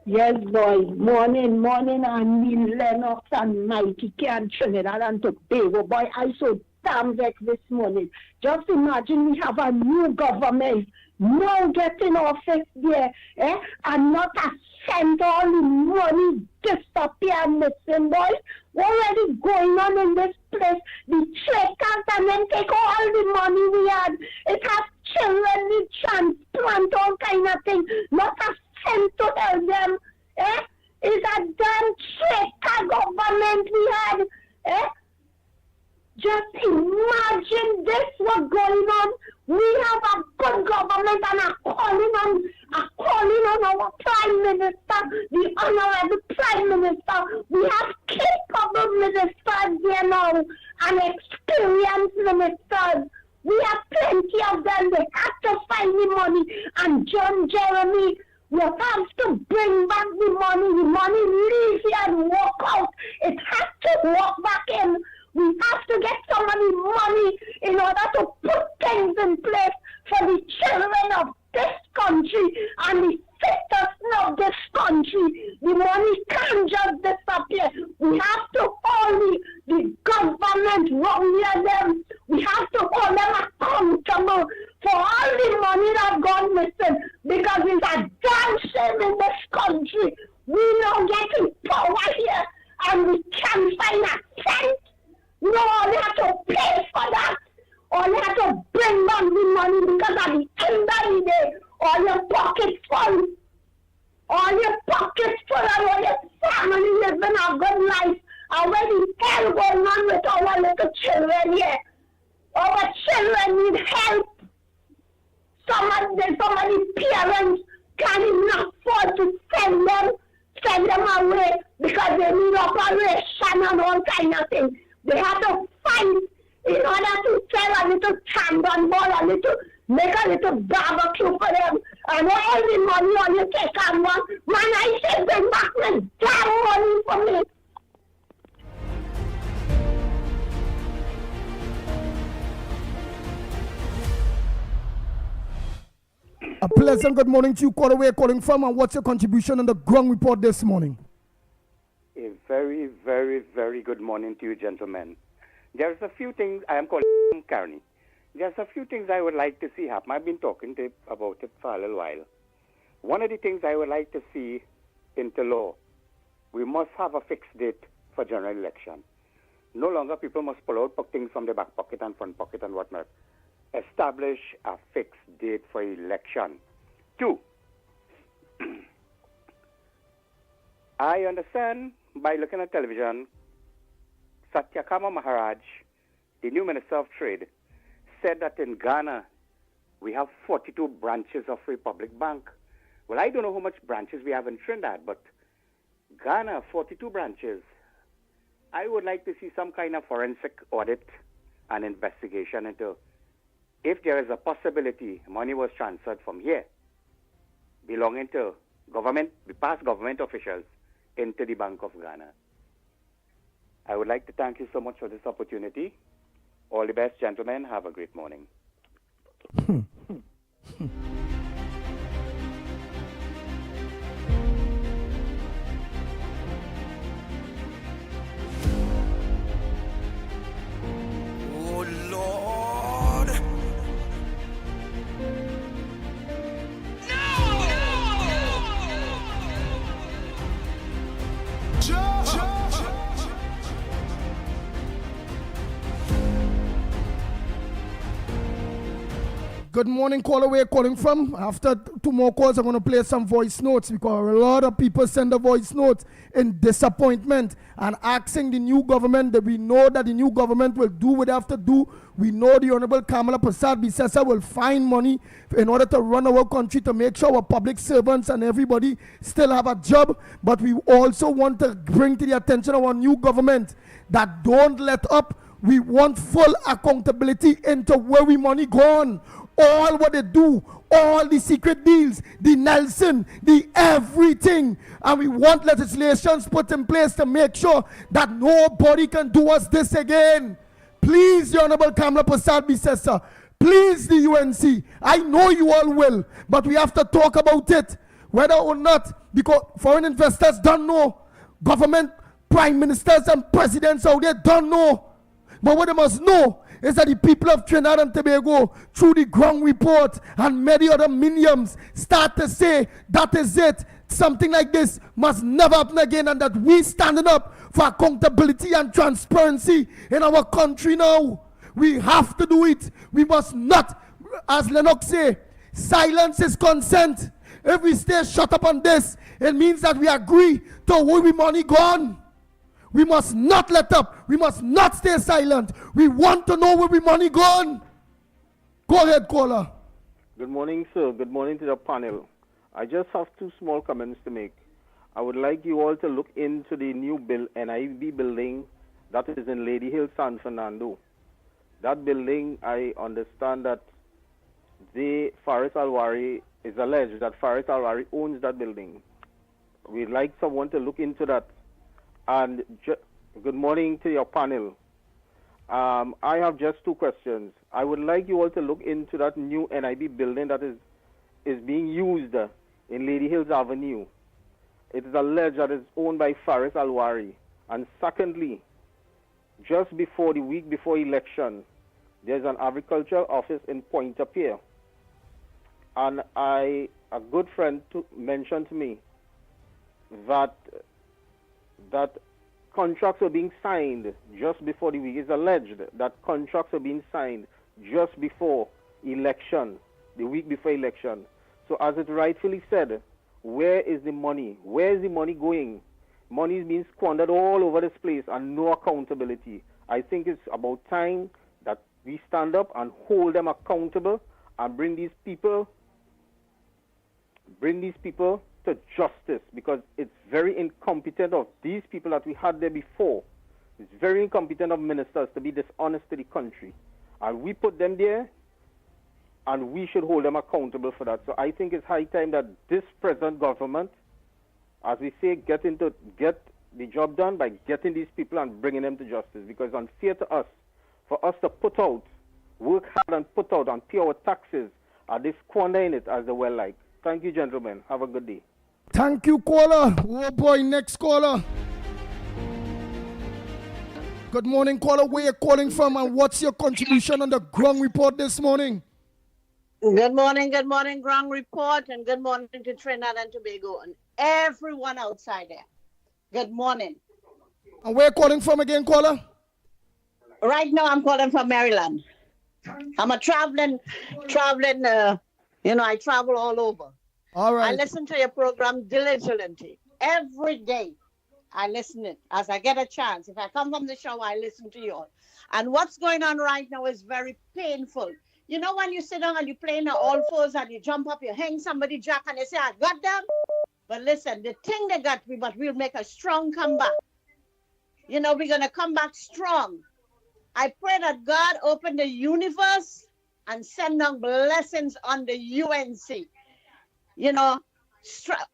Yes, boys. Morning, and Lennox and Mickie and Trinidad and Tobago. Boy, I so damn vexed this morning. Just imagine we have a new government now getting office there, and not a cent, all the money disappear missing, boys. What already going on in this place? The traitors and then take all the money we had. It has children need transplant, all kind of thing. Not a cent to help them. It's a damn traitor government we had. Just imagine this what's going on. We have a good government and a calling on our Prime Minister, the Honorable Prime Minister. We have capable ministers there now and experienced ministers. We have plenty of them. They have to find the money. And John Jeremy, we have to bring back the money. The money leaves here and walk out. It has to walk back in. We have to get some of the money in order to put things in place for the children of this country and the citizens of this country. The money can't just disappear. We have to hold the government wrong near them. We have to hold them accountable for all the money that gone missing, because it's a damn shame in this country. We now getting power here and we can't find a cent. No, all you have to pay for that. All you have to bring back the money, because at the end of the day, all your pockets full. All your pockets full and all your family living a good life. And when the hell going on with our little children here? Our children need help. Some of the parents can't even afford to send them away because they need operation and all kind of things. They have to fight in order to sell a little tandon ball, make a little barbecue for them. And all the money on you take and one. Man, I say bring back the damn money for me. A pleasant good morning to you. Caller, where you calling from, and what's your contribution on the Ground Report this morning? A very, very, very good morning to you, gentlemen. There's a few things, I am calling Carney. There's a few things I would like to see happen. I've been talking about it for a little while. One of the things I would like to see into law, we must have a fixed date for general election. No longer people must pull out things from the back pocket and front pocket and whatnot. Establish a fixed date for election. 2, I understand by looking at television, Satyakama Maharaj, the new Minister of Trade, said that in Ghana we have 42 branches of Republic Bank. Well, I don't know how much branches we have in Trinidad, but Ghana, 42 branches. I would like to see some kind of forensic audit and investigation into if there is a possibility money was transferred from here, belonging to government, the past government officials, into the Bank of Ghana. I would like to thank you so much for this opportunity. All the best, gentlemen. Have a great morning. Oh Lord. Good morning, caller. Where you calling from? After 2 more calls, I'm going to play some voice notes because a lot of people send a voice note in disappointment and asking the new government that we know that the new government will do what they have to do. We know the Honorable Kamala Prasad Bisesa will find money in order to run our country to make sure our public servants and everybody still have a job. But we also want to bring to the attention of our new government that don't let up. We want full accountability into where we money gone. all what they do, all the secret deals, the Nelson, the everything. And we want legislations put in place to make sure that nobody can do us this again. Please, the Honorable Kamala Prasad Bisesa, please the UNC, I know you all will, but we have to talk about it, whether or not, because foreign investors don't know, government, prime ministers and presidents out there don't know. But what they must know is that the people of Trinidad and Tobago, through the ground report and many other mediums, start to say that is it. Something like this must never happen again, and that we standing up for accountability and transparency in our country now. We have to do it. We must not, as Lennox say, silence is consent. If we stay shut up on this, it means that we agree to where we money gone. We must not let up. We must not stay silent. We want to know where we money gone. Go ahead, caller. Good morning, sir. Good morning to the panel. I just have two small comments to make. I would like you all to look into the new NIB building that is in Lady Hill, San Fernando. That building, I understand that Faris Alwari is alleged that Faris Alwari owns that building. We'd like someone to look into that. And good morning to your panel. I have just two questions. I would like you all to look into that new NIB building that is being used in Lady Hills Avenue. It is alleged that it's owned by Faris Alwari. And secondly, just before the week before election, there's an agricultural office in Pointe-à-Pierre. And a good friend mentioned to me that contracts were being signed just before the week. It's alleged that contracts were being signed just before election, the week before election. So as it rightfully said, where is the money? Where is the money going? Money is being squandered all over this place and no accountability. I think it's about time that we stand up and hold them accountable and bring these people to justice, because it's very incompetent of these people that we had there before. It's very incompetent of ministers to be dishonest to the country. And we put them there, and we should hold them accountable for that. So I think it's high time that this present government, as we say, get the job done by getting these people and bringing them to justice, because it's unfair to us, for us to work hard and put out and pay our taxes, and they squandering it as they well like. Thank you, gentlemen. Have a good day. Thank you, caller. Oh boy, next caller. Good morning, caller. Where you calling from, and what's your contribution on the ground report this morning? Good morning, ground report, and good morning to Trinidad and Tobago and everyone outside there. Good morning. And where you calling from again, caller? Right now, I'm calling from Maryland. I'm a traveling. I travel all over. All right. I listen to your program diligently every day. I listen it as I get a chance. If I come from the show, I listen to you all. And what's going on right now is very painful. You know, when you sit down and you play in the all fours and you jump up, you hang somebody jack and they say, I got them. But listen, the thing they got me, but we'll make a strong comeback. You know, we're going to come back strong. I pray that God open the universe and send down blessings on the UNC. You know,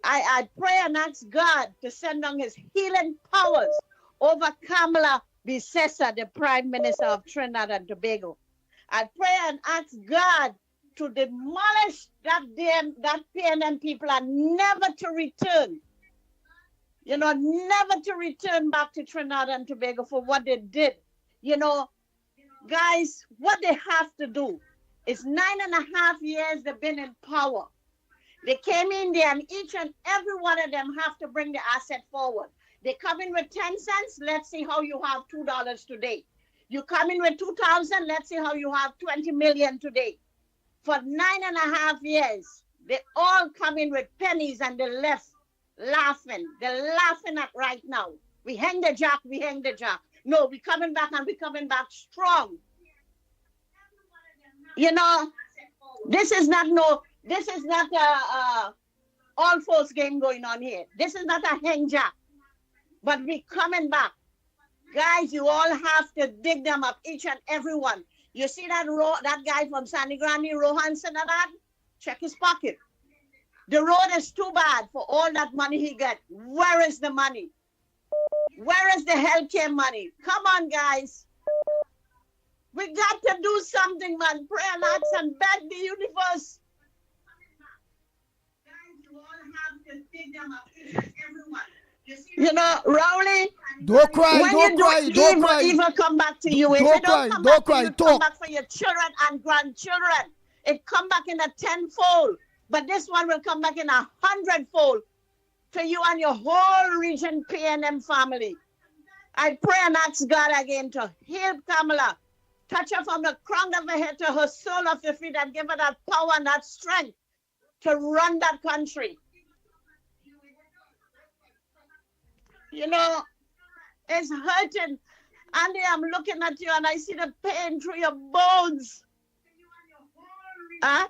I pray and ask God to send down his healing powers over Kamala Bisesa, the Prime Minister of Trinidad and Tobago. I pray and ask God to demolish that PNM people and never to return. You know, never to return back to Trinidad and Tobago for what they did. You know, guys, what they have to do is 9.5 years they've been in power. They came in there and each and every one of them have to bring the asset forward. They come in with 10 cents, let's see how you have $2 today. You come in with 2,000, let's see how you have 20 million today. For 9.5 years, they all come in with pennies and they left laughing. They're laughing at right now. We hang the jack. No, we're coming back and we're coming back strong. You know, this is not a all force game going on here. This is not a hang jack. But we're coming back. Guys, you all have to dig them up, each and every one. You see that that guy from Sandy Grande, Rohanson, and that? Check his pocket. The road is too bad for all that money he get. Where is the money? Where is the healthcare money? Come on, guys. We got to do something, man. Pray and ask and beg the universe. You know, Rowley. Don't cry, when don't you cry, do don't evil, cry. evil come back to you. If Don't it cry, don't come don't back cry, to you, it talk. come back for your children and grandchildren. It come back in a tenfold. But this one will come back in 100-fold to you and your whole region PNM family. I pray and ask God again to heal Kamala. Touch her from the crown of her head to her sole of her feet and give her that power and that strength to run that country. You know, it's hurting. Andy, I'm looking at you and I see the pain through your bones. Huh?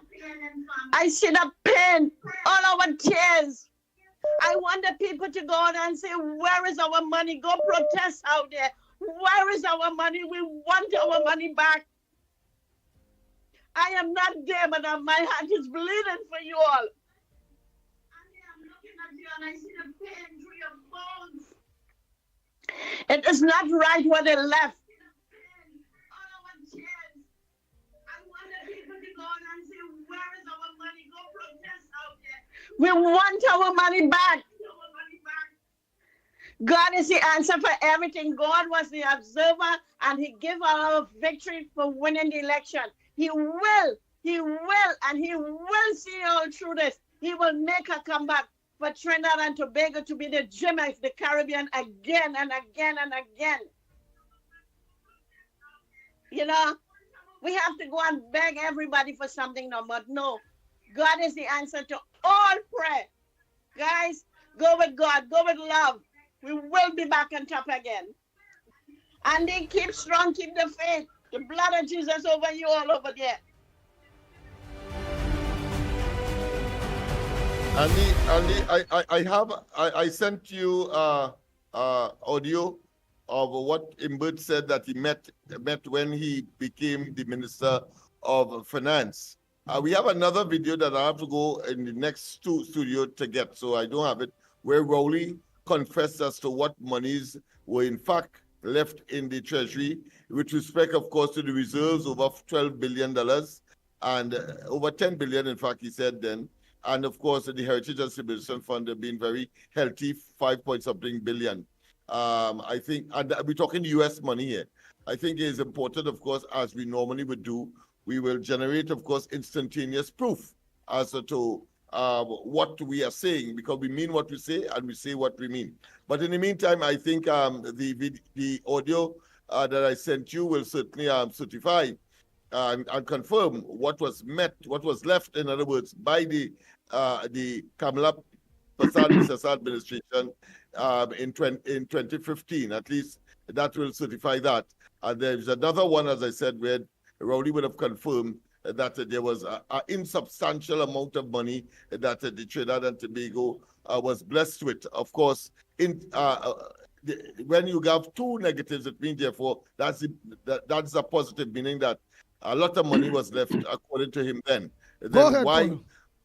I see the pain, all our tears. I want the people to go out and say, where is our money? Go protest out there. Where is our money? We want our money back. I am not there, but my heart is bleeding for you all. I'm looking at you and I see the pain through your bones. It is not right what they left. All our tears. I want the people to go out and say, where is our money? Go protest out there. We want our money back. God is the answer for everything. God was the observer and he gave our victory for winning the election. He will, and he will see all through this. He will make a comeback for Trinidad and Tobago to be the gem of the Caribbean again and again and again. You know, we have to go and beg everybody for something now, but no. God is the answer to all prayer. Guys, go with God, go with love. We will be back on top again. And then keep strong, keep the faith. The blood of Jesus over you all over there. Andy, I sent you audio of what Imbert said that he met when he became the Minister of Finance. We have another video that I have to go in the next studio to get, so I don't have it, where Rowley confessed as to what monies were in fact left in the Treasury, with respect, of course, to the reserves over $12 billion and over $10 billion, in fact, he said then. And of course, the Heritage and Civilization Fund have been very healthy, 5-point-something billion. I think, and we're talking US money here. I think it is important, of course, as we normally would do, we will generate, of course, instantaneous proof as to what we are saying, because we mean what we say and we say what we mean. But in the meantime, I think the audio that I sent you will certainly certify and confirm what was left, in other words, by the Kamala Persad administration in 2015. At least that will certify that. And there's another one, as I said, where Rowley would have confirmed that there was an insubstantial amount of money that the Trinidad and Tobago was blessed with. Of course, when you have two negatives, it means, therefore, that's a positive, meaning that a lot of money was left, according to him then. Then why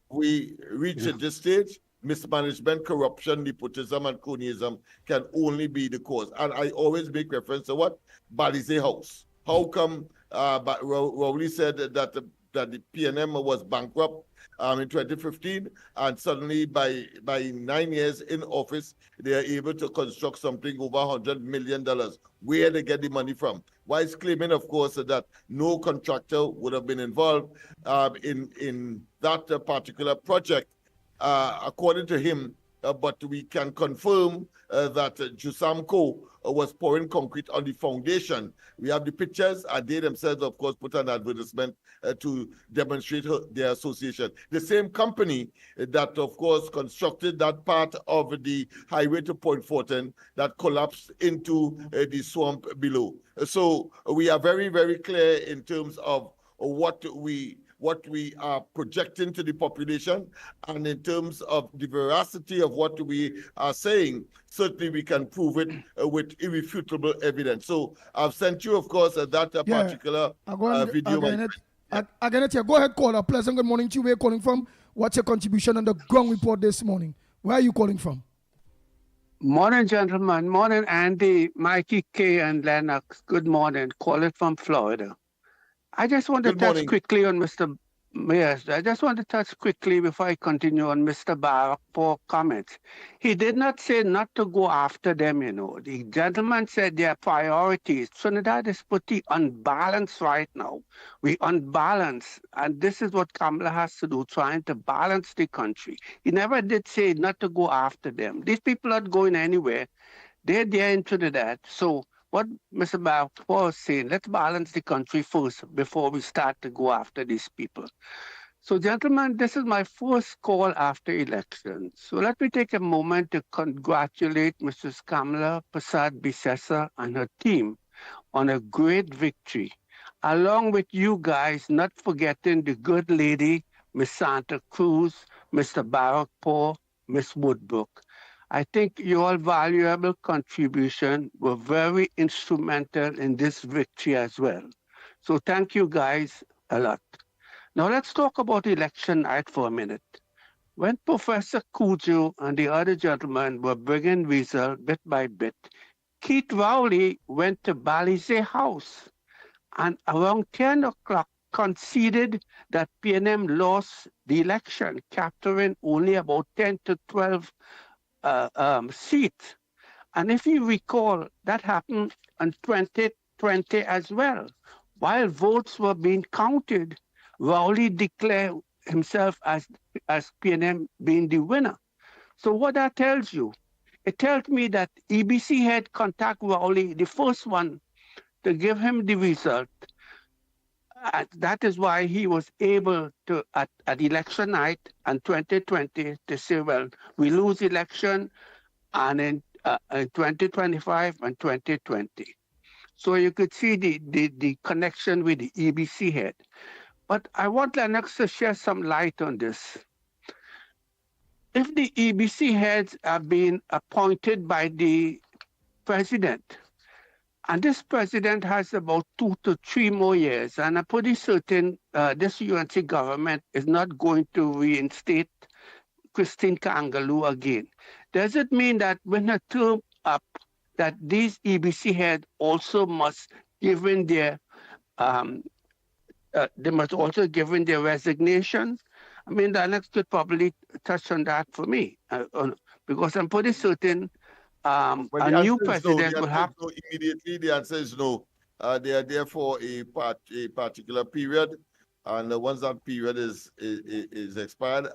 we reach at this stage, mismanagement, corruption, nepotism, and cronyism can only be the cause. And I always make reference to what? Balize House. How come Rowley said that the PNM was bankrupt in 2015, and suddenly by 9 years in office, they are able to construct something over $100 million. Where they get the money from? Why is claiming, of course, that no contractor would have been involved in that particular project, according to him. But we can confirm that Jusamco was pouring concrete on the foundation. We have the pictures, and they themselves, of course, put an advertisement to demonstrate their association. The same company that, of course, constructed that part of the highway to Point Fortin that collapsed into the swamp below. So we are very, very clear in terms of what we what we are projecting to the population, and in terms of the veracity of what we are saying, certainly we can prove it with irrefutable evidence. So I've sent you, of course, that particular video. Again, go ahead, caller. Pleasant good morning to you. Where are you calling from? What's your contribution on the ground report this morning? Where are you calling from? Morning, gentlemen. Morning, Andy, Mikey K, and Lennox. Good morning. Call it from Florida. I just want to touch quickly on Mr. Yes, I just want to touch quickly before I continue on Mr. Barack for comments. He did not say not to go after them, you know. The gentleman said their priorities. Trinidad is pretty unbalanced right now. We unbalanced, and this is what Kamala has to do, trying to balance the country. He never did say not to go after them. These people aren't going anywhere. They're there in Trinidad. So what Mr. Barack was saying, let's balance the country first before we start to go after these people. So, gentlemen, this is my first call after election. So let me take a moment to congratulate Mrs. Kamala Prasad-Bissessar and her team on a great victory, along with you guys not forgetting the good lady, Miss Santa Cruz, Mr. Barack Paul, Miss Woodbrook. I think your valuable contribution were very instrumental in this victory as well. So thank you guys a lot. Now let's talk about election night for a minute. When Professor Cujo and the other gentlemen were bringing results bit by bit, Keith Rowley went to Balize House and around 10 o'clock conceded that PNM lost the election, capturing only about 10 to 12 seat. And if you recall, that happened in 2020 as well. While votes were being counted, Rowley declared himself as PNM being the winner. So what that tells you? It tells me that EBC had contact Rowley, the first one, to give him the result. That is why he was able to, at election night and 2020, to say, well, we lose election and in 2025 and 2020. So you could see the connection with the EBC head. But I want Lennox to share some light on this. If the EBC heads are being appointed by the president, and this president has about 2 to 3 more years, and I'm pretty certain this UNC government is not going to reinstate Christine Kangaloo again. Does it mean that when her term up, that these EBC heads also must give in their they must also give in their resignation? I mean, the Alex could probably touch on that for me, because I'm pretty certain a new president will have. No, immediately, the answer is no. They are there for a particular period, and once that period is expired,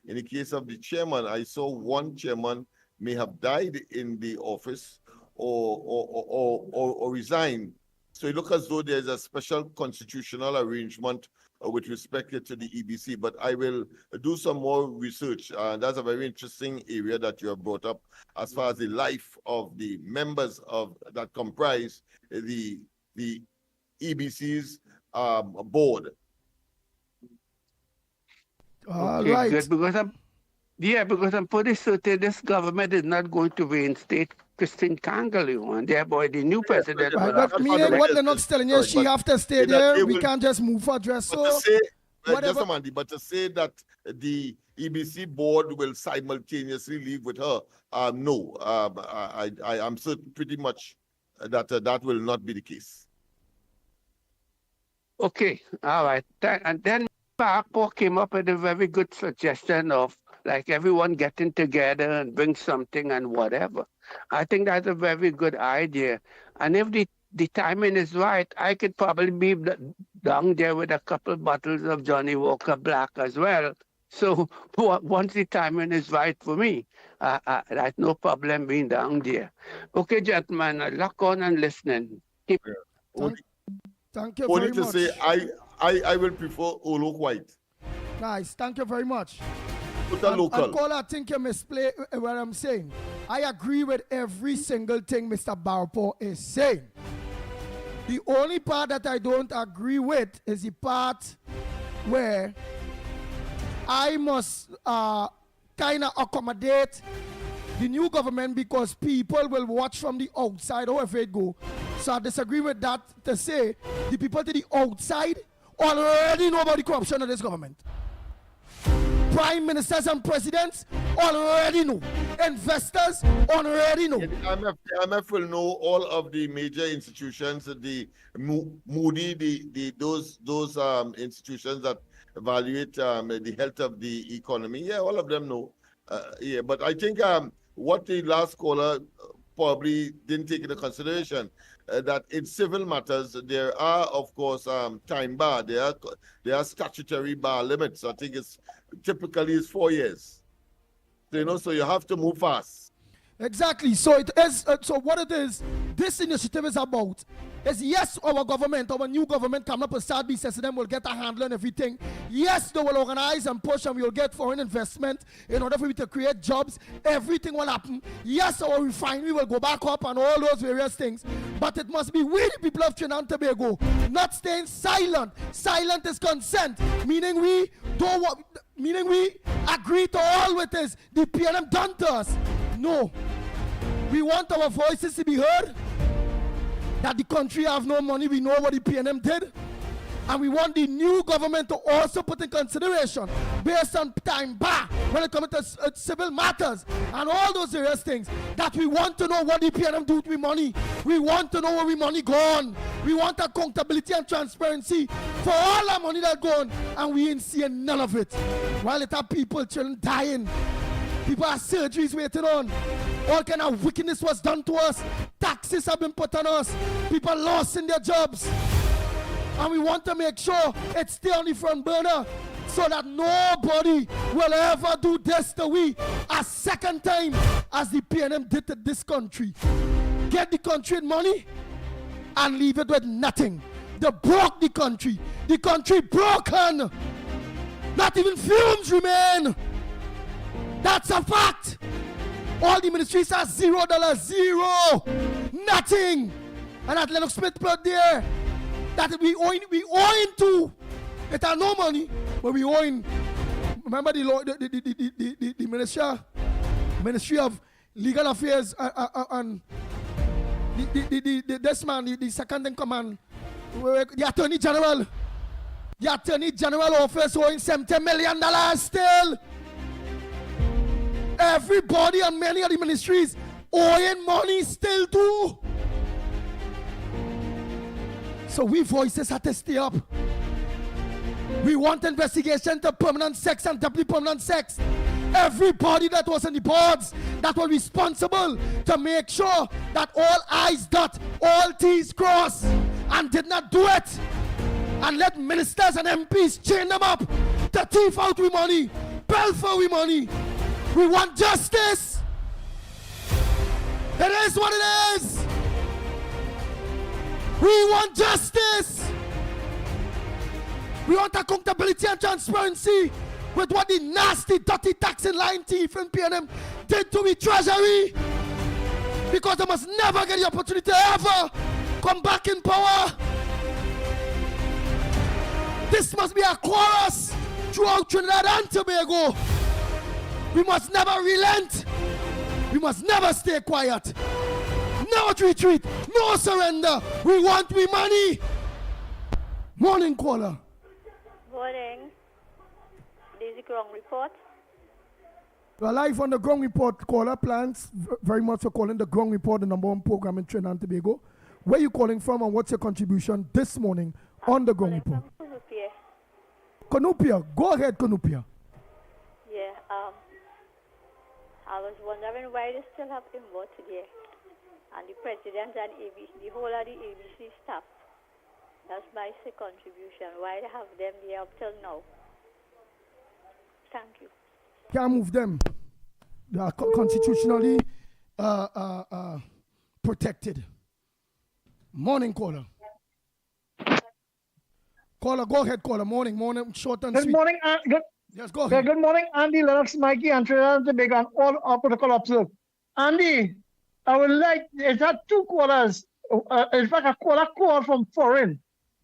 in the case of the chairman, I saw one chairman may have died in the office or resigned. So it looks as though there's a special constitutional arrangement with respect to the EBC, but I will do some more research. That's a very interesting area that you have brought up as far as the life of the members of that comprise the EBC's board. Okay, right. good, because I'm pretty certain this government is not going to reinstate Christine Kangaloo, and thereby the new president. Right, but meaning what they're not telling you, she have to stay there. We can't just move her dress. So but to say that the EBC board will simultaneously leave with her, no. I am certain pretty much that that will not be the case. Okay, all right. And then Paco came up with a very good suggestion of like everyone getting together and bring something and whatever. I think that's a very good idea. And if the timing is right, I could probably be down there with a couple bottles of Johnny Walker Black as well. So once the timing is right for me, there's no problem being down there. Okay, gentlemen, lock on and listening. Thank you very much. Say, I will prefer Olo White. Nice, thank you very much. Local. And caller, I think you misplay what I'm saying. I agree with every single thing Mr. Barpo is saying. The only part that I don't agree with is the part where I must kind of accommodate the new government because people will watch from the outside, however it go. So I disagree with that to say the people to the outside already know about the corruption of this government. Prime ministers and presidents already know. Investors already know. The IMF will know all of the major institutions, the Moody, those institutions that evaluate the health of the economy. Yeah, all of them know. Yeah, but I think what the last caller probably didn't take into consideration that in civil matters there are, of course, time bar. There are statutory bar limits. I think it's typically 4 years. So, so you have to move fast. Exactly. So it is. So what it is, this initiative is about is yes, our government, our new government come up with start business, them will get a handle on everything. Yes, they will organize and push and we will get foreign investment in order for we to create jobs. Everything will happen. Yes, our refinery will go back up and all those various things. But it must be we, the people of Trinidad and Tobago, not staying silent. Silent is consent, meaning we don't want, meaning we agree to all with this. The PNM done to us. No. We want our voices to be heard. That the country have no money, we know what the PNM did. And we want the new government to also put in consideration, based on time back, when it comes to civil matters and all those various things, that we want to know what the PNM do with money. We want to know where we money gone. We want accountability and transparency for all our money that gone, and we ain't seeing none of it. While it have people, children dying, people have surgeries waiting on. All kind of wickedness was done to us. Taxes have been put on us. People lost in their jobs. And we want to make sure it stay on the front burner so that nobody will ever do this to we a second time as the PNM did to this country. Get the country in money and leave it with nothing. They broke the country. The country broken. Not even fumes remain. That's a fact. All the ministries are $0, zero, nothing. And at Lennox Smith put there that we owing to. It are no money, but we owing. Remember the Ministry of Legal Affairs and this man, the second in command, the Attorney General. The Attorney General office owing $70 million still. Everybody and many of the ministries owing money still too. So we voices have to stay up. We want investigation to permanent sex and doubly permanent sex. Everybody that was on the boards that were responsible to make sure that all I's dot, all T's cross, and did not do it. And let ministers and MPs chain them up to thief out with money, bell for with money. We want justice. It is what it is. We want justice. We want accountability and transparency with what the nasty, dirty tax and lying thief and PNM did to the treasury. Because they must never get the opportunity to ever come back in power. This must be a chorus throughout Trinidad and Tobago. We must never relent. We must never stay quiet. No retreat. No surrender. We want we money. Morning caller. Morning. This is Ground Report. We're live on the Ground Report caller. Plans very much for calling the Ground Report, the #1 program in Trinidad and Tobago. Where are you calling from and what's your contribution this morning on the Ground Report? Konupia. Go ahead, Konupia. Yeah, I was wondering why they still have him vote today. And the president and ABC, the whole of the ABC staff. That's my contribution. Why they have them there up till now? Thank you. Can't move them. They are constitutionally protected. Morning caller. Caller, go ahead, caller. Morning, short and Good sweet. morning, Yes, go ahead. Good morning, Andy, Lennox, Mickie, and Trinidad and Tobago, and all our protocol officers. Andy, I would like, it had two callers, in fact, a caller called from foreign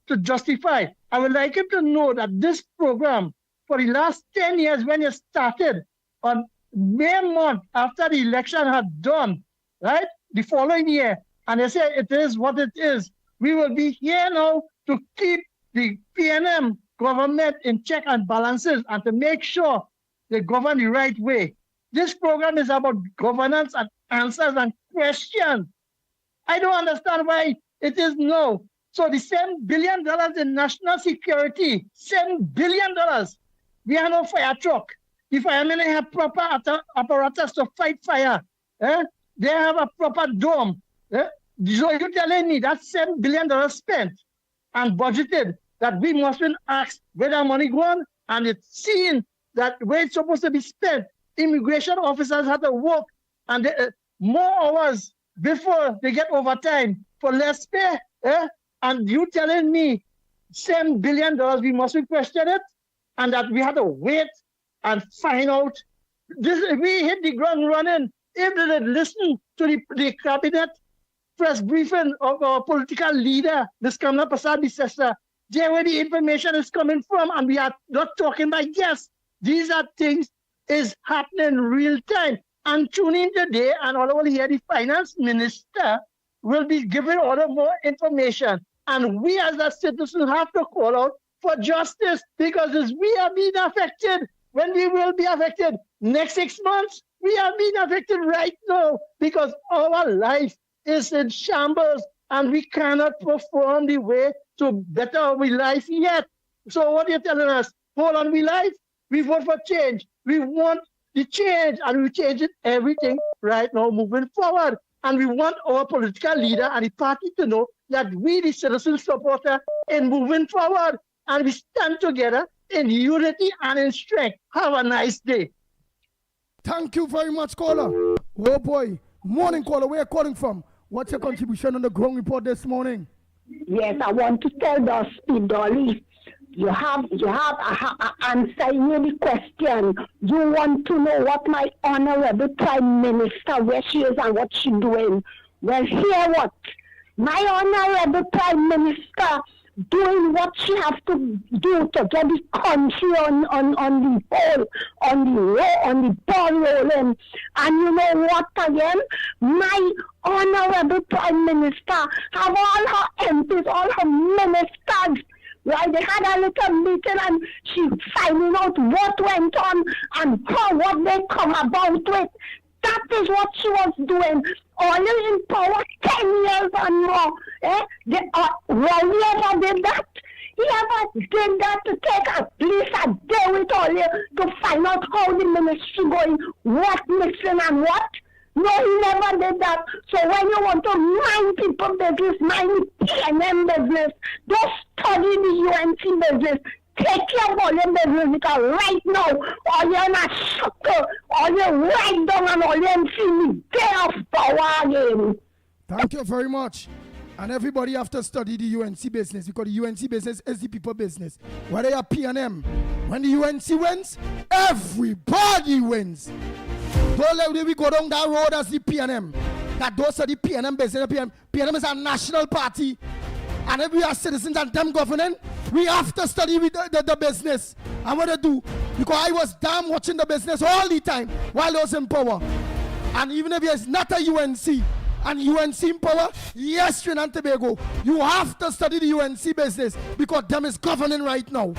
to justify I would like him to know that this program, for the last 10 years, when it started on May month after the election had done, right, the following year, and they said it is what it is, we will be here now to keep the PNM government in check and balances and to make sure they govern the right way. This program is about governance and answers and questions. I don't understand why it is no. So the $7 billion in national security, $7 billion. We have no fire truck. The firemen have proper apparatus to fight fire. They have a proper dome. So you're telling me that $7 billion spent and budgeted that we mustn't ask where the money gone, and it's seen that where it's supposed to be spent, immigration officers have to work and more hours before they get overtime for less pay. And you telling me $7 billion, we mustn't question it, and that we have to wait and find out. We hit the ground running. If they had listened to the cabinet press briefing of our political leader, Ms. Kamala Prasad, there where the information is coming from, and we are not talking by guess. These are things is happening real time. And tune in today, and all over here, the finance minister will be giving all the more information. And we as a citizen have to call out for justice, because as we are being affected, when we will be affected next 6 months, we are being affected right now because our life is in shambles and we cannot perform the way to better our life yet. So what you're telling us, hold on, we life, we vote for change. We want the change, and we change it everything right now moving forward. And we want our political leader and the party to know that we, the citizen supporter, in moving forward, and we stand together in unity and in strength. Have a nice day. Thank you very much, caller. Oh boy, morning caller, where are you calling from? What's your contribution on the ground report this morning? Yes, I want to tell Dusty Dolly, you have answer you the question. You want to know what my honorable Prime Minister, where she is and what she doing. Well, hear what? My honorable Prime Minister doing what she has to do to get the country on the ball rolling. And you know what again? My honorable Prime Minister have all her MPs, all her ministers. Right, they had a little meeting and she finding out what went on and what they come about with. That is what she was doing. Only in power 10 years and more. Raleigh ever did that. He ever did that to take at least a day with Oli to find out how the ministry going, what missing and what. No, he never did that. So when you want to mind people business, mind the PNM business, don't study the UNC business. Take your volume business, because right now, all you're in a sucker, all you're right down and all you're in day of power again. Thank you very much. And everybody have to study the UNC business, because the UNC business is the people business. Whether you're PNM, when the UNC wins, everybody wins. Don't let me go down that road as the PNM. That those are the PNM business. PNM is a national party. And if we are citizens and them governing, we have to study with the business. And what I do, because I was damn watching the business all the time while I was in power. And even if it's not a UNC, and UNC in power, yes, Trinidad and Tobago, you have to study the UNC business, because them is governing right now.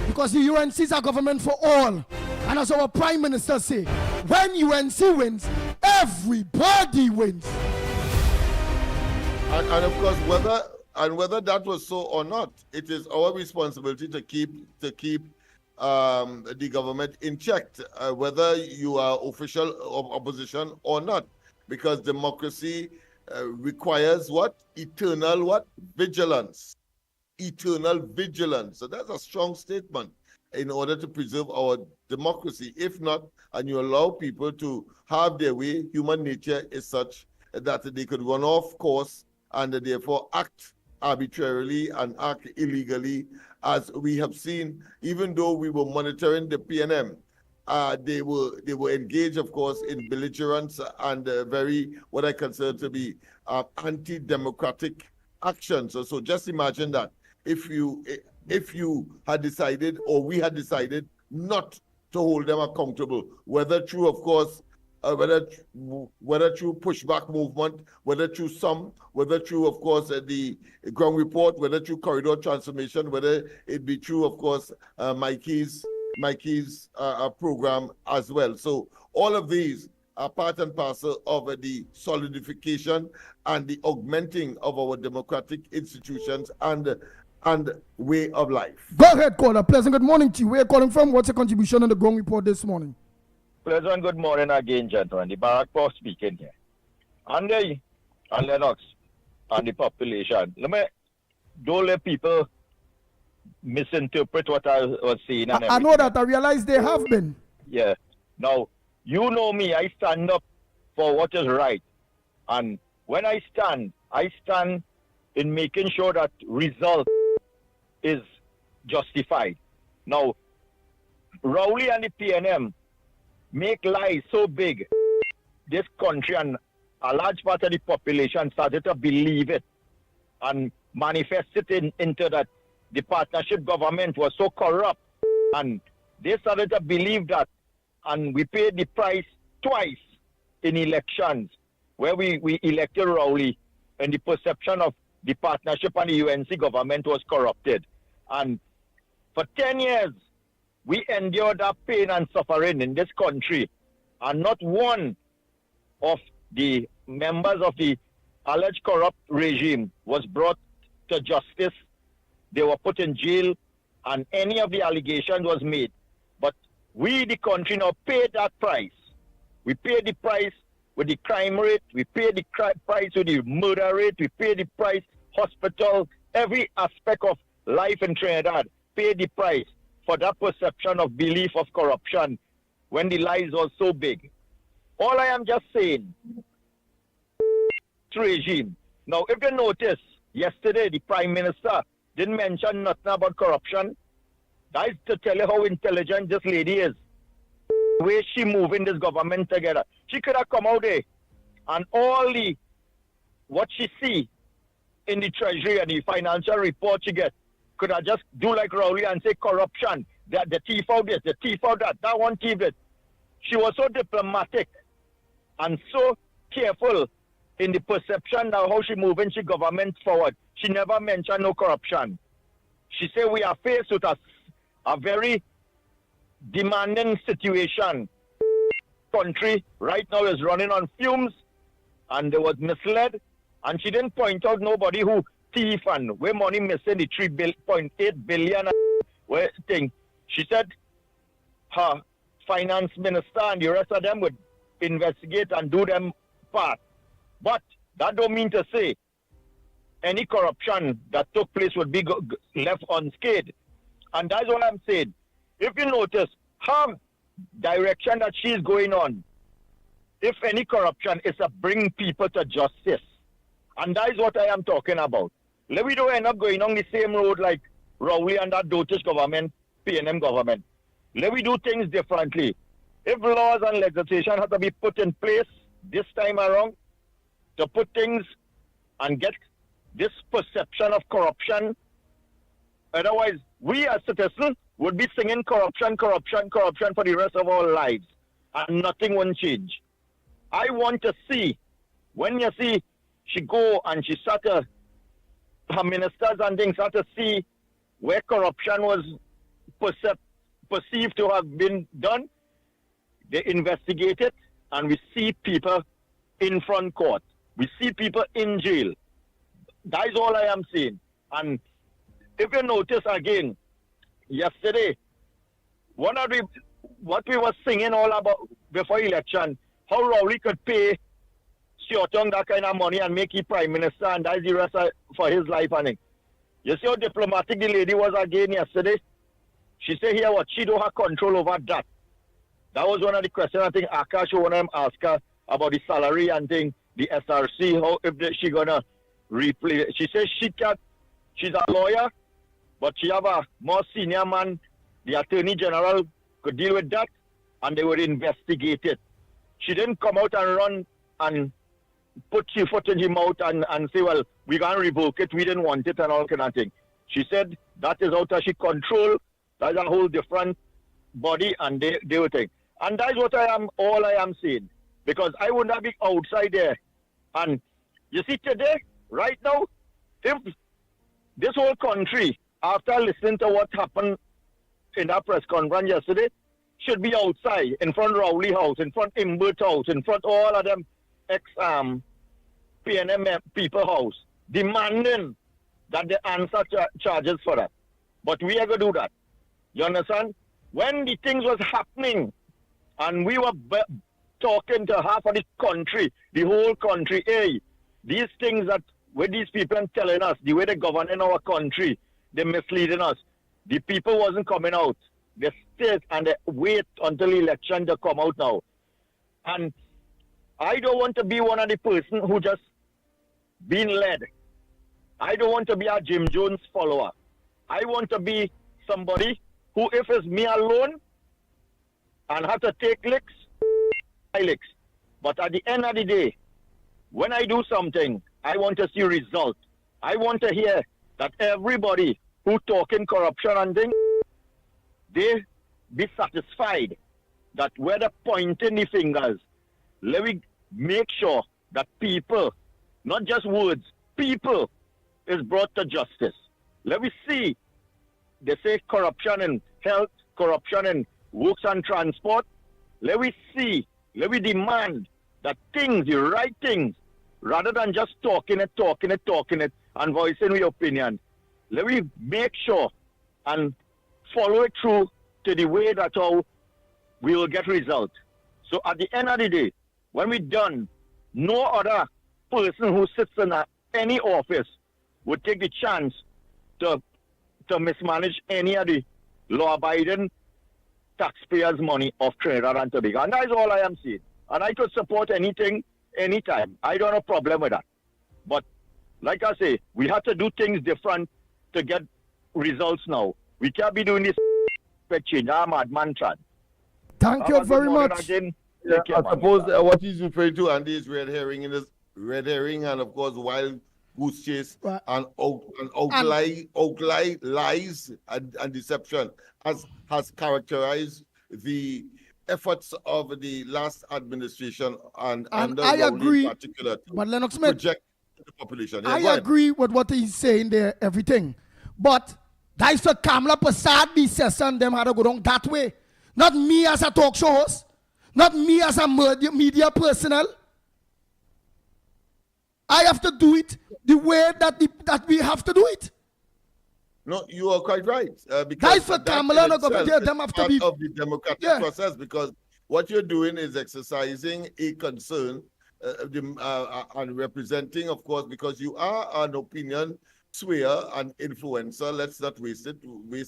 Because the UNC is a government for all. And as our Prime Minister say, when UNC wins, everybody wins. And of course, whether that was so or not, it is our responsibility to keep the government in check, whether you are official of opposition or not, because democracy requires what? Eternal vigilance. Eternal vigilance. So that's a strong statement in order to preserve our democracy. If not, and you allow people to have their way, human nature is such that they could run off course and therefore act arbitrarily and act illegally, as we have seen, even though we were monitoring the PNM. they were engaged, of course, in belligerence and very what I consider to be anti-democratic actions. So just imagine that if you had decided, or we had decided, not to hold them accountable, whether through, of course, whether through pushback movement, whether through of course, the ground report, whether through corridor transformation, whether it be through, of course, Mickie's program as well. So all of these are part and parcel of the solidification and the augmenting of our democratic institutions and way of life. Go ahead, caller. Pleasant good morning to you. Where are you calling from? What's your contribution on the ground report this morning? Pleasant good morning again, gentlemen. The Barack Boss speaking here. Andy and Lennox and the population. Don't let people misinterpret what I was saying. And I know that. I realize they have been. Yeah. Now, you know me. I stand up for what is right. And when I stand in making sure that result is justified. Now, Rowley and the PNM make lies so big, this country and a large part of the population started to believe it and manifest it into that the partnership government was so corrupt, and they started to believe that, and we paid the price twice in elections where we elected Rowley, and the perception of the partnership and the UNC government was corrupted. And for 10 years, we endured that pain and suffering in this country, and not one of the members of the alleged corrupt regime was brought to justice. They were put in jail, and any of the allegations was made. But we, the country, now paid that price. We paid the price with the crime rate. We paid the price with the murder rate. We paid the price, hospital, every aspect of life in Trinidad, paid the price for that perception of belief of corruption when the lies was so big. All I am just saying, regime. Now, if you notice, yesterday the Prime Minister didn't mention nothing about corruption. That is to tell you how intelligent this lady is. The way she moving this government together. She could have come out there and what she see in the treasury and the financial report she get, could have just do like Rowley and say corruption, that the thief out this, the thief out that one thief it. She was so diplomatic and so careful in the perception of how she moving she government forward. She never mentioned no corruption. She said we are faced with a very demanding situation. Country right now is running on fumes, and they was misled, and she didn't point out nobody who thief and where money missing, the 3.8 billion where thing. She said her finance minister and the rest of them would investigate and do them part. But that don't mean to say any corruption that took place would be left unscathed. And that's what I'm saying. If you notice, her direction that she's going on, if any corruption, is to bring people to justice. And that is what I am talking about. Let we don't end up going on the same road like Rowley and that dotish government, PNM government. Let we do things differently. If laws and legislation have to be put in place this time around to put things and get this perception of corruption, otherwise we as citizens would be singing corruption, corruption, corruption for the rest of our lives, and nothing won't change. I want to see, when you see she go and she started, her ministers and things start to see where corruption was perceived to have been done, they investigate it, and we see people in front court. We see people in jail. That is all I am saying. And if you notice again, yesterday, what we were singing all about before election, how Rowley could pay Siotong that kind of money and make him prime minister, and that's the rest for his life. And you see how diplomatic the lady was again yesterday? She said here what she don't have control over that. That was one of the questions I think Akash one of them asked her about the salary and thing, the SRC, how if she gonna replay. She says she can't. She's a lawyer, but she have a more senior man, the Attorney General, could deal with that. and they would investigate it. She didn't come out and run and put her foot in her mouth and say, well, we're going to revoke it, we didn't want it and all kind of thing. She said that is out of she control, that's a whole different body and they were thing. And that's what all I am saying. Because I would not be outside there. And you see today, right now, if this whole country, after listening to what happened in that press conference yesterday, should be outside, in front of Rowley House, in front of Imbert House, in front of all of them PNM people house, demanding that they answer charges for that. But we are going to do that. You understand? When the things was happening, and we were talking to half of the country, the whole country, hey, these things that where these people are telling us, the way they're governing our country, they're misleading us. The people wasn't coming out. They stayed and they wait until the election to come out now. And I don't want to be one of the person who just been led. I don't want to be a Jim Jones follower. I want to be somebody who, if it's me alone and have to take licks, I licks. But at the end of the day, when I do something, I want to see result. I want to hear that everybody who talking corruption and things, they be satisfied that whether pointing the fingers, let me make sure that people, not just words, people is brought to justice. Let me see. They say corruption in health, corruption in works and transport. Let me see. Let me demand that things, the right things, rather than just talking it, and voicing your opinion. Let me make sure and follow it through to the way that how we will get results. So at the end of the day, when we're done, no other person who sits in any office would take the chance to mismanage any of the law-abiding taxpayers' money of Trinidad and Tobago. And that's all I am saying. And I could support anything, anytime. I don't have a problem with that. But like I say, we have to do things different to get results now. We can't be doing this change. I'm a madman, Chad. Thank you very much. Again. Yeah, I suppose what he's referring to, Andy, is red herring, and of course wild goose chase and outlie lies and deception has characterized the efforts of the last administration and I agree, in particular to but Lennox Smith, project the population. Yeah, I agree with what he's saying there, everything. But that's what Kamala Prasad be and them had to go down that way. Not me as a talk show host. Not me as a media personnel. I have to do it the way that we have to do it. No, you are quite right. Because guys for Kamala, them have to be of the democratic process. Because what you're doing is exercising a concern and representing, of course, because you are an opinion swayer and influencer. Let's not waste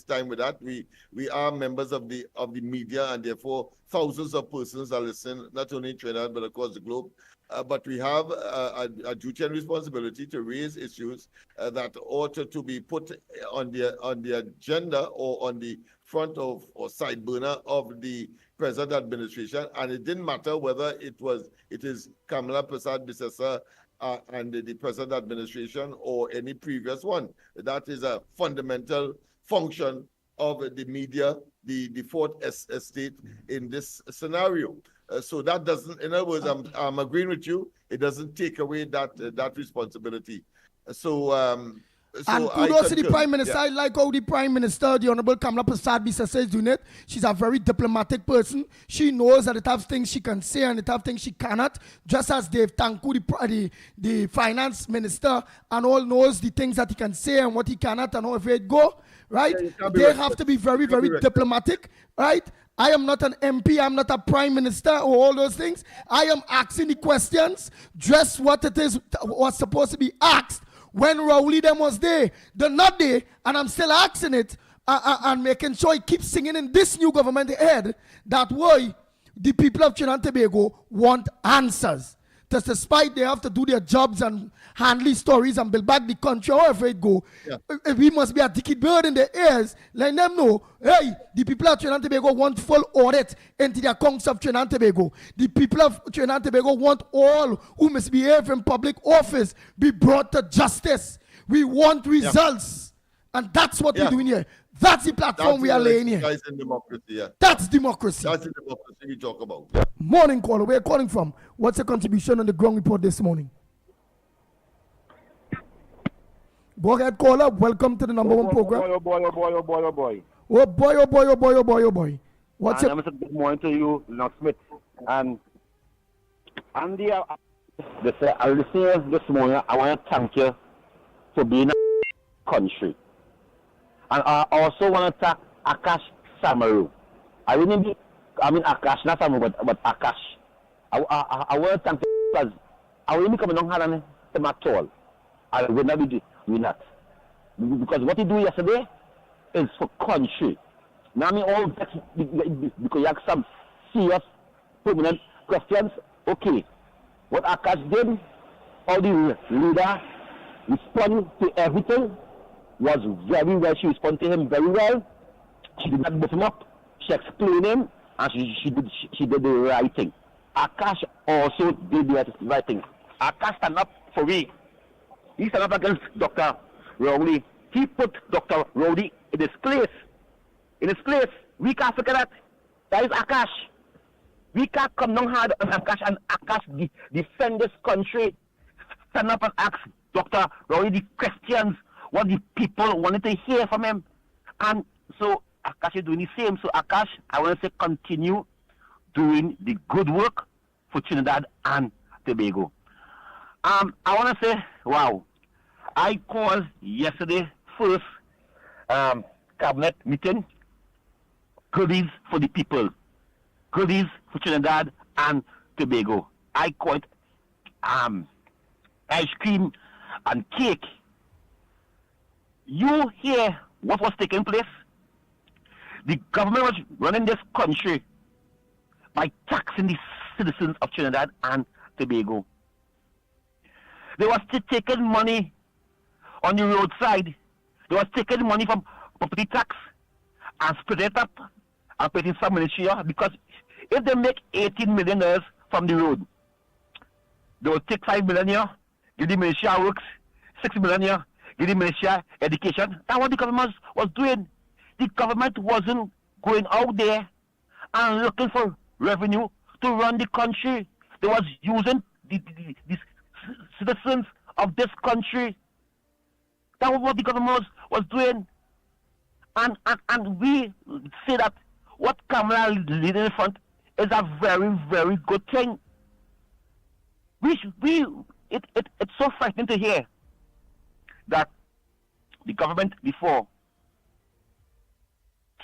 time with that. We are members of the media, and therefore thousands of persons are listening, not only in Trinidad but across the globe. But we have a duty and responsibility to raise issues that ought to be put on the agenda or on the front of or side burner of the present administration. And it didn't matter whether it is Kamala Prasad Bisesa and the present administration or any previous one. That is a fundamental function of the media, the fourth estate in this scenario. So that doesn't, in other words, I'm agreeing with you. It doesn't take away that responsibility. And kudos to the Prime Minister. Yeah. I like how the Prime Minister, the Honorable Kamala Prasad Bisesa, is doing it. She's a very diplomatic person. She knows that it have things she can say and it have things she cannot. Just as Dave Tanku, the Finance Minister, and all knows the things that he can say and what he cannot and how it go, right? Yeah, they have to be very, very diplomatic, right? I am not an MP, I'm not a Prime Minister or all those things. I am asking the questions, just what it is was supposed to be asked. When Rowley them was there, they're not there, and I'm still asking it and making sure he keeps singing in this new government head that way the people of Trinidad and Tobago want answers. despite they have to do their jobs and handle stories and build back the country, however it go, we must be a ticket bird in their ears, let them know, hey, the people of Trinidad and Tobago want full audit into the accounts of Trinidad and Tobago. The people of Trinidad and Tobago want all who misbehave in public office be brought to justice. We want results. And that's what we're doing here. That's the platform we are laying here. That's in democracy, yeah. That's democracy. That's the democracy we talk about. Morning caller, where are you calling from? What's your contribution on the ground report this morning? Go ahead, caller. Welcome to the number one program. Oh boy. Oh boy, oh boy, oh boy. What's your... Good morning to you, Lennox Smith. And Andy, I listen this morning. I want to thank you for being a country. And I also want to thank Akash Samaru. Akash, not Samaru, but Akash. I want to thank you because I will be coming on hard him at all. I will not be doing that. Because what he do yesterday is for country. Now all because you have some serious permanent questions. Okay. What Akash did, all the leader respond to everything. Was very well. She responded to him very well. She did not buff him up. She explained him, and she did the right thing. Akash also did the right thing. Akash stand up for me. He stand up against Dr. Rowley. He put Dr. Rowley in his place. In his place. We can't forget that. That is Akash. We can't come down hard on Akash and Akash defend this country. Stand up and ask Dr. Rowley the questions. What the people wanted to hear from him. And so Akash is doing the same. So Akash, I want to say continue doing the good work for Trinidad and Tobago. I want to say, wow, I called yesterday first cabinet meeting, goodies for the people, goodies for Trinidad and Tobago. I called ice cream and cake. You hear what was taking place? The government was running this country by taxing the citizens of Trinidad and Tobago. They was taking money on the roadside. They was taking money from property tax and spread it up and put in some ministry because if they make $18 million from the road, they will take $5 million here, give the ministry works, $6 million here, give the ministry education. That's what the government was doing. The government wasn't going out there and looking for revenue to run the country. They was using the citizens of this country. That was what the government was doing. And we say that what Kamala leading in front is a very, very good thing. It's so frightening to hear that the government before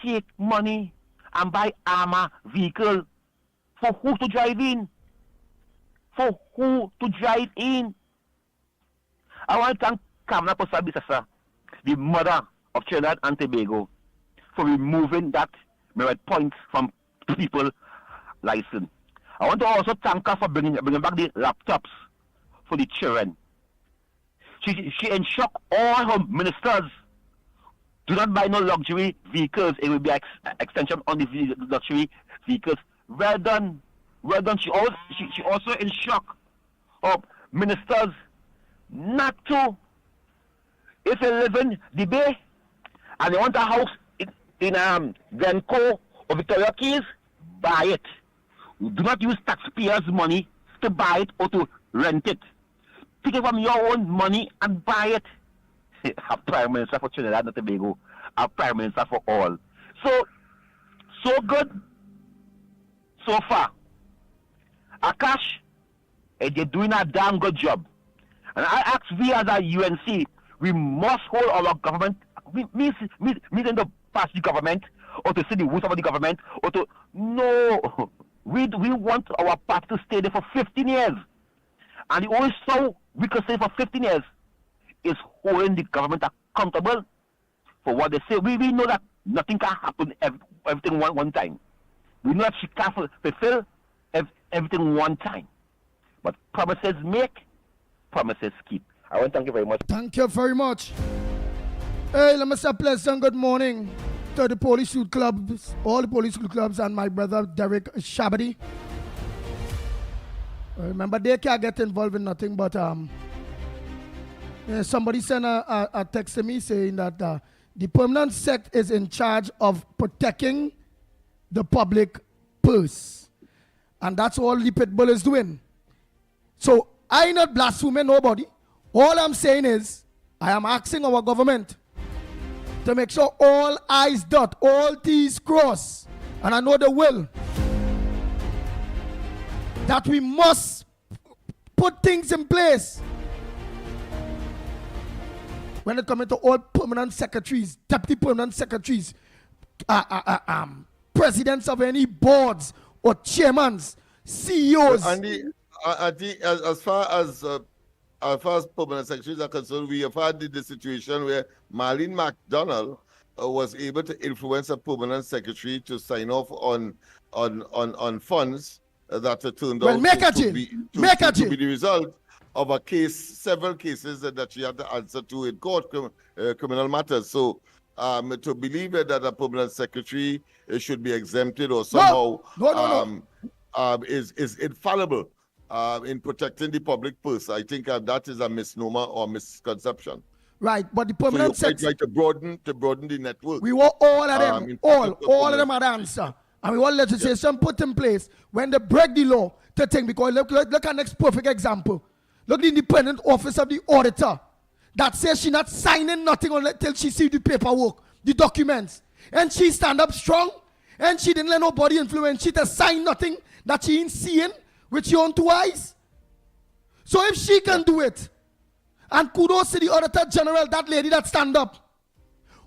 take money and buy armor vehicle for who to drive in. For who to drive in. I want to thank Kamala Posabisasa, the mother of Trinidad and Tobago, for removing that merit points from people license. I want to also thank her for bringing back the laptops for the children. She ensured all her ministers do not buy no luxury vehicles. It will be extension on the luxury vehicles. Well done. Well done. She also ensured her ministers not to, if they live in the Bay and they want a house in Glencoe or Victoria Keys, buy it. Do not use taxpayers' money to buy it or to rent it. Take it from your own money and buy it. A Prime Minister for Trinidad and Tobago. A Prime Minister for all. So good. So far. Akash, they're doing a damn good job. And I ask we as a UNC, we must hold our government, me in the past the government, or to see the worst of the government, or to, no. We want our party to stay there for 15 years. And the only so we can stay for 15 years is holding the government accountable for what they say. We know that nothing can happen everything one time. We know that she can't fulfill everything one time. But promises make, promises keep. I want to thank you very much. Thank you very much. Hey, let me say pleasant good morning to the police youth clubs, all the police youth clubs, and my brother Derek Shabadi. Remember, they can't get involved in nothing, but somebody sent a text to me saying that the permanent sect is in charge of protecting the public purse. And that's all the Pitbull is doing. So I not blaspheming nobody. All I'm saying is, I am asking our government to make sure all I's dot, all T's cross, and I know they will, that we must put things in place when it comes to all permanent secretaries, deputy permanent secretaries, presidents of any boards or chairmans, CEOs. As far as permanent secretaries are concerned, we have had the situation where Marlene McDonald was able to influence a permanent secretary to sign off on funds that turned out to be the result of a case, several cases that she had to answer to in court, criminal matters. So to believe that a permanent secretary should be exempted or somehow is infallible in protecting the public purse, I think that is a misnomer or misconception. Right, but the permanent secretary, right, to broaden the network. we want all of them, all of them are the answer. And we want legislation put in place when they break the law to think, because look at next perfect example. Look at the independent office of the auditor that says she's not signing nothing until she sees the paperwork, the documents. And she stand up strong, and she didn't let nobody influence she to sign nothing that she ain't seeing with your own two eyes. So if she can do it, and kudos to the Auditor General, that lady that stand up.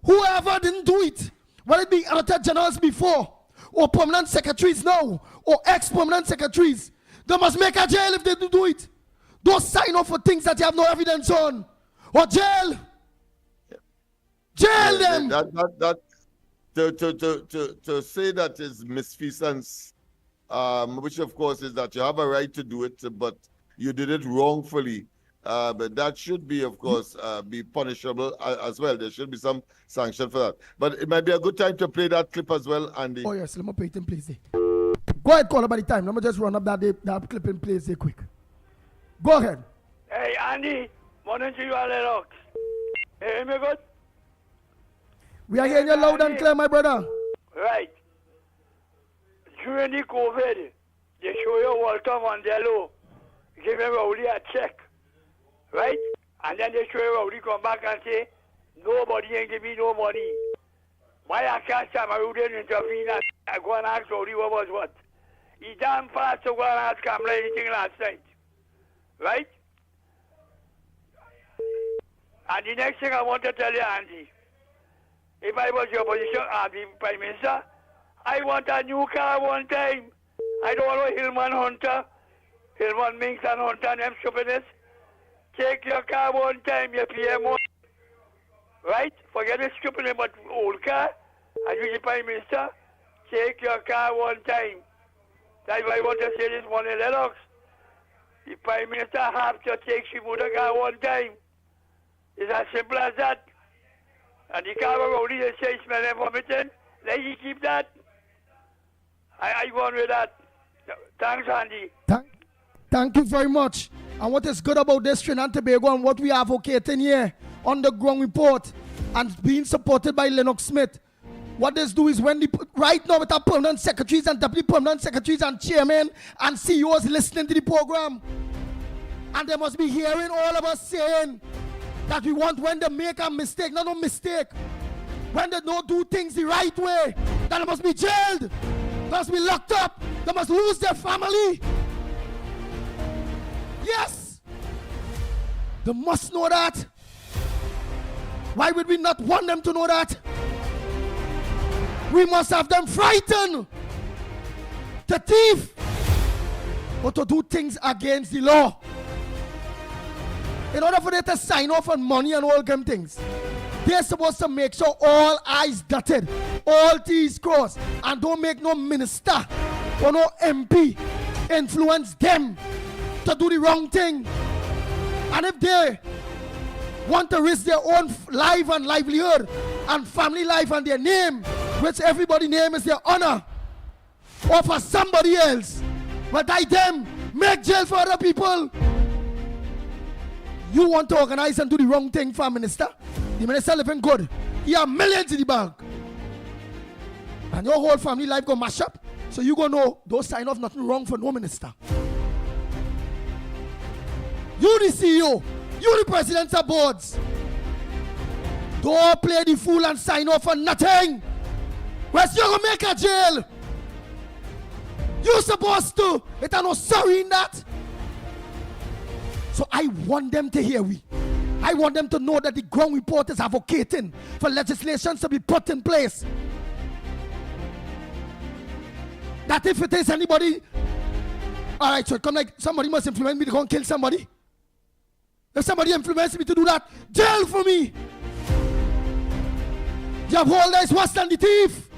Whoever didn't do it, whether it be Auditor Generals before, or permanent secretaries now, or ex-permanent secretaries, they must make a jail if they do it. Don't sign off for things that you have no evidence on. Or jail. Jail them. To say that is misfeasance, which of course is that you have a right to do it, but you did it wrongfully. But that should be, of course, be punishable as well. There should be some sanction for that. But it might be a good time to play that clip as well, Andy. Oh yes, let me play it in place. Go ahead, call about the time. Let me just run up that clip in place quick. Go ahead. Hey, Andy. Morning to you, Lennox. Hear me good? We are hearing you loud and clear, my brother. Right. During the COVID, they show you Walter Mandela give him a check. Right? And then they show you Rowdy come back and say, nobody ain't give me no money. Why I can't say I wouldn't intervene and I go and ask Rowdy what was what. He damn fast to go and ask Kamala anything last night. Right? And the next thing I want to tell you, Andy, if I was your position, the Prime Minister, I want a new car one time. I don't want a Hillman Hunter, Hillman Minx and Hunter and them stupidness. Take your car one time, you PM one. Right? Forget the stupid but old car. And you the Prime Minister, take your car one time. That's why I want to say this morning, Lennox. The Prime Minister have to take she motor car one time. It's as simple as that. And the car will only say smell and vomiting. Let you keep that. I go on with that. Thanks, Andy. Thank you very much. And what is good about this Trinidad and Tobago and what we are advocating here on the ground report and being supported by Lennox Smith, what this do is when right now with our permanent secretaries and deputy permanent secretaries and chairmen and CEOs listening to the program, and they must be hearing all of us saying that we want when they make a mistake, not a mistake, when they don't do things the right way, that they must be jailed, they must be locked up, they must lose their family. Yes, they must know that. Why would we not want them to know that? We must have them frightened to thief or to do things against the law. In order for them to sign off on money and all them things, they're supposed to make sure all I's dotted, all T's crossed, and don't make no minister or no MP influence them to do the wrong thing. And if they want to risk their own life and livelihood and family life and their name, which everybody name is their honor, or for somebody else, but I them make jail for other people. You want to organize and do the wrong thing for a minister? The minister living good. He have millions in the bank. And your whole family life go mash up. So you gonna know those sign off nothing wrong for no minister. You the CEO, you the presidents of boards. Don't play the fool and sign off for nothing. Where's you gonna make a jail? You supposed to. It are no sorry in that. So I want them to hear we. I want them to know that the ground report is advocating for legislation to be put in place. That if it is anybody, all right, so it come like somebody must influence me to go and kill somebody. If somebody influences me to do that, jail for me. Job holder is worse than the thief.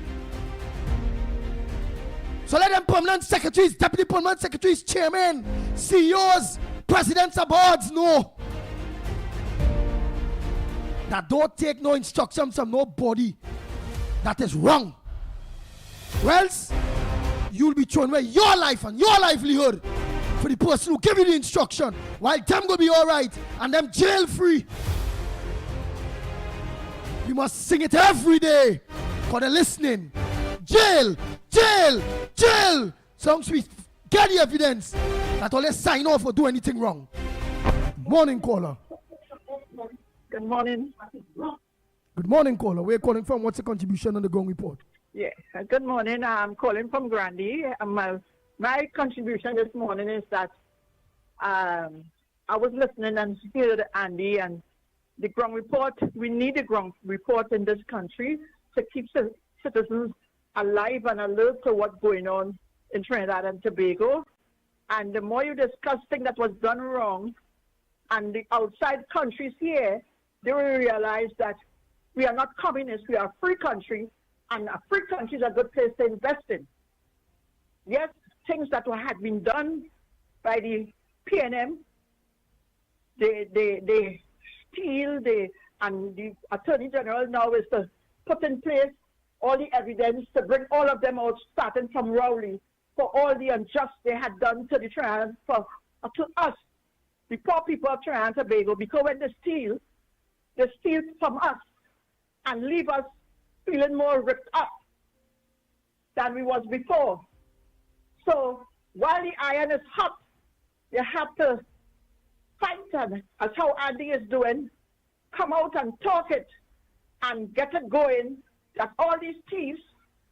So let them permanent secretaries, deputy permanent secretaries, chairmen, CEOs, presidents of boards know that don't take no instructions from nobody that is wrong. Or else you'll be throwing away your life and your livelihood for the person who give you the instruction, while them will be all right and them jail free. We must sing it every day for the listening. Jail, jail, jail. Songs we get the evidence that all they sign off or do anything wrong. Morning, caller. Good morning. Good morning, caller. Where are you calling from? What's the contribution on the ground report? Yeah. Good morning. I'm calling from Grandy. My contribution this morning is that I was listening and heard Andy and the ground report. We need a ground report in this country to keep citizens alive and alert to what's going on in Trinidad and Tobago. And the more you discuss things that was done wrong, and the outside countries here, they will realize that we are not communists, we are a free country, and a free country is a good place to invest in. Yes, things that had been done by the PNM, they steal, and the Attorney General now is to put in place all the evidence to bring all of them out, starting from Rowley, for all the unjust they had done to the Trinidad, to us, the poor people of Trinidad and Tobago, because when they steal from us and leave us feeling more ripped up than we was before. So while the iron is hot, you have to fight them, as how Andy is doing, come out and talk it and get it going, that all these thieves,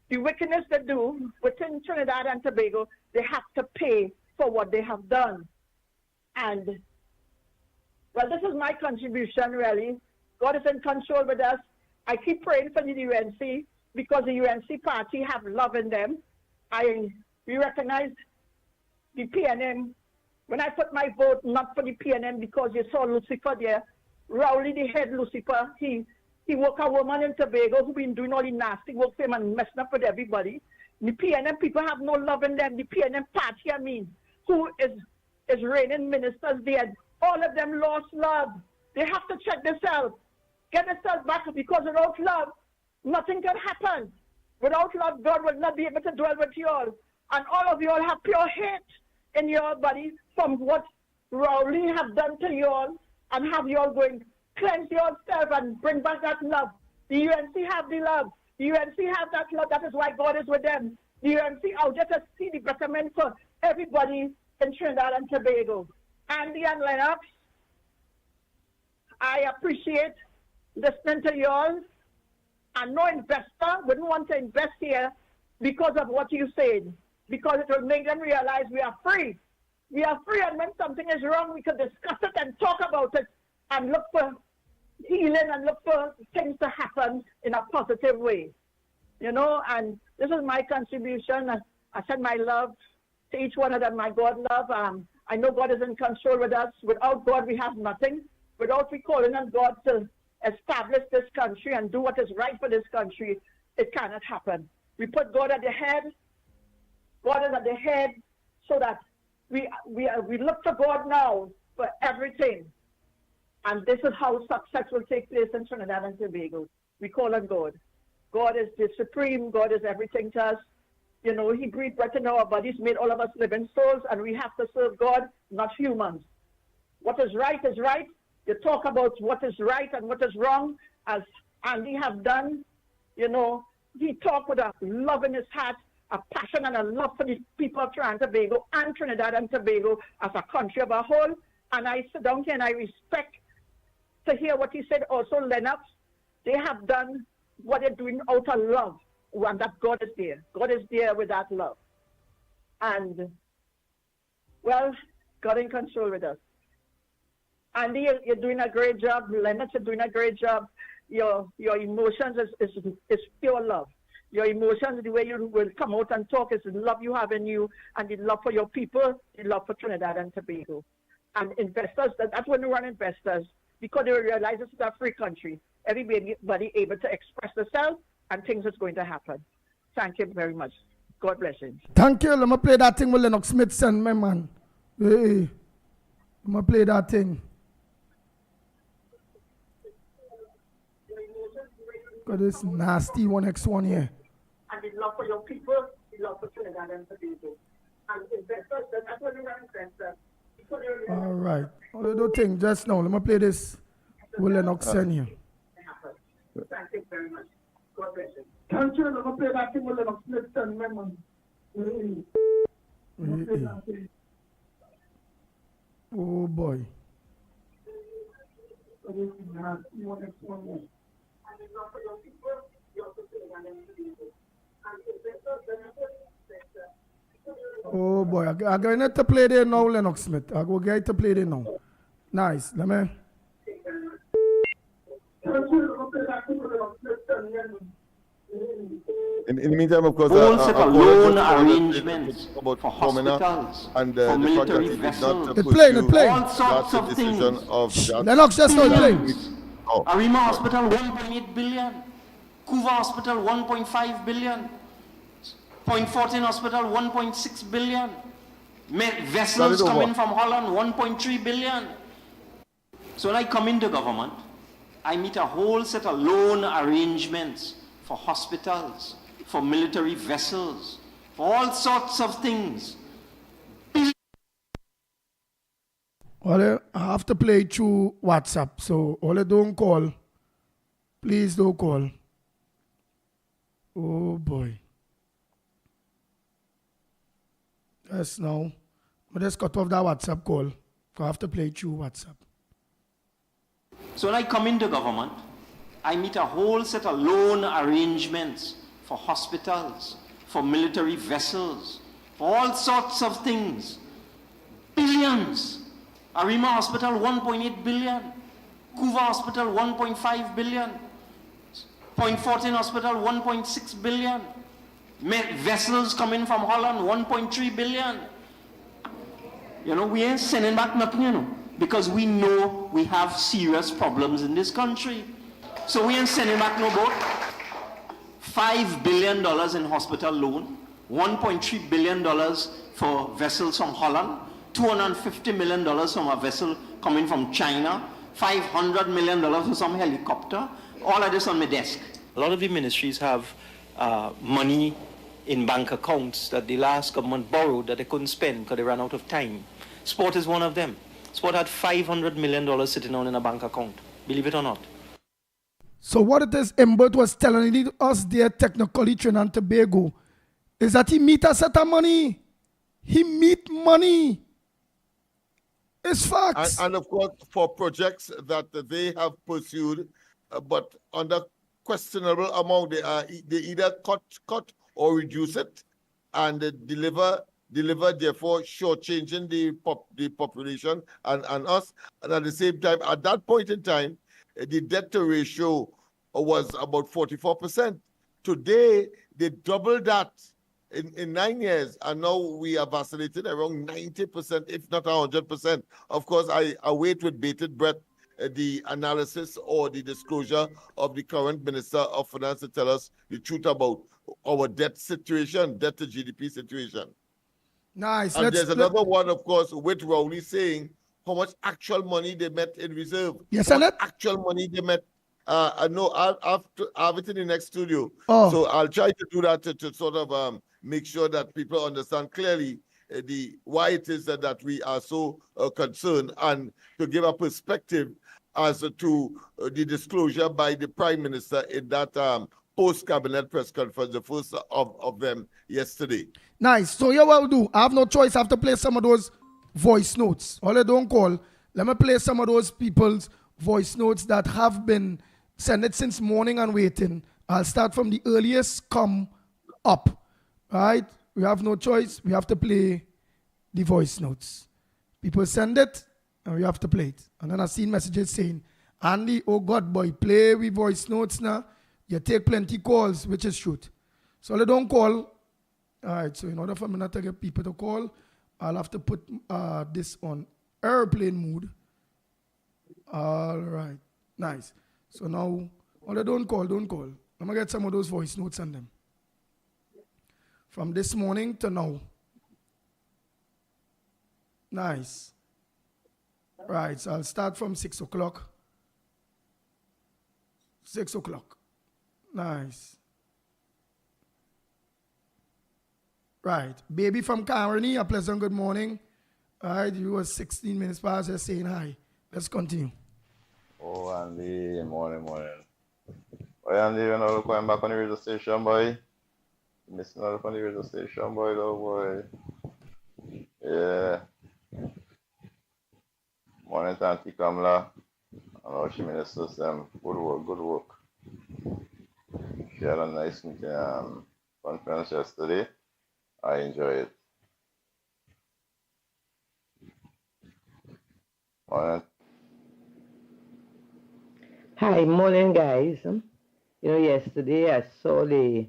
the wickedness they do within Trinidad and Tobago, they have to pay for what they have done. And, well, this is my contribution, really. God is in control with us. I keep praying for the UNC because the UNC party have love in them. We recognize the PNM. When I put my vote, not for the PNM because you saw Lucifer there, Rowley, the head Lucifer, he work a woman in Tobago who been doing all the nasty work for him and messing up with everybody. The PNM people have no love in them. The PNM party, I mean, who is reigning ministers there, all of them lost love. They have to check themselves, get themselves back, because without love, nothing can happen. Without love, God will not be able to dwell with you all. And all of you all have pure hate in your body from what Rowley have done to you all, and have you all going, cleanse yourself and bring back that love. The UNC have the love. The UNC have that love. That is why God is with them. The UNC out there to see the betterment for everybody in Trinidad and Tobago. Andy and Lennox, I appreciate listening to you all. And no investor wouldn't want to invest here because of what you said, because it will make them realize we are free. We are free, and when something is wrong, we can discuss it and talk about it and look for healing and look for things to happen in a positive way. You know, and this is my contribution. I send my love to each one of them, my God love. I know God is in control with us. Without God, we have nothing. Without we calling on God to establish this country and do what is right for this country, it cannot happen. We put God at the head. God is at the head so that we look to God now for everything. And this is how success will take place in Trinidad and Tobago. We call on God. God is the supreme. God is everything to us. You know, He breathed breath in our bodies, made all of us living souls, and we have to serve God, not humans. What is right is right. You talk about what is right and what is wrong, as Andy have done. You know, he talked with a love in his heart, a passion and a love for the people of Trinidad and Tobago and Trinidad and Tobago as a country of a whole. And I sit down here and I respect to hear what he said. Also, Lennox, they have done what they're doing out of love, and that God is there. God is there with that love. And, well, God in control with us. Andy, you're doing a great job. Lennox, you're doing a great job. Your emotions is pure love. Your emotions, the way you will come out and talk, is the love you have in you, and the love for your people, the love for Trinidad and Tobago. And investors, that's when we run investors, because they realize this is a free country. Everybody able to express themselves, and things is going to happen. Thank you very much. God bless you. Thank you. Let me play that thing with Lennox Smith send me, man. Hey, let me play that thing. Got this nasty 1x1 here. And the love for your people, the love for Trinidad and Tobago. And investors, that's what we run investors. All right. All the do thing just now. Let me play this with Lennox send here. Thank you very much. God bless you. Thank you. Let me play that thing with Lennox Smith send me, man. Oh boy. Oh boy, I'm going to play there now, Lennox Smith. I'm going to play there now. Nice, let me. In the meantime, of course, loan arrangements about for Pomina hospitals, and for the fact that military he did vessels. not It's playing, it's playing. All sorts that's of the decision things. of that. Lennox, just now playing. Arima Hospital, 1.8 billion. Kuva Hospital, 1.5 billion. Point 14 Hospital, 1.6 billion. Vessels coming from Holland, 1.3 billion. So when I come into government, I meet a whole set of loan arrangements for hospitals, for military vessels, for all sorts of things. Well, I have to play through WhatsApp, so all don't call. Please don't call. Oh boy. Yes, now. I just cut off that WhatsApp call. I have to play through WhatsApp. So when I come into government, I meet a whole set of loan arrangements for hospitals, for military vessels, for all sorts of things. Billions. Arima Hospital, 1.8 billion. Kuva Hospital, 1.5 billion. Point 14 Hospital, 1.6 billion. Vessels coming from Holland, 1.3 billion. You know, we ain't sending back nothing, you know, because we know we have serious problems in this country. So we ain't sending back no boat. $5 billion in hospital loan, $1.3 billion for vessels from Holland, $250 million from a vessel coming from China, $500 million for some helicopter, all of this on my desk. A lot of the ministries have money in bank accounts that the last government borrowed that they couldn't spend because they ran out of time. Sport is one of them. Sport had $500 million sitting on in a bank account, believe it or not. So what it is Embert was telling us there technically, Trinidad and Tobago, is that he meet a set of money. He meet money. It's facts. And of course, for projects that they have pursued, but under questionable amount, they either cut or reduce it, and deliver therefore shortchanging the population and us. And at the same time, at that point in time, the debt to ratio was about 44%. Today, they doubled that in 9 years, and now we are vacillating around 90%, if not 100%. Of course, I await with bated breath the analysis or the disclosure of the current Minister of Finance to tell us the truth about our debt situation, debt to GDP situation. Nice. And there's another one, of course, with Rowley saying how much actual money they met in reserve. Yes, how much Annette? actual money they met. I know I'll have it in the next studio. Oh. So I'll try to do that to sort of make sure that people understand clearly why it is that we are so concerned, and to give a perspective as to the disclosure by the Prime Minister in that post-cabinet press conference, the first of them yesterday. Nice. So here what I'll do. I have no choice. I have to play some of those voice notes. All I don't call. Let me play some of those people's voice notes that have been sent it since morning and waiting. I'll start from the earliest come up. Right? We have no choice. We have to play the voice notes. People send it and we have to play it. And then I've seen messages saying, Andy, oh God, boy, play with voice notes now. You take plenty calls, which is shoot. So I don't call. All right, so in order for me not to get people to call, I'll have to put this on airplane mode. All right, nice. So now, don't call. I'm going to get some of those voice notes on them. From this morning to now. Nice. Right, so I'll start from 6 o'clock. 6 o'clock. Nice. Right. Baby from Carney, a pleasant good morning. All right, you were 16 minutes past, just saying hi. Let's continue. Oh, Andy, morning. Boy, Andy, you know, going back on the radio station, boy. Missing out on the radio station, boy, though, boy. Yeah. Morning, Auntie Kamala. I know she ministers them. Good work. She had a nice meeting, conference yesterday. I enjoy it. Morning. Hi, morning, guys. Yesterday I saw the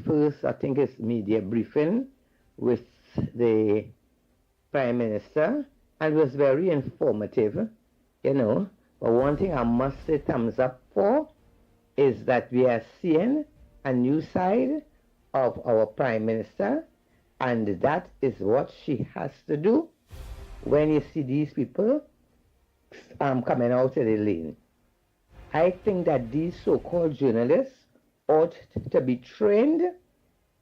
first, I think it's media briefing with the Prime Minister, and it was very informative, But one thing I must say thumbs up for is that we are seeing a new side of our Prime Minister, and that is what she has to do when you see these people coming out of the lane. I think that these so-called journalists ought to be trained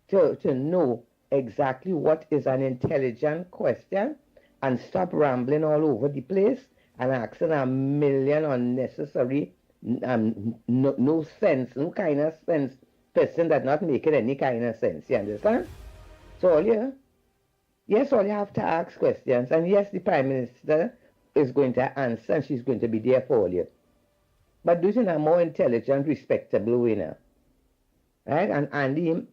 to know exactly what is an intelligent question and stop rambling all over the place and asking a million unnecessary, no sense, no kind of sense question that not making any kind of sense. You understand? So all you have to ask questions, and yes, the Prime Minister is going to answer, and she's going to be there for you. But do it in a more intelligent, respectable way now. Right? And Andy, and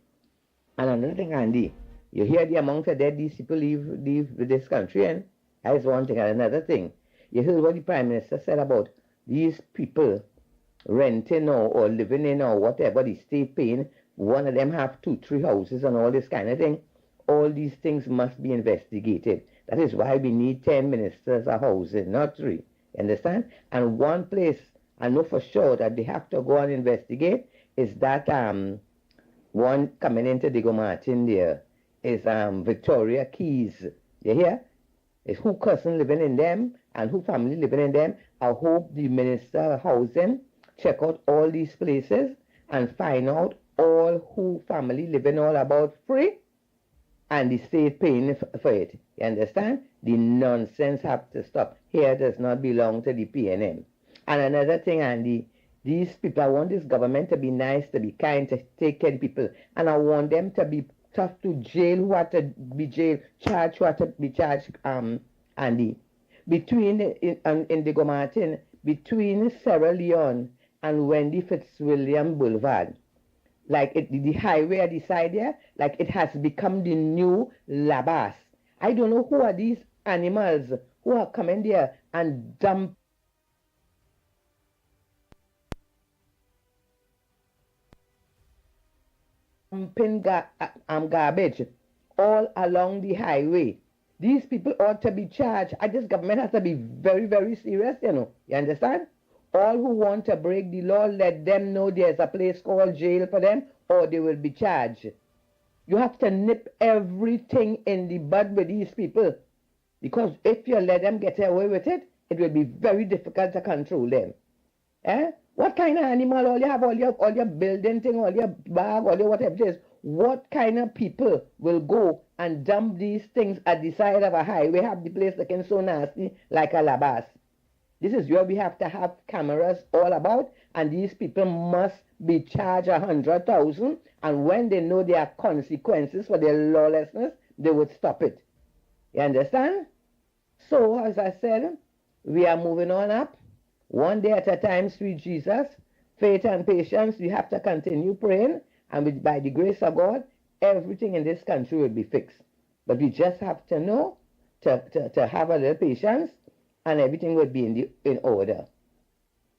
another thing, Andy, you hear the amount of dead these people leave this country, and that is one thing. And another thing, you heard what the Prime Minister said about these people renting or living in or whatever, the state paying. One of them have 2-3 houses and all this kind of thing. All these things must be investigated. That is why we need 10 ministers of housing, not 3. You understand? And one place I know for sure that they have to go and investigate is that one coming into Diego Martin there is Victoria Keys. You hear? It's who cousin living in them and who family living in them. I hope the Minister of Housing check out all these places and find out all who family living all about free and the state paying for it. You understand? The nonsense have to stop. Here does not belong to the PNM. And another thing, Andy, these people, I want this government to be nice, to be kind, to take care of people. And I want them to be tough to jail who have to be jailed, charged who have to be charged, Andy. Between, in Diego Martin, between Sierra Leone and Wendy Fitzwilliam Boulevard, like the highway at the side there, like it has become the new Labas. I don't know who are these animals who are coming there and dumping garbage all along the highway. These people ought to be charged. This government has to be very, very serious, You understand? All who want to break the law, let them know there's a place called jail for them, or they will be charged. You have to nip everything in the bud with these people. Because if you let them get away with it, it will be very difficult to control them. Eh? What kind of animal all you have, all your building thing, all your bag, all your whatever it is, what kind of people will go and dump these things at the side of a highway, have the place looking so nasty like a labas? This is where we have to have cameras all about, and these people must be charged 100,000, and when they know there are consequences for their lawlessness, they would stop it. You understand? So, as I said, we are moving on up. One day at a time, sweet Jesus. Faith and patience, we have to continue praying, and by the grace of God, everything in this country will be fixed. But we just have to know to have a little patience, and everything will be in order.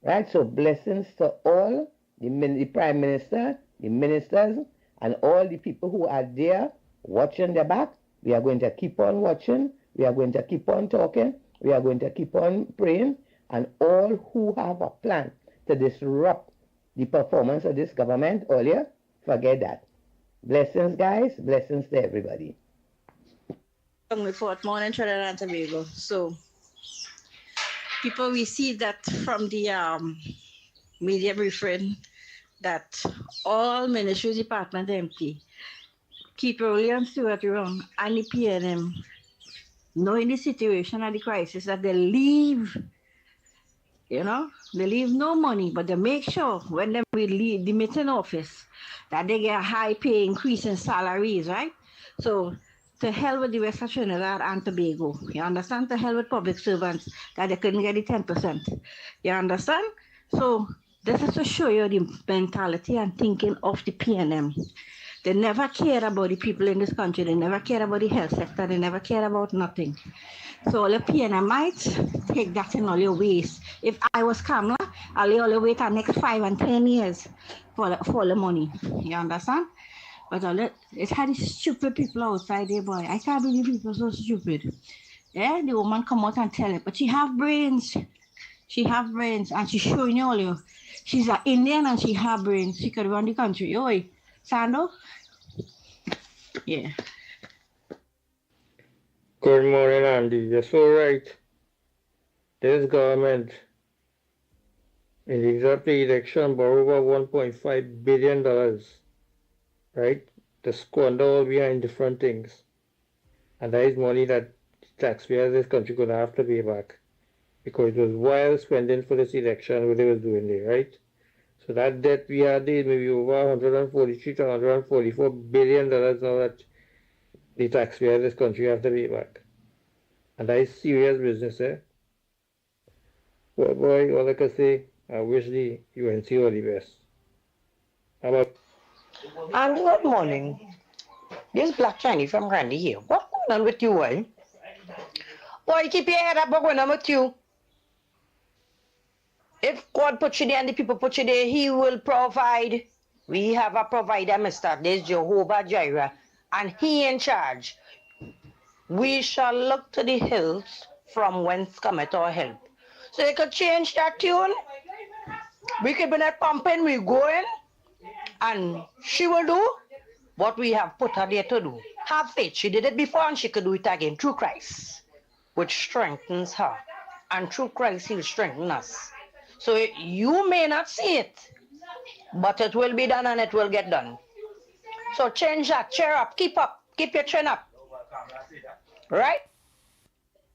Right? So blessings to all, the Prime Minister, the ministers, and all the people who are there watching their back. We are going to keep on watching. We are going to keep on talking. We are going to keep on praying. And all who have a plan to disrupt the performance of this government earlier, forget that. Blessings, guys. Blessings to everybody. Report, morning, Trinidad and Tobago. So, people, we see that from the media briefing that all ministry department empty. Keep William Stewart wrong and the PNM, knowing the situation and the crisis, that they leave, they leave no money, but they make sure when they will leave the meeting office that they get a high pay increase in salaries, right? So, to hell with the West of Trinidad and Tobago. You understand? To hell with public servants that they couldn't get the 10%. You understand? So this is to show you the mentality and thinking of the PNM. They never care about the people in this country. They never care about the health sector. They never care about nothing. So all the PNMites, take that in all your ways. If I was Kamala, I'll only wait the next 5 and 10 years for the money. You understand? But it's had these stupid people outside there, boy. I can't believe people so stupid. Yeah, the woman come out and tell it, but she have brains. She have brains, and she's showing you all you. She's an Indian and she have brains. She could run the country. Oi, Sando? Yeah. Good morning, Andy. You're so right. This government, in the example election, borrowed over $1.5 billion. Right? To squander all behind different things. And that is money that taxpayers in this country could have to pay back. Because it was wild spending for this election, what they was doing there, right? So that debt we had maybe over 143 to 144 billion dollars now that the taxpayers in this country have to pay back. And that is serious business, eh? Well, boy, all I can say, I wish the UNC all the best. How about? And good morning. This Black Chinese from Grandy here. What's going on with you, eh? Boy, keep your head up, what's going on with you? If God put you there and the people put you there, He will provide. We have a provider, Mr. This Jehovah Jireh, and He in charge. We shall look to the hills from whence cometh our help. So you could change that tune. We could be not pumping, we going. And she will do what we have put her there to do. Have faith. She did it before and she could do it again through Christ, which strengthens her. And through Christ, He'll strengthen us. So you may not see it, but it will be done and it will get done. So change that, cheer up, keep your chin up. Right?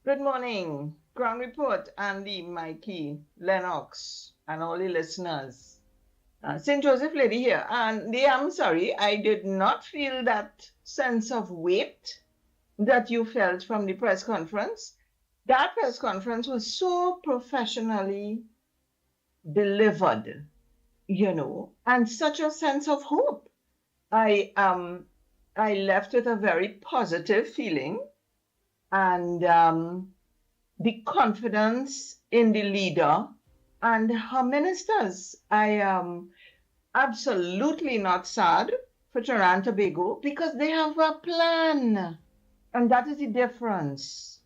Good morning. Ground report, Andy, Mickie, Lennox, and all the listeners. St. Joseph lady here, and I'm sorry, I did not feel that sense of weight that you felt from the press conference. That press conference was so professionally delivered, and such a sense of hope. I left with a very positive feeling, and the confidence in the leader and her ministers. I am absolutely not sad for Trinidad and Tobago because they have a plan. And that is the difference.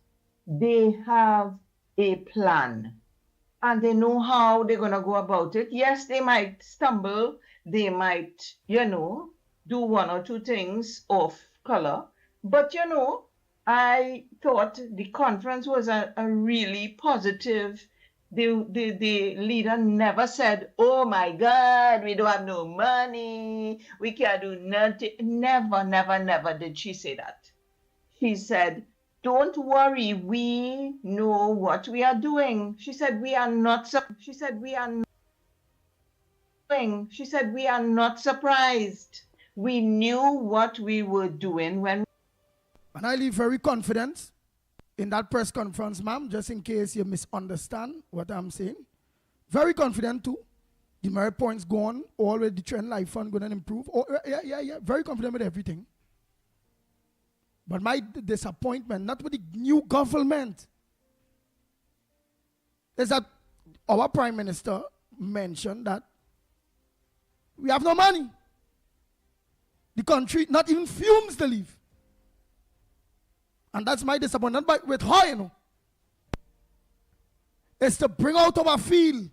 They have a plan. And they know how they're going to go about it. Yes, they might stumble. They might, do one or two things off color. But you know, I thought the conference was a really positive. The leader never said, "Oh my God, we don't have no money, we can't do nothing." Never, never, never did she say that. She said, "Don't worry, we know what we are doing." She said, "We are not." She said, "We are not doing." She said, "We are not surprised. We knew what we were doing when." And I leave very confident in that press conference, ma'am, just in case you misunderstand what I'm saying. Very confident too. The merit points gone, already the trend life fund going to improve. Oh, yeah. Very confident with everything. But my disappointment, not with the new government, is that our Prime Minister mentioned that we have no money. The country, not even fumes to leave. And that's my disappointment. But with her, you know, is to bring out our field.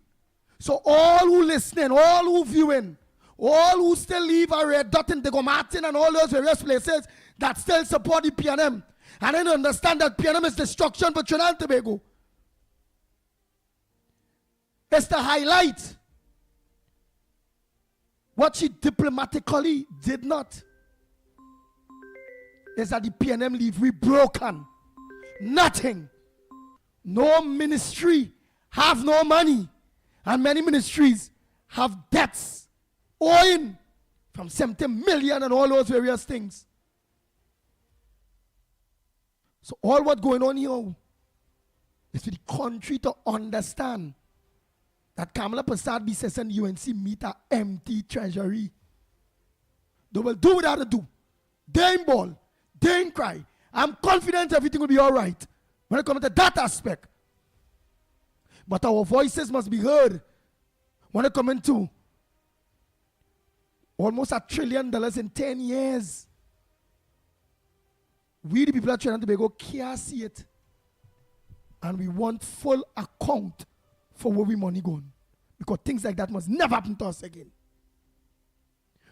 So all who listening, all who viewing, all who still leave a red dot in Diego Martin and all those various places that still support the PNM, and then understand that PNM is destruction for Trinidad and Tobago. It's to highlight what she diplomatically did not. Is that the PNM leave we broken. Nothing. No ministry have no money. And many ministries have debts owing from 70 million and all those various things. So all what's going on here is for the country to understand that Kamala Prasad BCS and UNC meet an empty treasury. They will do what they have to do. They ain't ball. They ain't cry. I'm confident everything will be all right when it comes to that aspect. But our voices must be heard when it comes to almost $1 trillion in 10 years. We, the people of Trinidad and Tobago, can't see it. And we want full account for where we money going. Because things like that must never happen to us again.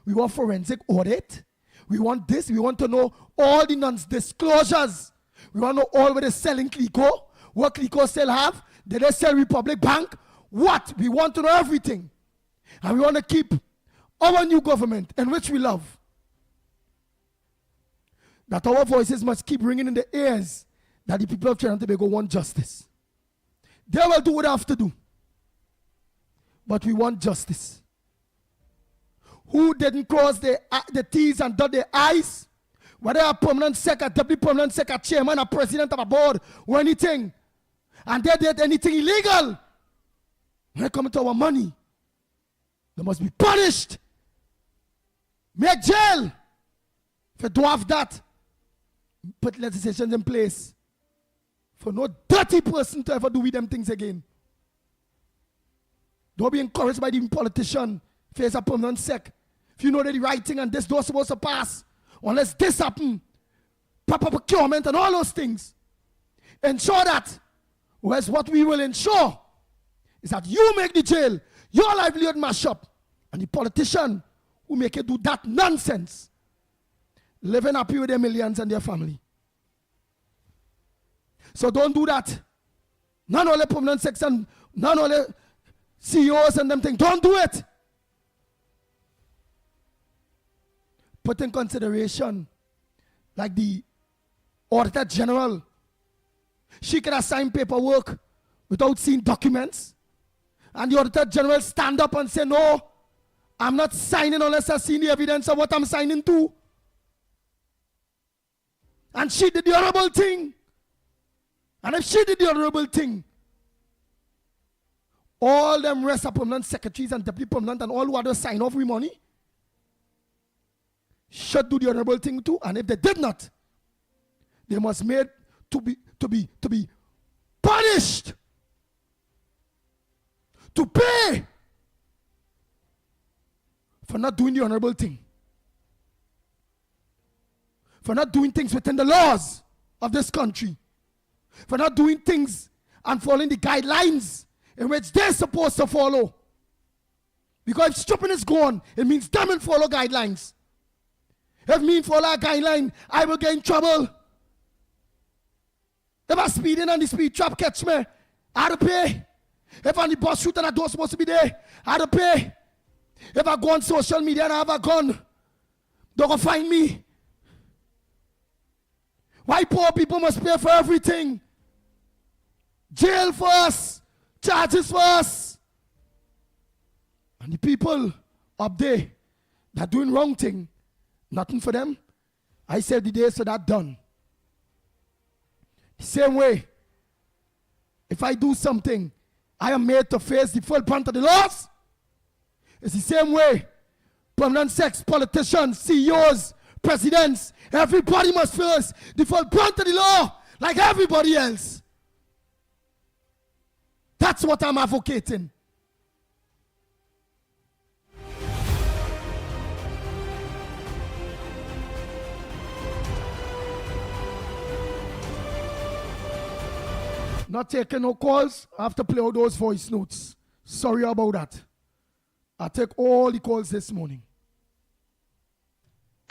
We want forensic audit. We want this. We want to know all the non-disclosures. We want to know all where they're selling Clico. What Clico still have. Did they sell Republic Bank? What? We want to know everything. And we want to keep our new government, in which we love, that our voices must keep ringing in the ears that the people of Trinidad and Tobago want justice. They will do what they have to do. But we want justice. Who didn't cross the T's and dot their I's? Whether a permanent secretary, deputy permanent secretary, chairman, or president of a board, or anything, and they did anything illegal, when it comes to our money, they must be punished. Make jail. If you don't have that, put legislation in place for no dirty person to ever do with them things again. Don't be encouraged by the politician. Face a permanent sec. If you know that the right thing and this door supposed to pass, unless this happen, proper procurement and all those things, ensure that. Whereas what we will ensure is that you make the jail, your livelihood mash up, and the politician who make you do that nonsense, living happy with their millions and their family. So don't do that. Not only permanent section, not only CEOs and them things. Don't do it. Put in consideration, like the Auditor General, she can assign paperwork without seeing documents. And the Auditor General stand up and say, no, I'm not signing unless I see the evidence of what I'm signing to. And she did the honorable thing. And if she did the honorable thing, all them rest of permanent secretaries and deputy permanent and all who had to sign off with money should do the honorable thing too. And if they did not, they must made to be punished, to pay for not doing the honorable thing, for not doing things within the laws of this country, for not doing things and following the guidelines in which they're supposed to follow. Because if stripping is gone, it means them and follow guidelines. If me follow a guideline, I will get in trouble. If I'm speeding and the speed trap catch me, I have to pay. If I'm the bus shoot and I don't supposed to be there, I have to pay. If I go on social media and I have a gun, they're going to find me. Why poor people must pay for everything? Jail for us, charges for us. And the people up there that doing wrong thing, nothing for them. I said the day so that done. The same way, if I do something, I am made to face the full brunt of the laws. It's the same way. Permanent sex, politicians, CEOs, presidents, everybody must face the full brunt of the law like everybody else. That's what I'm advocating. Not taking no calls. I have to play all those voice notes. Sorry about that. I take all the calls this morning.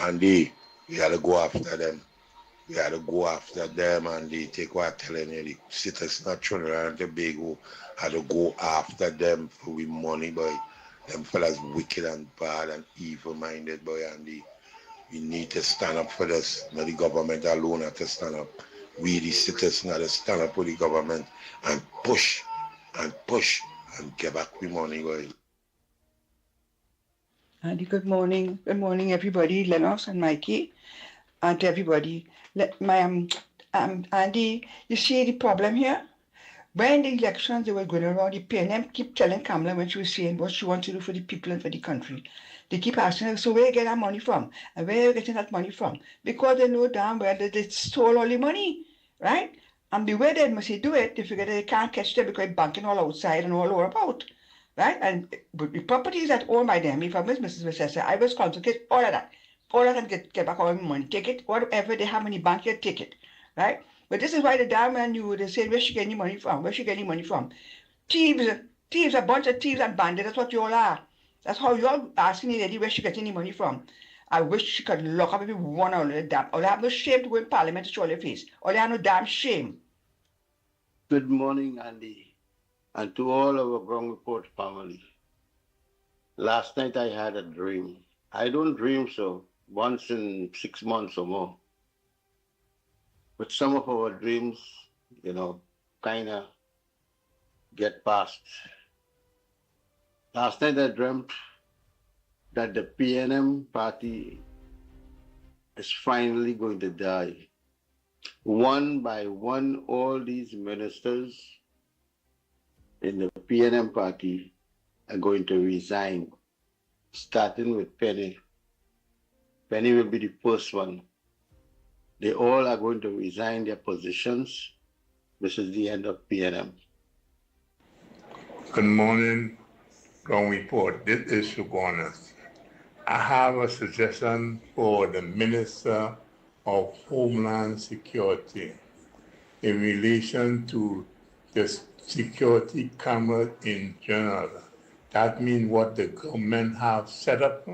Andy, we gotta go after them. We gotta go after them, and they take what I'm telling you. The cities not turn around the big who had to go after them for we money, boy. Them fellas wicked and bad and evil minded, boy, Andy. We need to stand up for this. Not the government alone have to stand up. We the citizens have to stand up with the government and push and get back the money, boy. Andy, good morning. Good morning, everybody. Lennox and Mickie, and to everybody. Andy, you see the problem here? When the elections, they were going around, the PNM keep telling Kamala when she was saying what she wants to do for the people and for the country. They keep asking her, so where you get that money from? And where are you getting that money from? Because they know damn well that they stole all the money, right? And the way they must do it, they figure that they can't catch them because they're banking all outside and all over about. Right? And the properties that owned by them, if I was Mrs. Vessessa, I was confiscate all of that. All of that and get back all my money. Take it, whatever they have in the bank here, take it. Right? But this is why the damn man knew, they said, where she get any money from? Where she get any money from? Thieves, a bunch of thieves and bandits, that's what you all are. That's how you all asking the lady where she get any money from. I wish she could lock up every one of the damn. All they have no shame to go in parliament to show their face. All they have no damn shame. Good morning, Andy. And to all our Ground Report family. Last night I had a dream. I don't dream so once in 6 months or more. But some of our dreams, kind of get past. Last night I dreamt that the PNM party is finally going to die. One by one, all these ministers in the PNM party are going to resign, starting with Penny. Penny will be the first one. They all are going to resign their positions. This is the end of PNM. Good morning, Ground Report. This is Shugonas. I have a suggestion for the Minister of Homeland Security in relation to this security cameras in general. That means what the government have set up,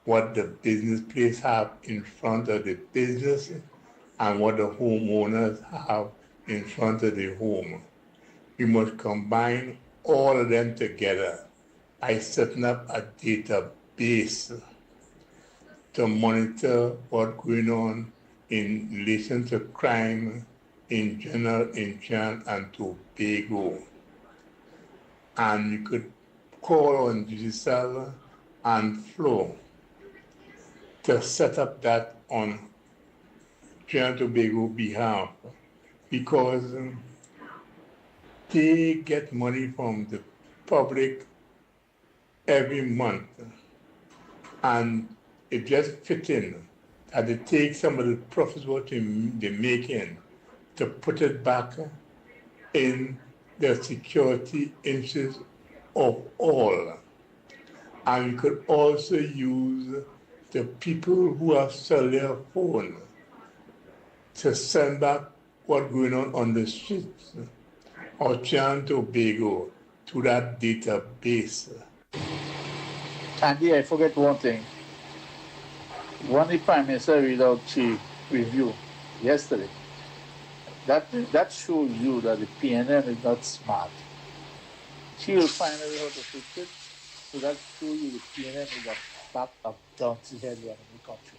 what the business place have in front of the business, and what the homeowners have in front of the home. We must combine all of them together by setting up a database to monitor what's going on in relation to crime in general in Trinidad and Tobago. And you could call on Giselle and Flo to set up that on Trinidad and Tobago behalf, because they get money from the public every month, and it just fits in that they take some of the profits what they're making to put it back in the security interests of all. And you could also use the people who have cellular phone to send back what's going on the streets of Trinidad and Tobago to that database. Andy, I forget one thing. When the Prime Minister read out chief review yesterday, that shows you that the PNM is not smart. She will find a way how to fix it. So that shows you the PNM is a back up donkey head running the country.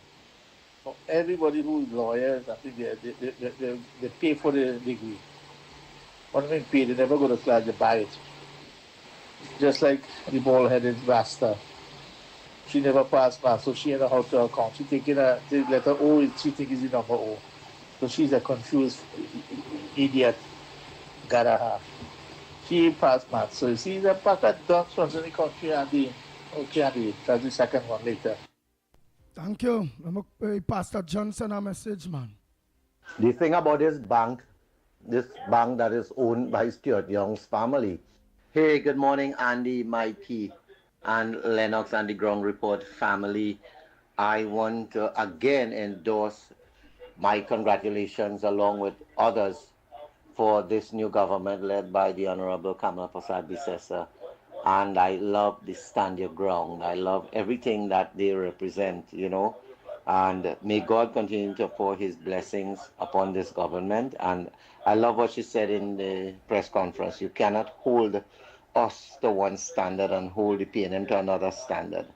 For everybody who is lawyers, I think they pay for the degree. What do you mean pay? They never go to class, they buy it. Just like the bald-headed bastard. She never passed math, so she know how to account. She taking the letter O, she think is the number O. So she's a confused idiot. Gotta have. She passed math. So you see the pack of dunks runs in the country and the okay, that's the second one later. Thank you. I'm going to Pastor Johnson a message, man. The thing about this bank that is owned by Stuart Young's family. Hey, good morning, Andy, Mickie, and Lennox and the Ground Report family. I want to again endorse my congratulations along with others for this new government led by the Honorable Kamala Prasad Bisesa. And I love the stand your ground. I love everything that they represent, you know. And may God continue to pour his blessings upon this government. And I love what she said in the press conference. You cannot hold us to one standard and hold the PNM to another standard.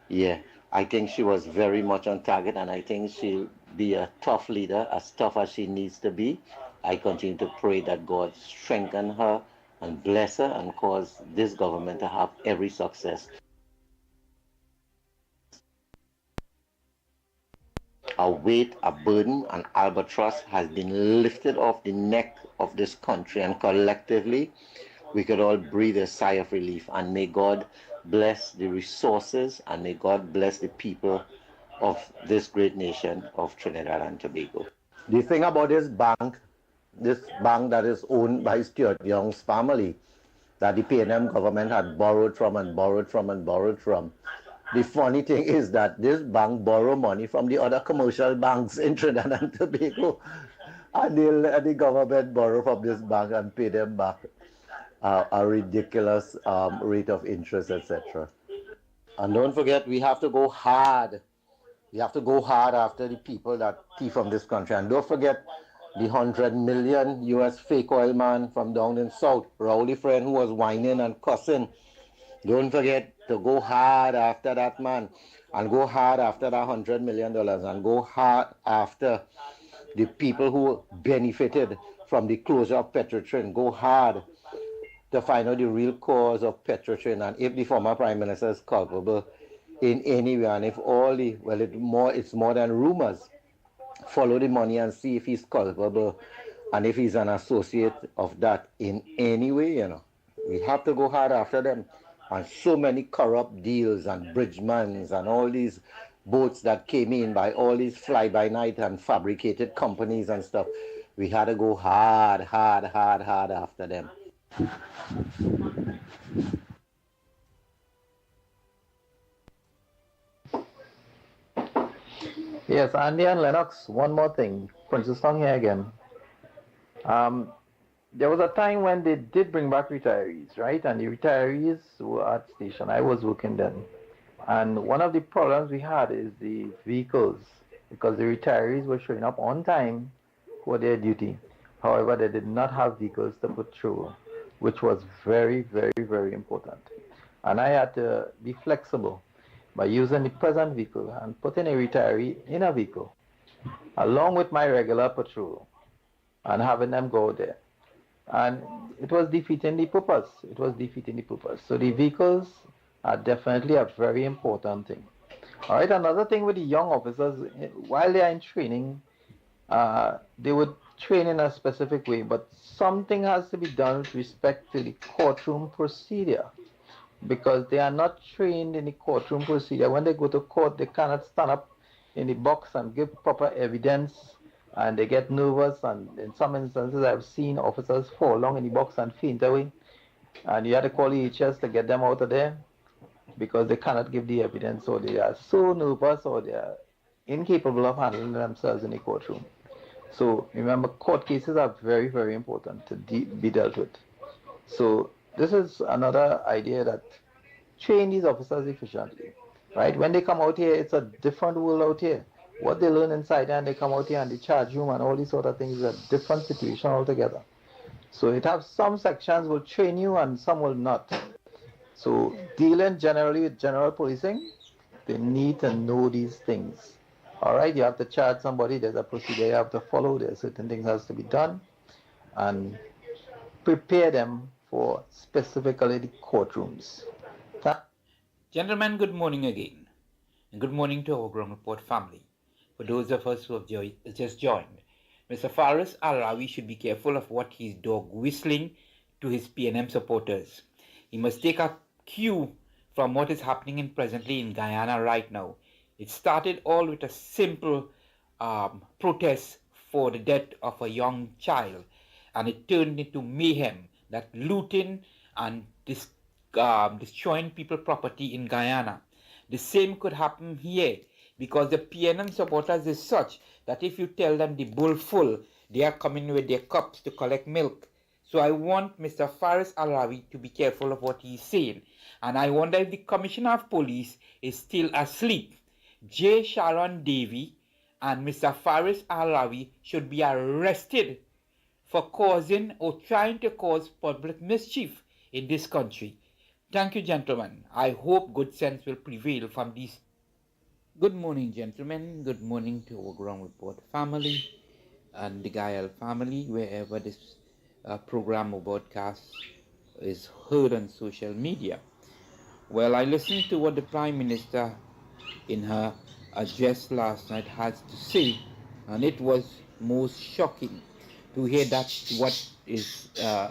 Yeah, I think she was very much on target, and I think she'll be a tough leader, as tough as she needs to be. I continue to pray that God strengthen her and bless her and cause this government to have every success. A weight, a burden, an albatross has been lifted off the neck of this country, and collectively we could all breathe a sigh of relief. And may God bless the resources, and may God bless the people of this great nation of Trinidad and Tobago. The thing about this bank that is owned by Stuart Young's family, that the PNM government had borrowed from and borrowed from and borrowed from. The funny thing is that this bank borrowed money from the other commercial banks in Trinidad and Tobago, and the government borrowed from this bank and pay them back a ridiculous rate of interest, etc. And don't forget, we have to go hard. We have to go hard after the people that thief from this country. And don't forget the $100 million US fake oil man from down in South, Rowley friend who was whining and cussing. Don't forget to go hard after that man, and go hard after that $100 million, and go hard after the people who benefited from the closure of Petrotrin. Go hard to find out the real cause of Petrotrin, and if the former Prime Minister is culpable in any way, and if all the, well, it's more than rumors. Follow the money and see if he's culpable, and if he's an associate of that in any way, you know. We have to go hard after them. And so many corrupt deals and bridgemans and all these boats that came in by all these fly-by-night and fabricated companies and stuff. We had to go hard after them. Yes, Andy and Lennox, one more thing. Princess Tong here again. There was a time when they did bring back retirees, right? And the retirees were at station. I was working then. And one of the problems we had is the vehicles, because the retirees were showing up on time for their duty. However, they did not have vehicles to patrol, which was very, very, very important. And I had to be flexible by using the present vehicle and putting a retiree in a vehicle, along with my regular patrol, and having them go there. And it was defeating the purpose. So the vehicles are definitely a very important thing. All right, another thing with the young officers, while they are in training, they would train in a specific way, but something has to be done with respect to the courtroom procedure, because they are not trained in the courtroom procedure. When they go to court, they cannot stand up in the box and give proper evidence, and they get nervous, and in some instances I've seen officers fall down in the box and faint away, and you have to call EHS to get them out of there because they cannot give the evidence, or they are so nervous, or they are incapable of handling themselves in the courtroom. So remember, court cases are very, very important to be dealt with. So this is another idea, that train these officers efficiently. right? When they come out here, it's a different world out here. What they learn inside and they come out here and they charge you and all these sort of things is a different situation altogether. So it has some sections will train you and some will not. So dealing generally with general policing, they need to know these things. All right, you have to charge somebody. There's a procedure you have to follow. There's certain things has to be done, and prepare them for specifically the courtrooms. Gentlemen, good morning again. And good morning to our Ground Report family. For those of us who have just joined, Mr. Faris Al-Rawi should be careful of what he's dog whistling to his PNM supporters. He must take a cue from what is happening presently in Guyana right now. It started all with a simple protest for the death of a young child, and it turned into mayhem, that looting and destroying people's property in Guyana. The same could happen here, because the PNM supporters is such that if you tell them the bowl full, they are coming with their cups to collect milk. So I want Mr. Faris Al-Rawi to be careful of what he's saying. And I wonder if the Commissioner of Police is still asleep. J. Sharon Davy and Mr. Faris Al-Rawi should be arrested for causing or trying to cause public mischief in this country. Thank you, gentlemen. I hope good sense will prevail from these. Good morning, gentlemen. Good morning to our Ground Report family and the Gael family, wherever this program or broadcast is heard on social media. Well, I listened to what the Prime Minister in her address last night has to say, and it was most shocking to hear that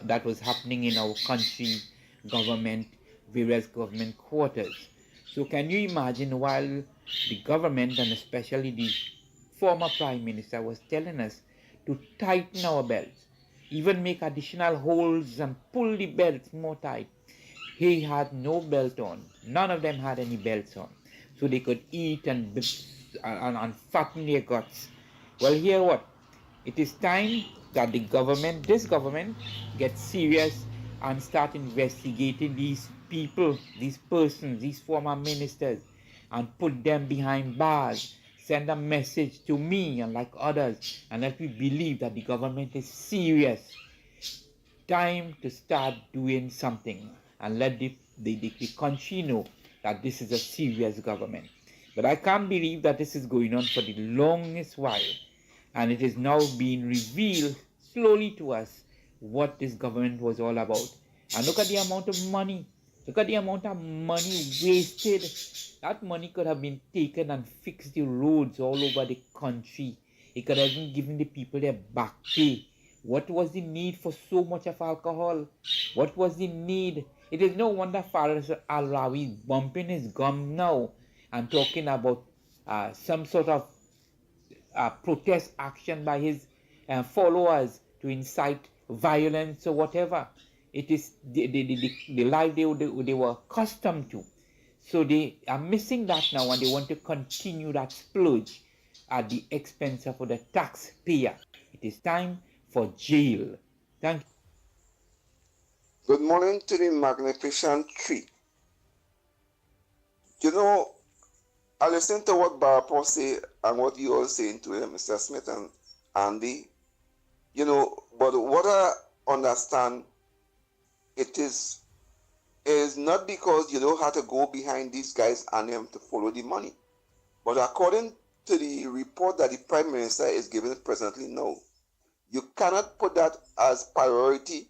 that was happening in our country, government, various government quarters. So can you imagine, while the government and especially the former Prime Minister was telling us to tighten our belts, even make additional holes and pull the belts more tight, he had no belt on. None of them had any belts on, so they could eat and fatten their guts. Well, hear what? It is time that this government, gets serious and start investigating these people, these persons, these former ministers, and put them behind bars. Send a message to me and like others, and let me believe that the government is serious. Time to start doing something and let the country know that this is a serious government. But I can't believe that this is going on for the longest while, and it is now being revealed slowly to us what this government was all about. And look at the amount of money. Look at the amount of money wasted. That money could have been taken and fixed the roads all over the country. It could have been given the people their back pay. What was the need for so much of alcohol? What was the need? It is no wonder Faris Al-Rawi is bumping his gum now and talking about some sort of protest action by his followers to incite violence or whatever. It is the life they were accustomed to. So they are missing that now, and they want to continue that splurge at the expense of the taxpayer. It is time for jail. Thank you. Good morning to the magnificent tree. You know, I listened to what Barapo say and what you all saying to him, Mr. Smith and Andy. You know, but what I understand, it is not because you don't have to go behind these guys and them to follow the money. But according to the report that the Prime Minister is giving presently now, you cannot put that as priority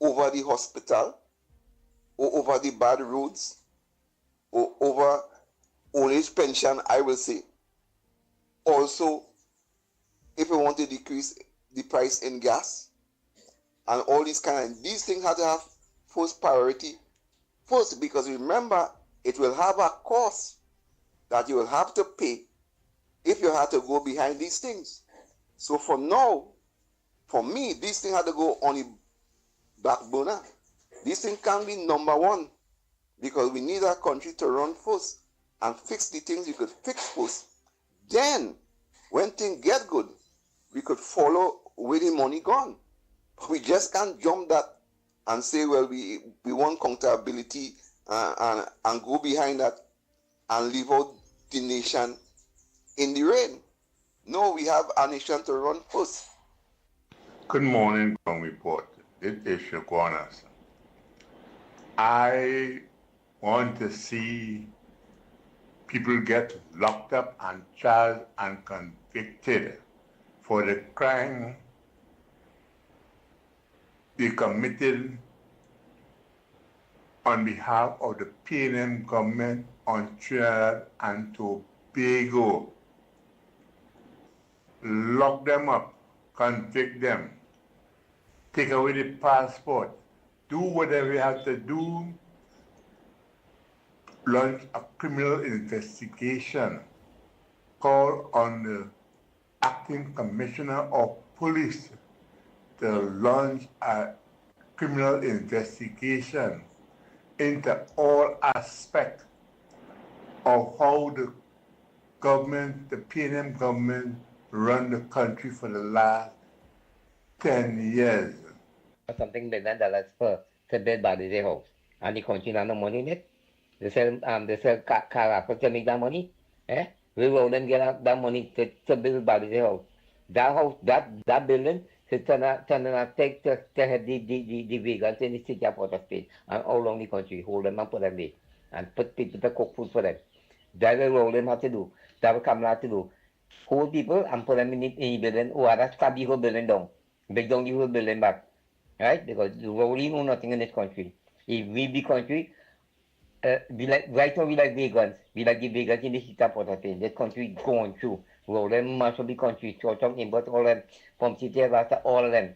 over the hospital or over the bad roads or over old age pension, I will say. Also, if we want to decrease the price in gas and all these these things have to have first priority first, because remember, it will have a cost that you will have to pay if you have to go behind these things. So for now, for me, these things have to go on the back burner. This thing can be number one, because we need our country to run first and fix the things we could fix first. Then, when things get good, we could follow where the money gone. But we just can't jump that and say, well, we want accountability and go behind that and leave out the nation in the rain. No, we have our nation to run first. Good morning, Ground Report. This is Shaquanas. I want to see people get locked up and charged and convicted for the crime they committed on behalf of the PNM government on Trinidad and Tobago. Lock them up, convict them, take away the passport, do whatever you have to do, launch a criminal investigation, call on the acting commissioner of police to launch a criminal investigation into all aspects of how the government, the PNM government, run the country for the last 10 years. Something $1 billion to build Badizé house. And the country not no money in it. They sell car to make that money. We will then get that money to build Badizé house. That house, that building, to turn and take to have the vegans in the city of Port-au-Prince and all along the country, hold them and put them there. And put people to cook food for them. That will all them have to do. That will come out to do. Hold people and put them in the building, or that's the whole building down. Break down the whole building back. Right? Because we really know nothing in this country. If we be country, right now we like vegans. We like the vegans in the city of Port-au-Prince. This country going through. Well, them much of the country, church of but all them, from city of all of them.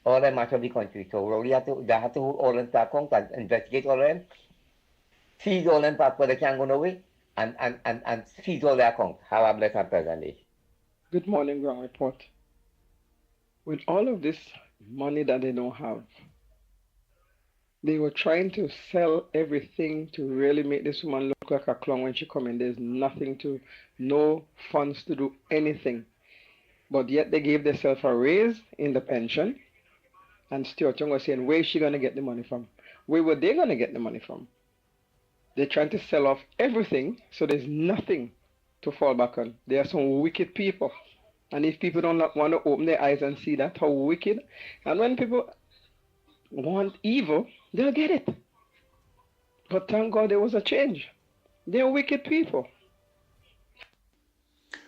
All them much of the country. So we have to, they have to hold all them to account and investigate all of them. Seize all them part where they can't go nowhere. And seize all their account. Have a blessed and pleasant day. Good morning, Ground Report. With all of this money that they don't have, they were trying to sell everything to really make this woman look like a clown when she come in. There's nothing to, no funds to do anything. But yet they gave themselves a raise in the pension. And Stuart Young was saying, where is she going to get the money from? Where were they going to get the money from? They're trying to sell off everything, so there's nothing to fall back on. There are some wicked people. And if people don't want to open their eyes and see that, how wicked, and when people want evil, they'll get it. But thank God there was a change. They're wicked people.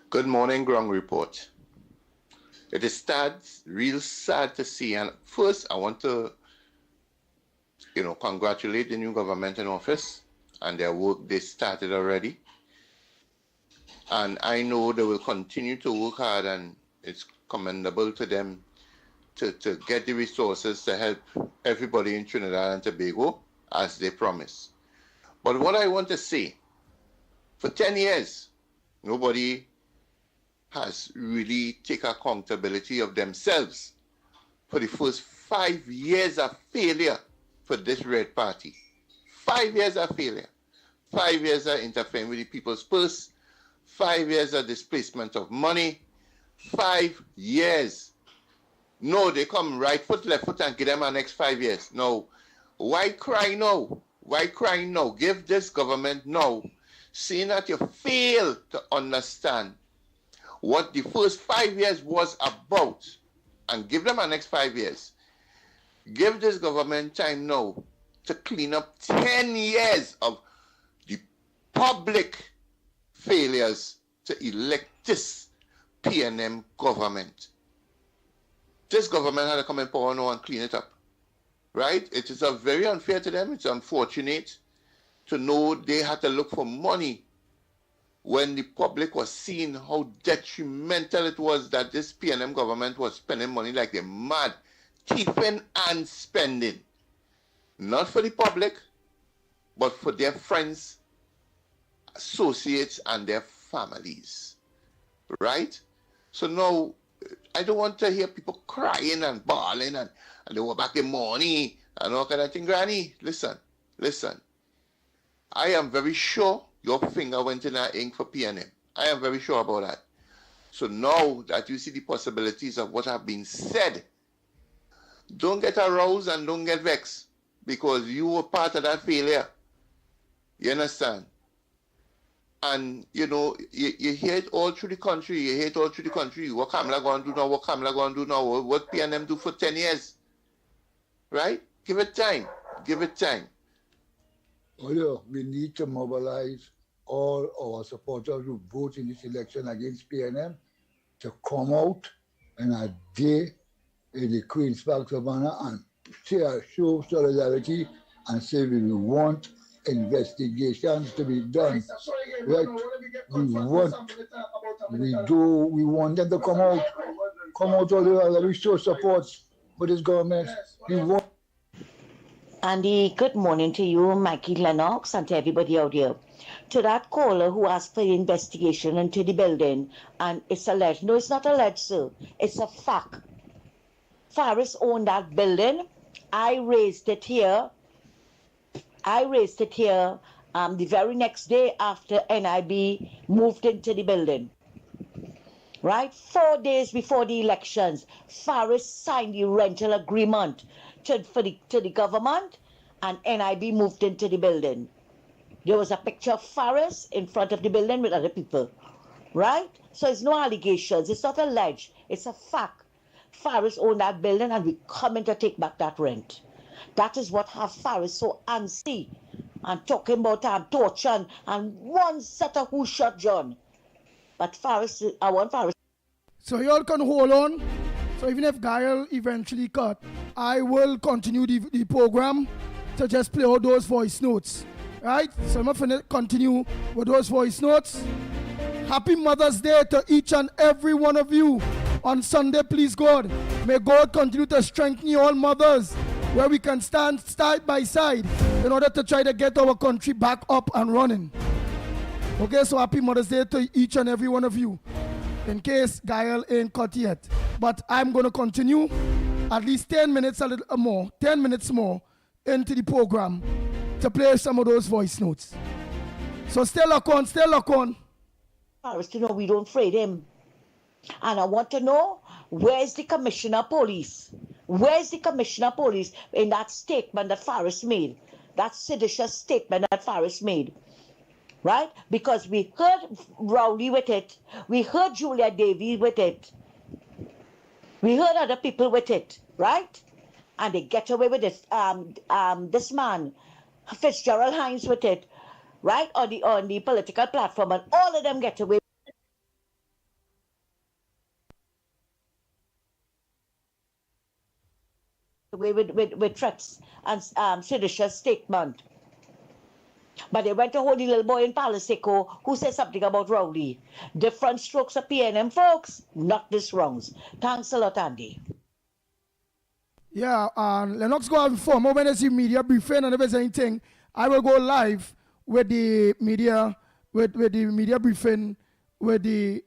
Good morning, Ground Report. It is sad, real sad to see. And first, I want to, congratulate the new government in office and their work they started already. And I know they will continue to work hard, and it's commendable to them to get the resources to help everybody in Trinidad and Tobago as they promise. But what I want to say, for 10 years, nobody has really taken accountability of themselves for the first 5 years of failure for this Red Party. 5 years of failure. 5 years of interfering with the people's purse. 5 years of displacement of money. 5 years. No, they come right foot, left foot, and give them our next 5 years. No. Why cry now? Why cry now? Give this government now. Seeing that you fail to understand what the first 5 years was about, and give them our next 5 years. Give this government time now to clean up 10 years of the public failures to elect this PNM government. This government had to come in power now and clean it up. Right? It is very unfair to them. It's unfortunate to know they had to look for money when the public was seeing how detrimental it was that this PNM government was spending money like they're mad, thieving and spending. Not for the public, but for their friends, associates, and their families. Right? So now, I don't want to hear people crying and bawling and they want back their money and all kind of thing. Granny, listen. I am very sure your finger went in that ink for PNM. I am very sure about that. So now that you see the possibilities of what have been said, don't get aroused and don't get vexed because you were part of that failure. You understand? And, you know, you hear it all through the country. You hear it all through the country. What Kamala going to do now? What Kamala going to do now? What PNM do for 10 years? Right? Give it time. Give it time. Oh, yeah, we need to mobilize all our supporters who vote in this election against PNM to come out in a day in the Queen's Park Savannah and show solidarity and say we want investigations to be done. Right? We want them to come out all the way. We show support for this government. We want. Andy, good morning to you, Mickie, Lennox, and to everybody out here. To that caller who asked for the investigation into the building, and it's alleged. No, it's not alleged, sir. It's a fact. Faris owned that building. I raised it here the very next day after NIB moved into the building. Right? 4 days before the elections, Faris signed the rental agreement to the government, and NIB moved into the building. There was a picture of Faris in front of the building with other people. Right? So it's no allegations. It's not alleged. It's a fact. Faris owned that building, and we're coming to take back that rent. That is what have Faris so antsy and talking about torture and one set of who shot John. But Faris, I want Faris. So y'all can hold on. So even if Gael eventually cut, I will continue the program to just play all those voice notes. Right? So I'm going to continue with those voice notes. Happy Mother's Day to each and every one of you. On Sunday, please God, may God continue to strengthen you all mothers, where we can stand side by side in order to try to get our country back up and running. Okay, so happy Mother's Day to each and every one of you, in case Gael ain't cut yet. But I'm going to continue at least 10 minutes more into the program to play some of those voice notes. So stay lock on. Faris to know we don't afraid him. And I want to know, where's the Commissioner of Police? Where's the Commissioner of Police in that statement that Faris made? That seditious statement that Faris made. Right? Because we heard Rowley with it. We heard Julia Davies with it. We heard other people with it. Right? And they get away with it. This man, Fitzgerald Hines, with it. Right? On the political platform. And all of them get away with threats and seditious statement. But they went to hold the little boy in Paliseco who said something about Rowley. Different strokes of PNM, folks, not this wrongs. Thanks a lot, Andy. Yeah, Lennox go have 4 more minutes in media briefing, and if there's anything, I will go live with the media briefing with the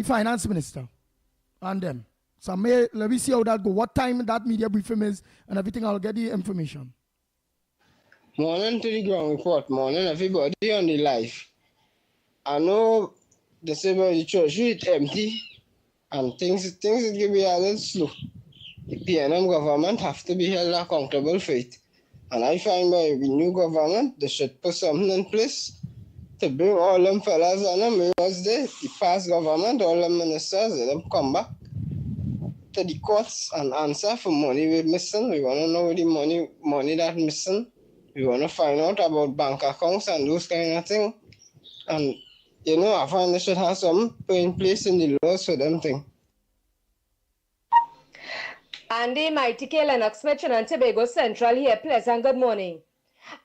finance minister and them. So let me see how that go. What time that media briefing is and everything. I'll get the information. Morning to the ground report. Morning everybody on the live. I know the Sabre church is empty and things is gonna be a little slow. The PNM government have to be held accountable for it. And I find by the new government they should put something in place to bring all them fellas and them because the past government, all them ministers, let them come back to the courts and answer for money we're missing. We want to know where the money that's missing. We want to find out about bank accounts and those kind of things. And, you know, I find they should have some in place in the laws for them things. Andy, Mighty K, Lennox, Metro and Tobago Central here. Pleasant good morning.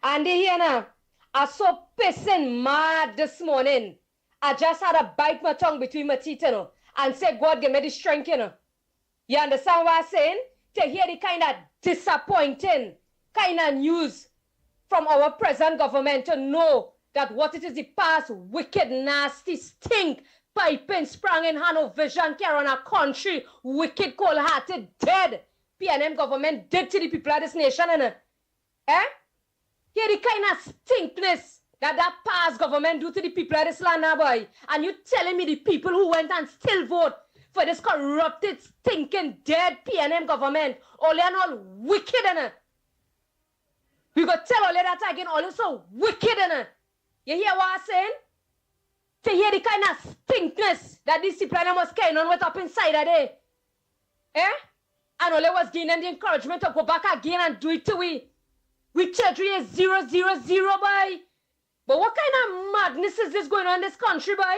Andy here now. I so pissing mad this morning. I just had to bite my tongue between my teeth, you know, and say, God, give me the strength, you know. You understand what I'm saying? To hear the kind of disappointing kind of news from our present government to know that what it is the past wicked, nasty, stink, piping, sprang in hand of vision care on a country, wicked, cold-hearted, dead PNM government did to the people of this nation, you know. Hear the kind of stinkness that past government do to the people of this land now, boy. And you telling me the people who went and still vote for this corrupted, stinking, dead PNM government, all and all wicked, you know. We got to tell all of that again, all so wicked, you know. You hear what I'm saying? To hear the kind of stinkness that these people was carrying on with up inside of there. Eh? And all it was giving them the encouragement to go back again and do it to we. We treasury is 000, boy. But what kind of madness is this going on in this country, boy?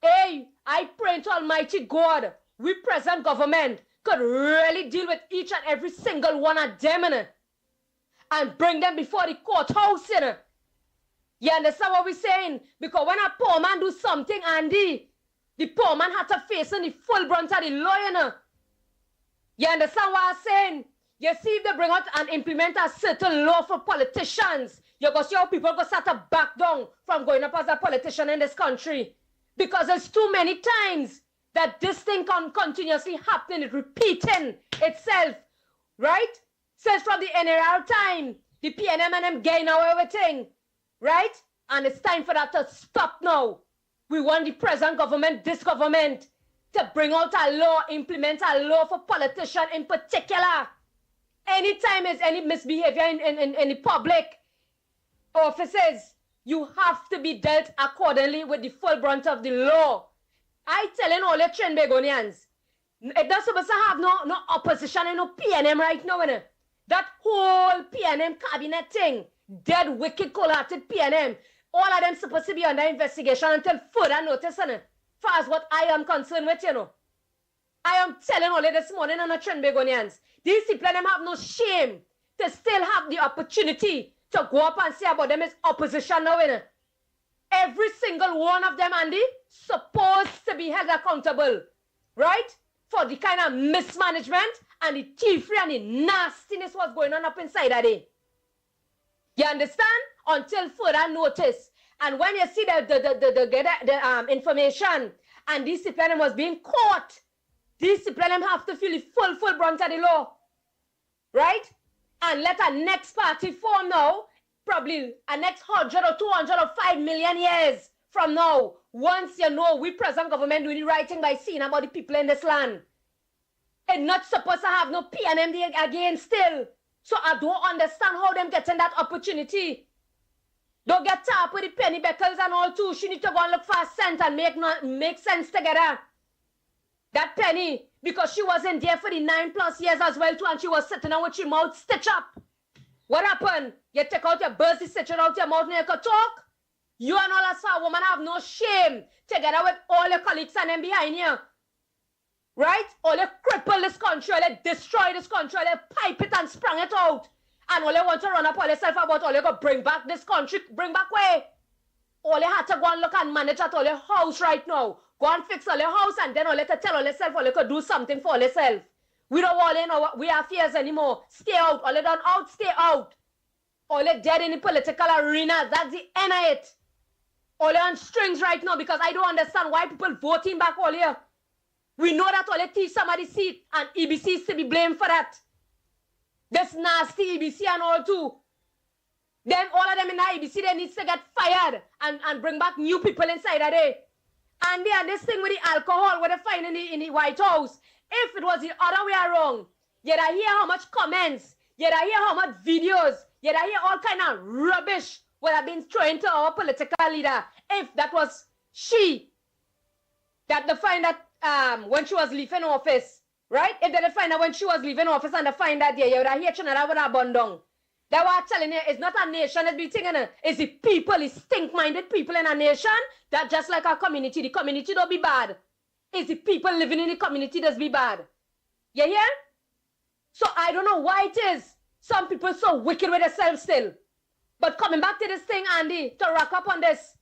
Hey, I pray to Almighty God, we present government could really deal with each and every single one of them, and bring them before the courthouse, You understand what we're saying? Because when a poor man do something, Andy, the poor man had to face the full brunt of the law, You understand what I'm saying? You see, if they bring out and implement a certain law for politicians, you go see how people go start to back down from going up as a politician in this country. Because there's too many times that this thing continuously happening, it repeating itself, right? Since from the NRL time, the PNM and them gain our everything, right? And it's time for that to stop now. We want the present government, this government, to bring out a law, implement a law for politicians in particular. Anytime there's any misbehavior in the public offices, you have to be dealt accordingly with the full brunt of the law. I telling all the Trinbagonians, it doesn't supposed to have no opposition and no PNM right now. That whole PNM cabinet thing, dead, wicked, cold-hearted PNM, all of them supposed to be under investigation until further notice. Far as what I am concerned with, I am telling all this morning on the Trinbagonians, these people them have no shame to still have the opportunity to go up and say about them as opposition now. Every single one of them, Andy, supposed to be held accountable, right? For the kind of mismanagement and the thievery and the nastiness what's going on up inside of there. You understand? Until further notice. And when you see the information and these people was being caught, these people have to feel the full brunt of the law, right? And let a next party form now, probably a next 100 or 200 or 5 million years from now, once you know we present government doing the right thing by seeing about the people in this land. It's not supposed to have no PNM again still. So I don't understand how them getting that opportunity. Don't get up with the penny beckles and all too. She need to go and look for a cent and make sense together. That penny, because she wasn't there for the 9+ years as well too, and she was sitting there with her mouth stitched up. What happened? You take out your birds, stitch it out your mouth and you can talk? You and all us a woman have no shame together with all your colleagues and them behind you. Right? All you cripple this country, all you destroy this country, all you pipe it and sprung it out. And all you want to run up all yourself about all you go bring back this country, bring back where? All you have to go and look and manage at all your house right now. Go and fix all your house and then all you to tell all yourself all you could do something for all yourself. We don't want to we have fears anymore. Stay out. All you done out, stay out. All you dead in the political arena. That's the end of it. All you on strings right now because I don't understand why people voting back all here. We know that all you teach somebody's seat and EBC is to be blamed for that. This nasty EBC and all too. Then all of them in the EBC, they need to get fired and bring back new people inside of there. And this thing with the alcohol, what they find in the White House, if it was the other way around, yet I hear how much comments, yet I hear how much videos, yet I hear all kind of rubbish what have been thrown to our political leader. If that was she, that they find that when she was leaving office, right? If they find out when she was leaving office and they find that, yeah, you would have heard Trinidad would have burned down. That's what I'm telling you. It's not a nation that's being taken. It's the people, it's stink-minded people in a nation that just like our community. The community don't be bad. It's the people living in the community that's be bad. You hear? So I don't know why it is. Some people so wicked with themselves still. But coming back to this thing, Andy, to wrap up on this,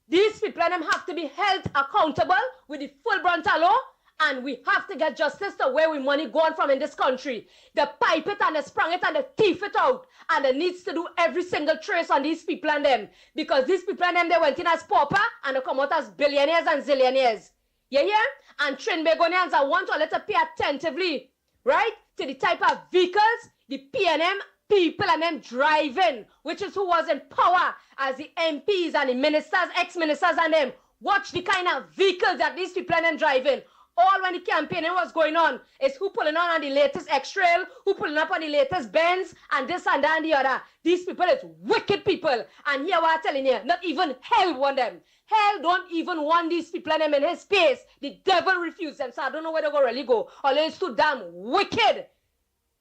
these people and them have to be held accountable with the full brunt of law, and we have to get justice to where we money gone from in this country. They pipe it and they sprung it and they thief it out, and they needs to do every single trace on these people and them, because these people and them, they went in as pauper and they come out as billionaires and zillionaires. You hear? And Trinbagonians, I want to let us pay attentively, right, to the type of vehicles the PNM people and them driving, which is who was in power as the MPs and the ministers, ex-ministers and them. Watch the kind of vehicles that these people and them driving. All when the campaigning was going on is who pulling on the latest X-Trail, who pulling up on the latest Benz, and this and that and the other. These people is wicked people. And here what I'm telling you, not even hell want them. Hell don't even want these people and them in his space. The devil refused them, so I don't know where they're going to really go. All it's too damn wicked.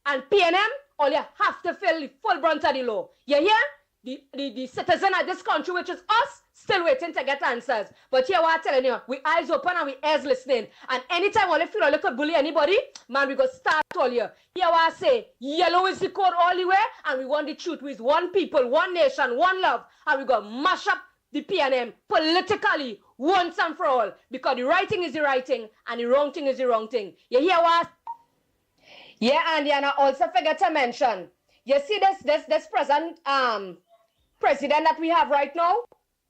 And PNM, all you have to feel the full brunt of the law. You hear? The citizen of this country, which is us, still waiting to get answers. But here what I'm telling you, we eyes open and we ears listening. And anytime we feel like a bully anybody, man, we go start all year. Here what I say, yellow is the code all the way, and we want the truth with one people, one nation, one love, and we go mash up the PNM politically once and for all. Because the right thing is the right thing, and the wrong thing is the wrong thing. You hear what? Yeah, and I also forget to mention, you see this present president that we have right now?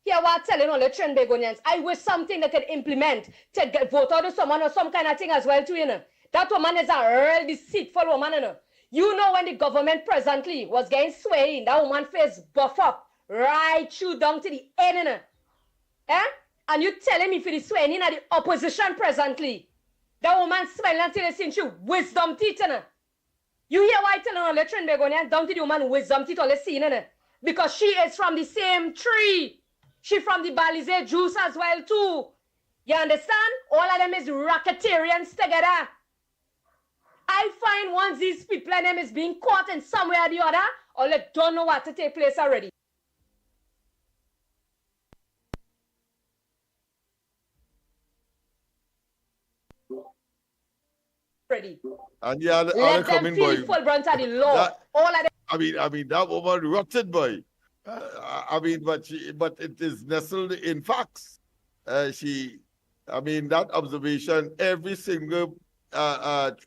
Here what I'm telling all the Trinbagonians, I wish something that could implement to get vote out of someone or some kind of thing as well too, you know. That woman is a real deceitful woman, you know. You know when the government presently was getting swaying, that woman face buff up right through down to the end, you know. Eh? And you telling me for the swaying in the opposition presently, that woman smiling until they see you wisdom teeth, you know. You hear why I telling all the Trinbagonians down to the woman wisdom teeth all the scene, you know. Because she is from the same tree. She from the Balize juice as well too. You understand? All of them is racketeerians together. I find once these people and them is being caught in some way or the other, or they don't know what to take place already. And yeah, let them feel the full brunt of the law. All of them. I mean, that woman rotted, boy. But it is nestled in facts. That observation, every single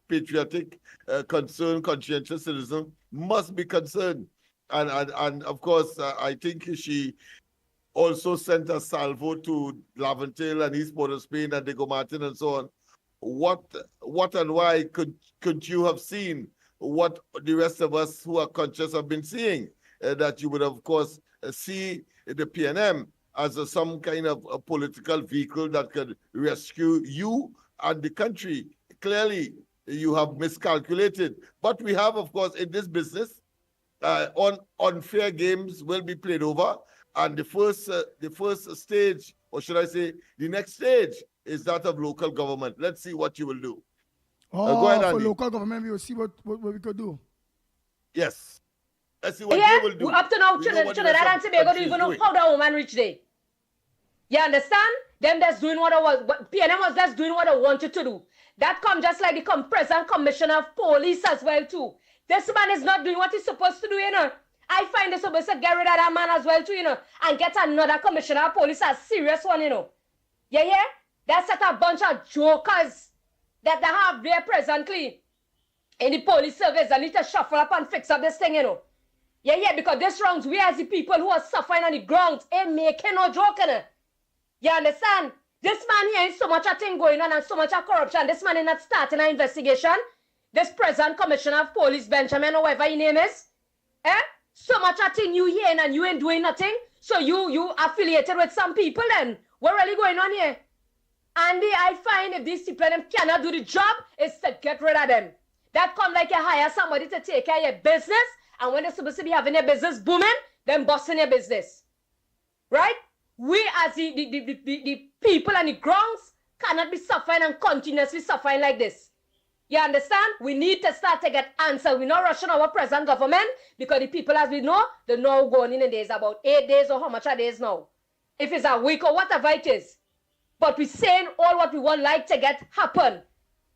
patriotic, concerned, conscientious citizen must be concerned. And of course, I think she also sent a salvo to Laventille and East Port of Spain and Diego Martin and so on. What and why could you have seen what the rest of us who are conscious have been seeing? That you would, of course, see the PNM as some kind of a political vehicle that could rescue you and the country. Clearly, you have miscalculated. But we have, of course, in this business, unfair games will be played over. And the first stage, or should I say, the next stage, is that of local government. Let's see what you will do. Go ahead, for local government, we will see what we could do. Yes. Let's see what they will do. Up to now, Trinidad and Tobago don't even know how that woman reached there. You understand? Them that's doing what PNM was just doing what they wanted to do. That come just like the present commissioner of police as well too. This man is not doing what he's supposed to do, you know. I find they're supposed to get rid of that man as well too, you know, and get another commissioner of police, a serious one, you know. Yeah? That's such a bunch of jokers that they have there presently in the police service. They need to shuffle up and fix up this thing, you know. Yeah, because this rounds, we as the people who are suffering on the ground ain't making no joke, you know. You understand? This man here is so much a thing going on and so much a corruption. This man is not starting an investigation. This present commissioner of police, Benjamin, or whatever his name is, so much a thing you hearing and you ain't doing nothing. So you affiliated with some people then. What really going on here? Andy, I find if these people them cannot do the job, is to get rid of them. That come like you hire somebody to take care of your business, and when they're supposed to be having their business booming, then busting your business. Right? We as the people on the grounds cannot be suffering and continuously suffering like this. You understand? We need to start to get answers. We're not rushing our present government because the people, as we know, they know going in the days about 8 days or how much are days now. If it's a week or whatever it is. But we're saying all what we want like to get happen.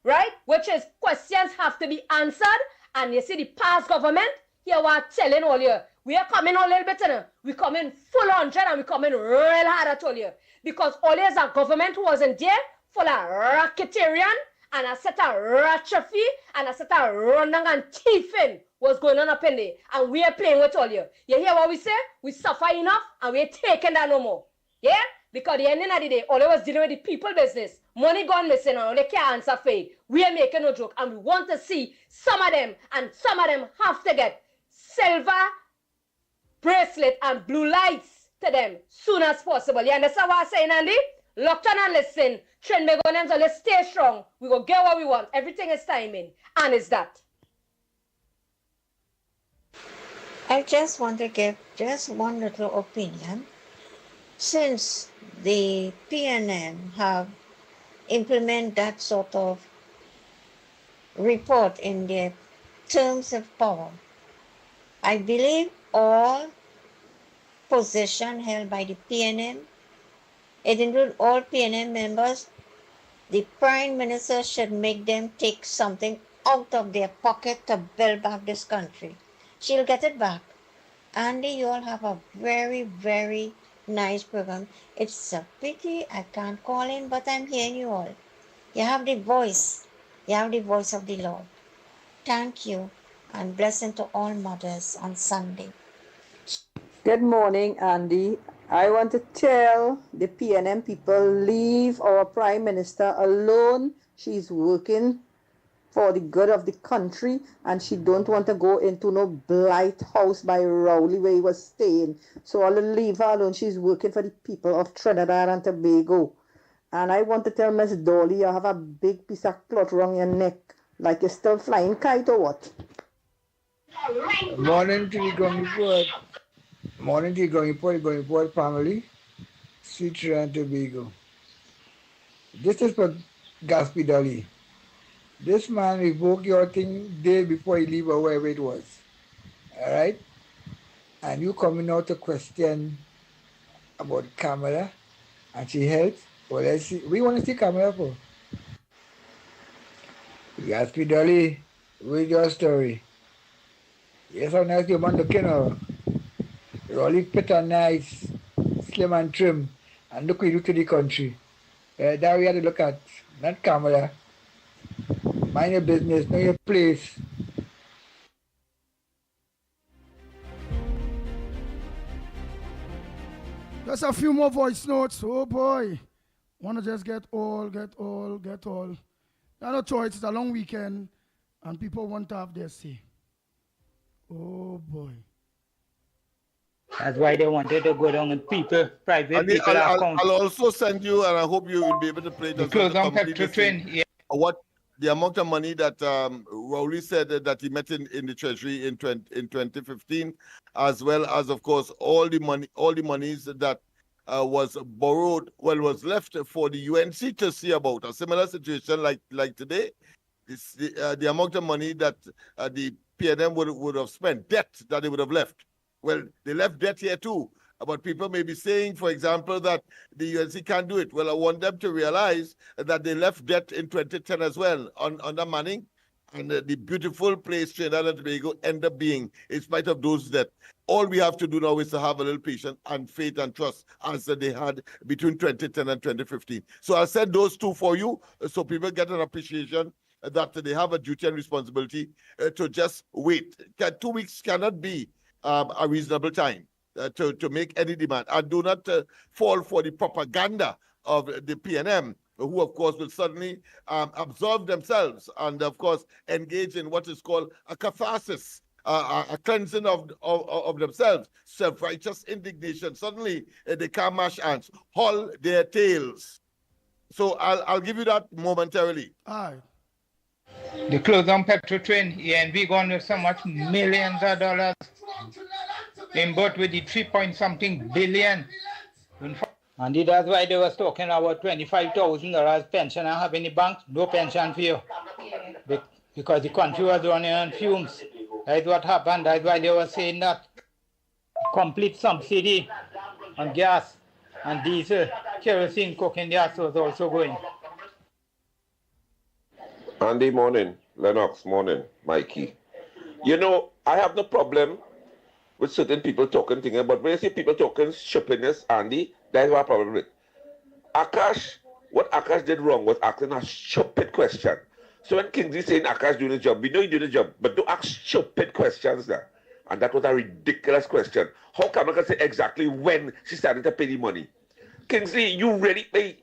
Right? Which is questions have to be answered. And you see the past government, here we're telling all you. We are coming a little bit, you know. We coming full 100 and we coming real hard at all you. Because all is a government who wasn't there full of racketeerian and a set of ratchetry and a set of running and thieving was going on up in there. And we are playing with all you. You hear what we say? We suffer enough and we ain't taking that no more. Yeah? Because at the end of the day, all I was dealing with the people business. Money gone missing and all they can't answer for it. We are making no joke. And we want to see some of them, and some of them have to get silver bracelet and blue lights to them soon as possible. You understand what I'm saying, Andy? Lock on and listen. Trend Megonians, let's stay strong. We will get what we want. Everything is timing. And it's that. I just want to give just one little opinion. Since the PNM have implemented that sort of report in their terms of power, I believe all position held by the PNM, it includes all PNM members, the Prime Minister should make them take something out of their pocket to build back this country. She'll get it back. Andy, you all have a very, very nice program. It's a pity I can't call in, but I'm hearing you all. You have the voice. You have the voice of the Lord. Thank you, and blessing to all mothers on Sunday. Good morning, Andy. I want to tell the PNM people, leave our Prime Minister alone. She's working for the good of the country, and she don't want to go into no blight house by Rowley where he was staying. So I'll leave her alone. She's working for the people of Trinidad and Tobago. And I want to tell Miss Dolly, you have a big piece of cloth around your neck, like you're still flying kite or what? Morning to the Ground Report. Morning to the Ground Report family. Sweet Trinidad and Tobago. This is for Gaspy Dolly. This man revoked your thing day before he leave or wherever it was. All right? And you coming out to question about camera and she helped. Well, let's see. We want to see camera for. Gaspy Dolly, with your story. Yes, how nice your man looking now. Rolly fit and nice, slim and trim, and look we do to the country. That we have to look at, not camera. Mind your business, know your place. Just a few more voice notes. Oh boy. Wanna just get all. There's no choice, it's a long weekend and people want to have their say. Oh boy. That's why they wanted to go down and private And people account. I'll also send you, and I hope you will be able to play it as well to complete this thing. What the amount of money that Rowley said that he met in the Treasury in 2015, as well as, of course, all the monies that was borrowed, was left for the UNC to see about. A similar situation like today, the amount of money that the PNM would have spent, debt that they would have left. Well, they left debt here too. But people may be saying, for example, that the UNC can't do it. Well, I want them to realize that they left debt in 2010 as well under Manning. And the beautiful place Trinidad and Tobago end up being, in spite of those debt. All we have to do now is to have a little patience and faith and trust as they had between 2010 and 2015. So I'll send those two for you so people get an appreciation that they have a duty and responsibility to just wait. 2 weeks cannot be a reasonable time to make any demand. And do not fall for the propaganda of the PNM, who, of course, will suddenly absorb themselves and, of course, engage in what is called a catharsis, a cleansing of themselves, self-righteous indignation. Suddenly, they can't mash hands, haul their tails. So I'll give you that momentarily. All right. The close down petrol train, ENV gone with so much millions of dollars. In both with the 3-point-something billion. And that's why they was talking about $25,000 pension I have in the bank. No pension for you. Because the country was running on fumes. That's what happened. That's why they were saying that complete subsidy on gas and diesel, kerosene, cooking gas was also going. Andy, morning. Lennox, morning. Mickie. You know, I have no problem with certain people talking things, but when you see people talking stupidness, Andy, that's what I problem with. Akash, what Akash did wrong was asking a stupid question. So when Kingsley saying Akash doing the job, we know he doing the job, but don't ask stupid questions there. And that was a ridiculous question. How come I can say exactly when she started to pay the money? Kingsley, you really pay.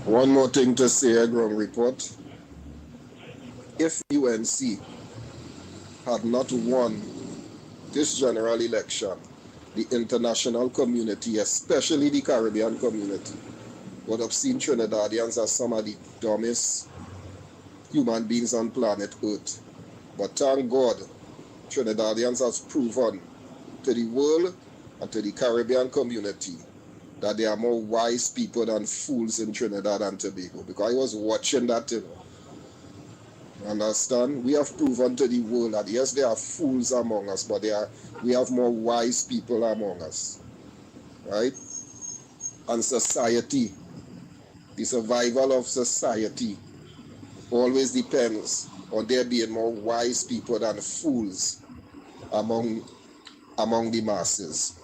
One more thing to say, Ground Report. If UNC had not won this general election, the international community, especially the Caribbean community, would have seen Trinidadians as some of the dumbest human beings on planet Earth. But thank God, Trinidadians has proven to the world and to the Caribbean community that there are more wise people than fools in Trinidad and Tobago. Because I was watching that, understand? We have proven to the world that yes, there are fools among us, but we have more wise people among us, right? And society, the survival of society always depends on there being more wise people than fools among the masses.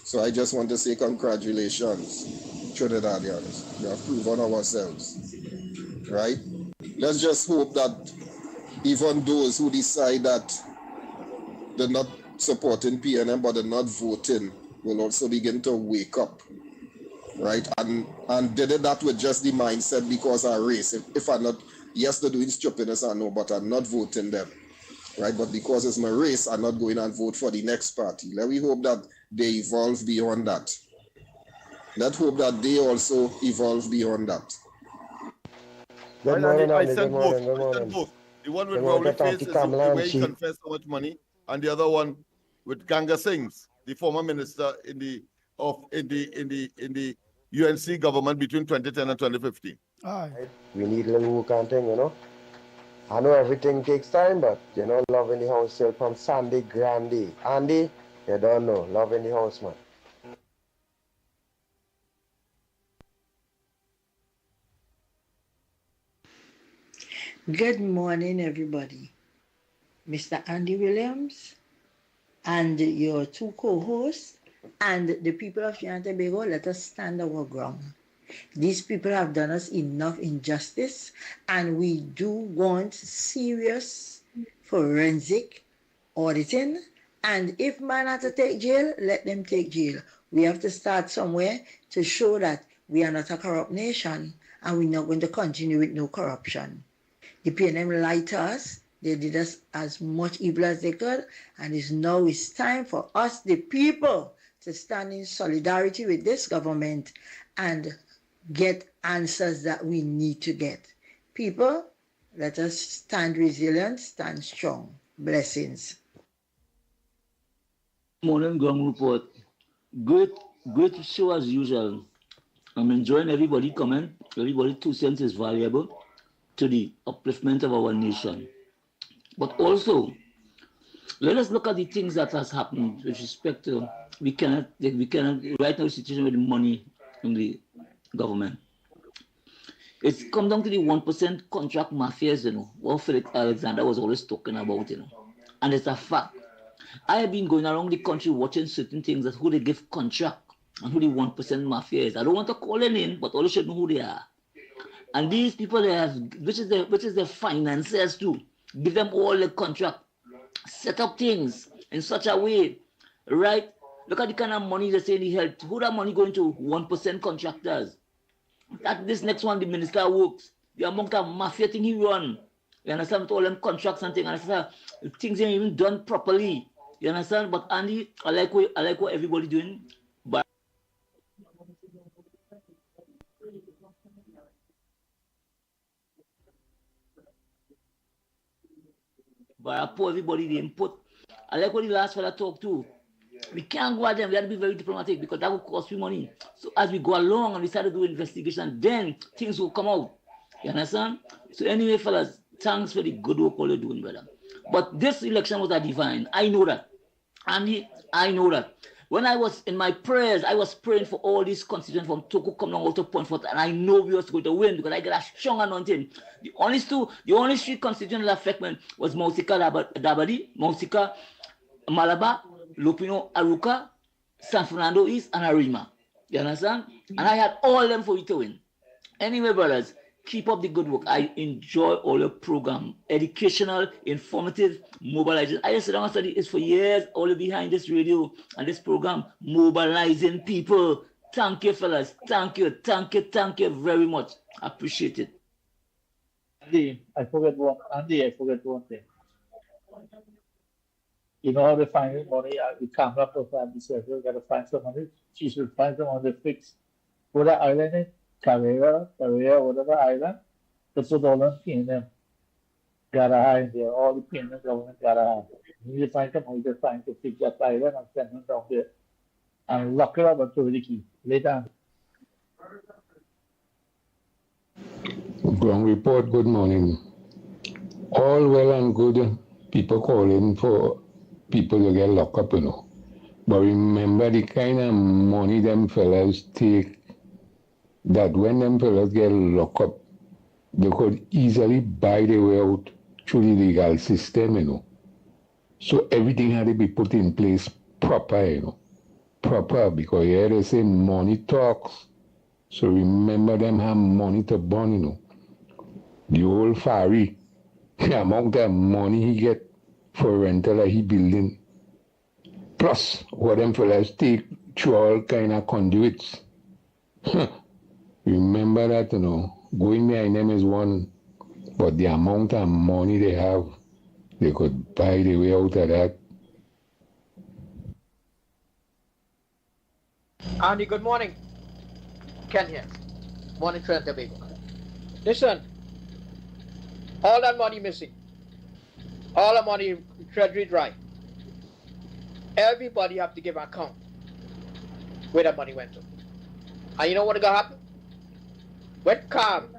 So I just want to say congratulations, Trinidadians. We have proven ourselves, right? Let's just hope that even those who decide that they're not supporting PNM but they're not voting will also begin to wake up, right? And did it that with just the mindset because of race. If I'm not, yes, they're doing stupidness, I know, but I'm not voting them, right? But because it's my race, I'm not going and vote for the next party. Let me hope that they evolve beyond that. Let's hope that they also evolve beyond that. Good morning, I sent both. I sent both. The one with Rowley face is the way he confessed how much money, and the other one with Ganga Singhs, the former minister in the UNC government between 2010 and 2015. We need a little work and thing, I know everything takes time, but love in the house still from Sandy Grande. Andy, you don't know, love in the house, man. Good morning, everybody. Mr. Andy Williams and your two co-hosts and the people of Trinidad and Tobago, let us stand our ground. These people have done us enough injustice, and we do want serious forensic auditing. And if man has to take jail, let them take jail. We have to start somewhere to show that we are not a corrupt nation and we're not going to continue with no corruption. The PNM lied to us. They did us as much evil as they could, and it's time for us, the people, to stand in solidarity with this government and get answers that we need to get. People, let us stand resilient, stand strong. Blessings. Morning, Ground Report. Great show as usual. I'm enjoying everybody comment. Everybody 2 cents is valuable to the upliftment of our nation. But also, let us look at the things that has happened with respect to we cannot right now situation with the money in the government. It's come down to the 1% contract mafias, what Felix Alexander was always talking about, and it's a fact. I have been going around the country watching certain things that who they give contract and who the 1% mafia is. I don't want to call them in, but all should know who they are. And these people they have, which is the financiers too, give them all the contract, set up things in such a way, right? Look at the kind of money they say they help. Who that money going to? 1% contractors. That this next one, the minister works. The amount of mafia thing he run. You understand? With all them contracts and things. And things ain't even done properly. You understand? But Andy, I like what everybody doing. But I pour everybody the input. I like what the last fella talked to. We can't go at them. We have to be very diplomatic because that will cost you money. So as we go along and we start to do investigation, then things will come out. You understand? So anyway, fellas, thanks for the good work all you're doing, brother. But this election was a divine. I know that. Andy, I know that. When I was in my prayers, I was praying for all these constituents from Togo coming out to point forth, and I know we was going to win because I got a strong anointing. The only three constituents that affect me was Mausika Dabadi, Mausika Malabar, Lupino Aruka, San Fernando East, and Arima. You understand? And I had all of them for you to win. Anyway, brothers, keep up the good work. I enjoy all your program, educational, informative, mobilizing. I just sit down and study this for years, all behind this radio and this program, mobilizing people. Thank you, fellas. Thank you very much. I appreciate it. Andy, I forget one thing. You know how to find the money? The camera profile, the circle, got to find some money. She should find some money to fix. Put that island in, Carrera, whatever island, to put all them PNM. Gotta hide there, all the PNM government gotta hide. You need to find some money to find to fix that island and send them down there. And lock it up and throw the key. Later. Ground report, good morning. All well and good, people calling for people to get locked up, you know. But remember the kind of money them fellas take, that when them fellas get locked up, they could easily buy their way out through the legal system, you know. So everything had to be put in place proper, you know. Proper, because here they say money talks. So remember them have money to burn, you know. The old Fari, the amount of money he get for rental that he building, plus what them fellas take through all kind of conduits. Remember that, you know. Going behind them is one, but the amount of money they have, they could buy their way out of that. Andy, good morning. Ken here. Morning, Trent Tobago. Listen, all that money missing, all the money treasury dry. Everybody have to give account where that money went to. And you know what gonna happen? When Calm,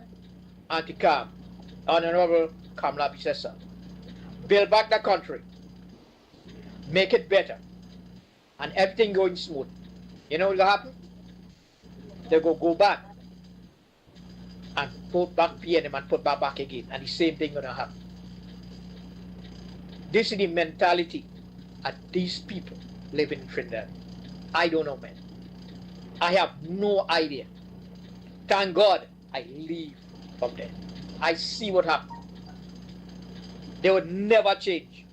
anti-Calm, Honorable Kamala Bisesa, build back the country, make it better, and everything going smooth. You know what's gonna happen? They go back and put back PNM and put back again, and the same thing gonna happen. This is the mentality of these people living in Trinidad. I don't know, man. I have no idea. Thank God I leave from there. I see what happened. They would never change.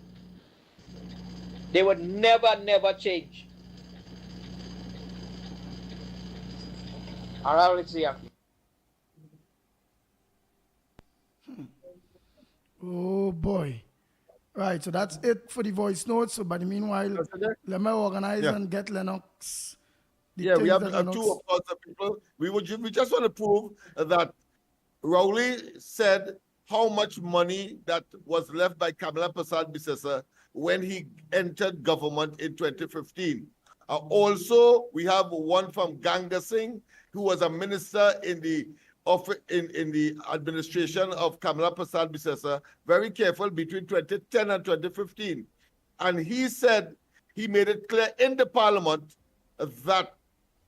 They would never change. All right, let's see. Oh boy. Right, so that's it for the voice notes. So, but in the meanwhile, let me organize and get Lennox. We have two of us people. We just want to prove that Rowley said how much money that was left by Kamala Prasad Bisesa when he entered government in 2015. Also, we have one from Ganga Singh, who was a minister in the administration of Kamala Prasad Bisesa, very careful between 2010 and 2015. And he said, he made it clear in the parliament that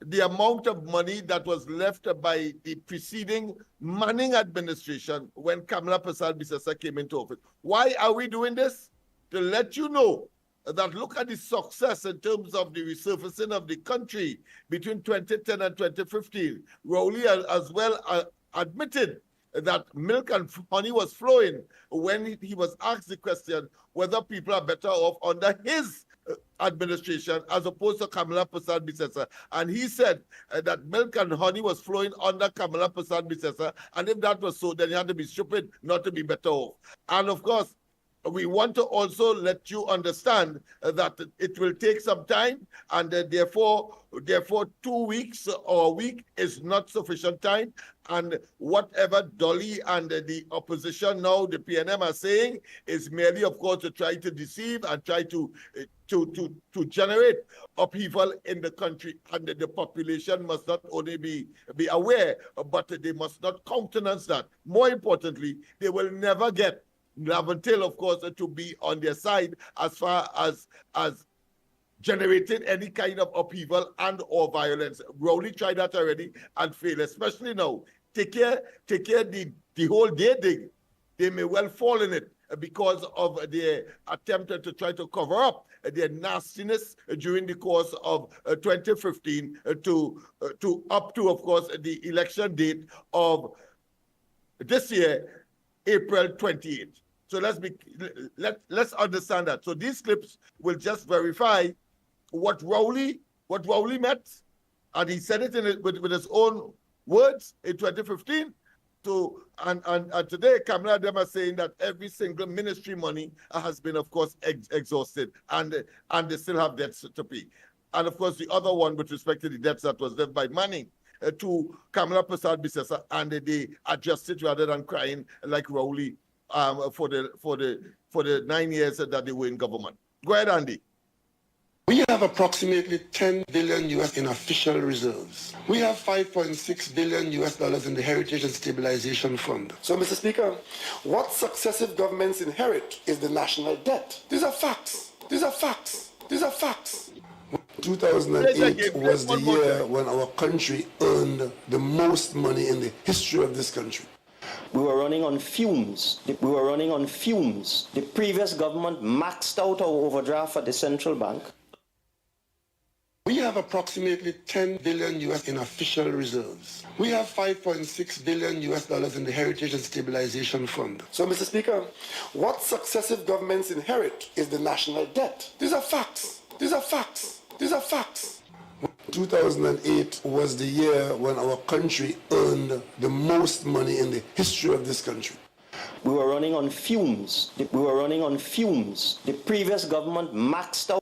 the amount of money that was left by the preceding Manning administration when Kamala Prasad Bisesa came into office. Why are we doing this? To let you know that look at the success in terms of the resurfacing of the country between 2010 and 2015. Rowley as well admitted that milk and honey was flowing when he was asked the question whether people are better off under his administration as opposed to Kamala Prasad Bisesa. And he said that milk and honey was flowing under Kamala Prasad Bisesa, and if that was so, then he had to be stupid not to be better off. And of course, we want to also let you understand that it will take some time, and therefore 2 weeks or a week is not sufficient time. And whatever Dolly and the opposition now, the PNM, are saying is merely, of course, to try to deceive and try to generate upheaval in the country. And the population must not only be aware, but they must not countenance that. More importantly, they will never get Lavantil, of course, to be on their side as far as generating any kind of upheaval and or violence. Rowley tried that already and failed, especially now. Take care the whole day thing. They may well fall in it because of their attempt to try to cover up their nastiness during the course of 2015 to up to, of course, the election date of this year, April 28th. So let's understand that. So these clips will just verify what Rowley meant, and he said it with his own words in 2015, and today Kamala them are saying that every single ministry money has been, of course, exhausted, and they still have debts to pay. And of course, the other one with respect to the debts that was left by Manning to Kamala Prasad Bisesa, and they adjusted rather than crying like Rowley for the 9 years that they were in government. Go ahead, Andy. We have approximately 10 billion US in official reserves. We have 5.6 billion US dollars in the Heritage and Stabilization Fund. So, Mr. Speaker, what successive governments inherit is the national debt. These are facts. These are facts. These are facts. 2008 was the year when our country earned the most money in the history of this country. We were running on fumes. We were running on fumes. The previous government maxed out our overdraft at the central bank. We have approximately 10 billion US in official reserves. We have 5.6 billion US dollars in the Heritage and Stabilization Fund. So, Mr. Speaker, what successive governments inherit is the national debt. These are facts. These are facts. These are facts. 2008 was the year when our country earned the most money in the history of this country. We were running on fumes. We were running on fumes. The previous government maxed out.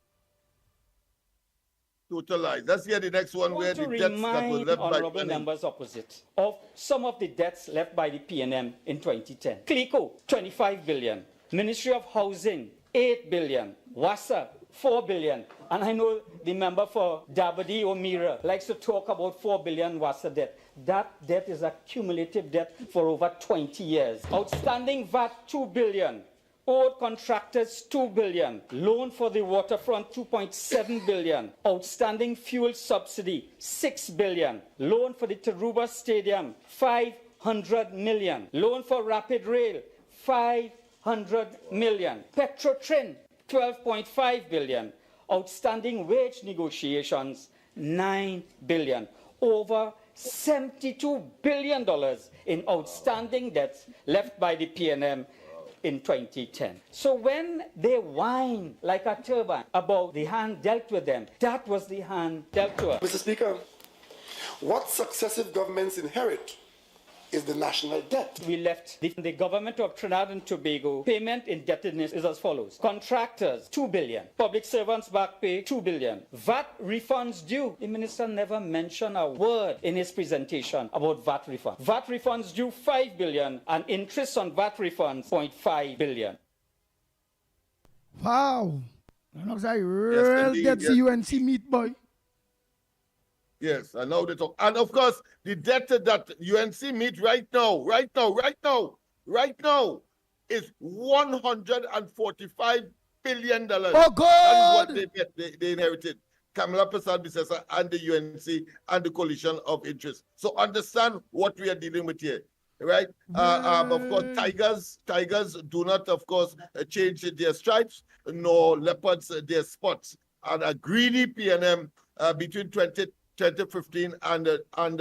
Total lies. Let's hear the next one where the debts that were left by honorable members opposite of some of the debts left by the PNM in 2010. CLICO, 25 billion. Ministry of Housing, 8 billion. WASA, 4 billion. And I know the member for Dabadi O'Meara likes to talk about 4 billion WASA debt. That debt is a cumulative debt for over 20 years. Outstanding VAT, 2 billion. Owed contractors, 2 billion. Loan for the waterfront, 2.7 billion. Outstanding fuel subsidy, 6 billion. Loan for the Taruba Stadium, 500 million. Loan for Rapid Rail, 500 million. Petrotrin, 12.5 billion. Outstanding wage negotiations, 9 billion. Over $72 billion in outstanding debts left by the PNM in 2010. So when they whine like a turbine about the hand dealt with them, that was the hand dealt to us. Mr. Speaker, what successive governments inherit is the national debt. We left the government of Trinidad and Tobago. Payment indebtedness is as follows. Contractors, 2 billion. Public servants back pay, 2 billion. VAT refunds due. The minister never mentioned a word in his presentation about VAT refunds. VAT refunds due, 5 billion, and interest on VAT refunds, 0.5 billion. Wow. Lennox, I really get the UNC meet, boy. Yes, and now they talk. And of course, the debt that UNC meet right now is $145 billion. Oh, God! That is what they inherited. Kamala Prasad Bisesa and the UNC and the coalition of interest. So understand what we are dealing with here, right? Of course, tigers do not, of course, change their stripes, nor leopards their spots. And a greedy PNM between 2015 and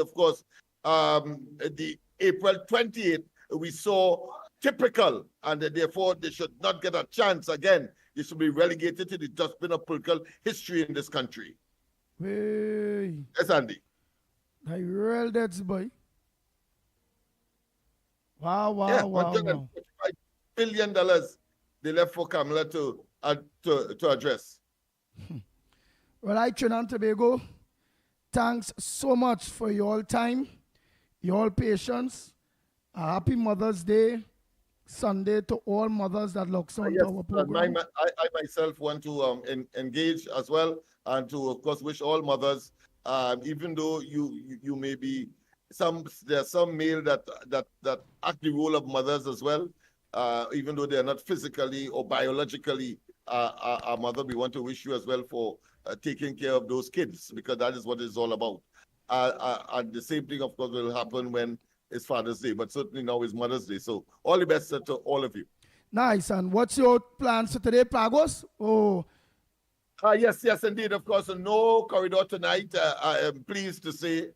of course the April 28th, we saw typical, and therefore they should not get a chance again. They should be relegated to the dustbin of political history in this country. Hey. Yes, Andy. I real that's boy. Wow. Yeah, $145 billion they left for Kamala to address. Well, I Trinidad and Tobago, thanks so much for your time, your patience. A happy Mother's Day Sunday to all mothers that looks on yes, our program. I myself want to engage as well, and to, of course, wish all mothers, even though you may be there are some male that act the role of mothers as well, even though they are not physically or biologically a mother. We want to wish you as well for taking care of those kids, because that is what it's all about. And the same thing, of course, will happen when it's Father's Day, but certainly now is Mother's Day. So all the best to all of you. Nice. And what's your plans for today, Pagos? Oh. Yes, indeed. Of course, no corridor tonight. I am pleased to say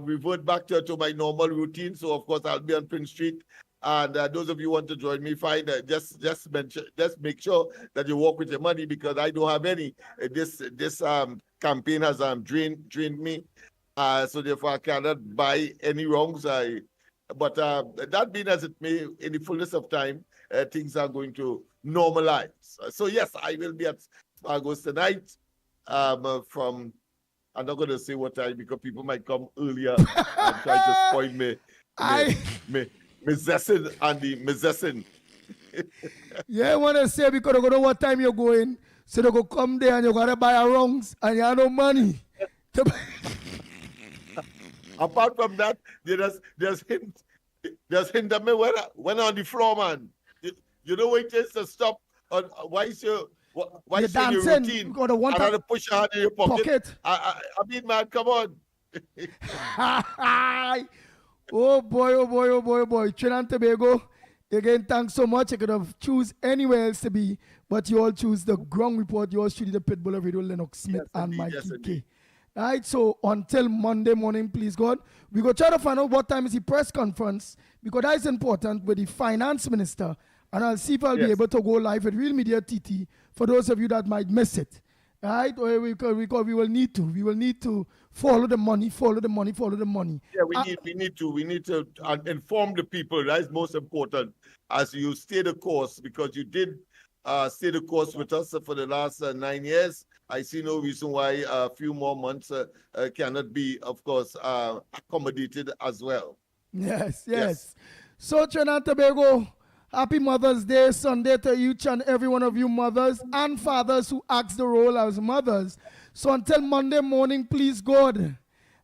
revert back to my normal routine. So, of course, I'll be on Prince Street. And those of you who want to join me, fine. Just make sure that you walk with your money, because I don't have any. This campaign has drained me. So therefore, I cannot buy any wrongs. But that being as it may, in the fullness of time, things are going to normalize. So yes, I will be at Spargos tonight. From I'm not going to say what time because people might come earlier and try to spoil me zessin and the me zessin. Yeah, I want to say because I don't know what time you're going, so they go come there and you gotta buy a rungs and you have no money. Apart from that, there's hint that me when on the floor, man. You know what it is to stop on why is your routine? You gotta want to push your hand in your pocket. I mean, man, come on. Oh boy. Trinidad and Tobago. Again, thanks so much. You could have choose anywhere else to be, but you all choose the ground report. You all choose the Pitbull of Radio, Lennox Smith and Mickie K. All right, so until Monday morning, please God, we go try to find out what time is the press conference because that is important with the finance minister, and I'll see if I'll be able to go live with Real Media TT for those of you that might miss it. All right, we will need to follow the money. Yeah, we need to inform the people. That's most important as you stay the course because you did stay the course with us for the last 9 years. I see no reason why a few more months cannot be, of course, accommodated as well. Yes. So, Trinidad and Tobago, happy Mother's Day Sunday to each and every one of you mothers and fathers who act the role as mothers. So until Monday morning, please God,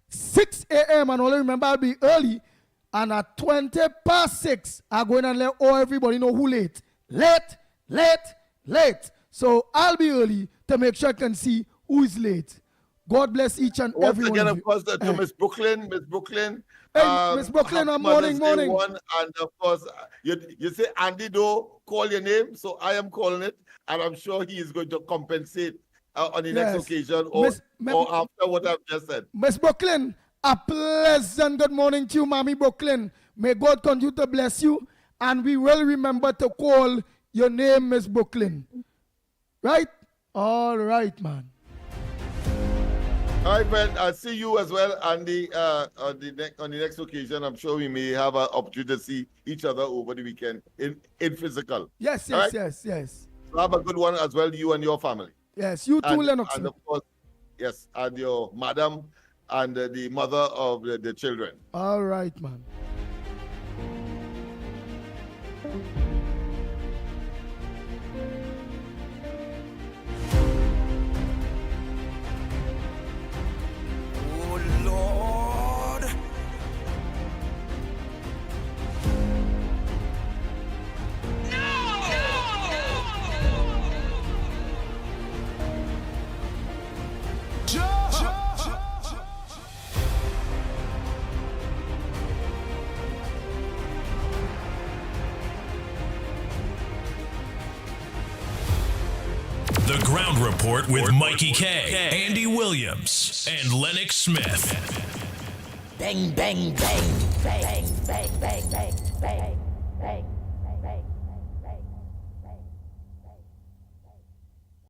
6 a.m. and only remember I'll be early. And at 6:20, I'm going to let everybody know who late. Late. So I'll be early to make sure I can see who is late. God bless each and every one of you. Once again, of course, to Miss Brooklyn. Hey, Miss Brooklyn, morning. And of course, you say Andy Doe, call your name, so I am calling it, and I'm sure he is going to compensate on the next occasion or after what I've just said. Miss Brooklyn, a pleasant good morning to you, Mommy Brooklyn. May God continue to bless you, and we will remember to call your name, Miss Brooklyn. Right? All right, man. All right, friend. I'll see you as well on the next occasion. I'm sure we may have an opportunity to see each other over the weekend in physical. Yes. So have a good one as well, you and your family. Yes, you too, Lennox. And of course, yes, and your madam and the mother of the children. All right, man. The Ground Report with Mickie K, Andy Williams, and Lennox Smith. Bang, bang, bang, bang, bang, bang, bang, bang, bang.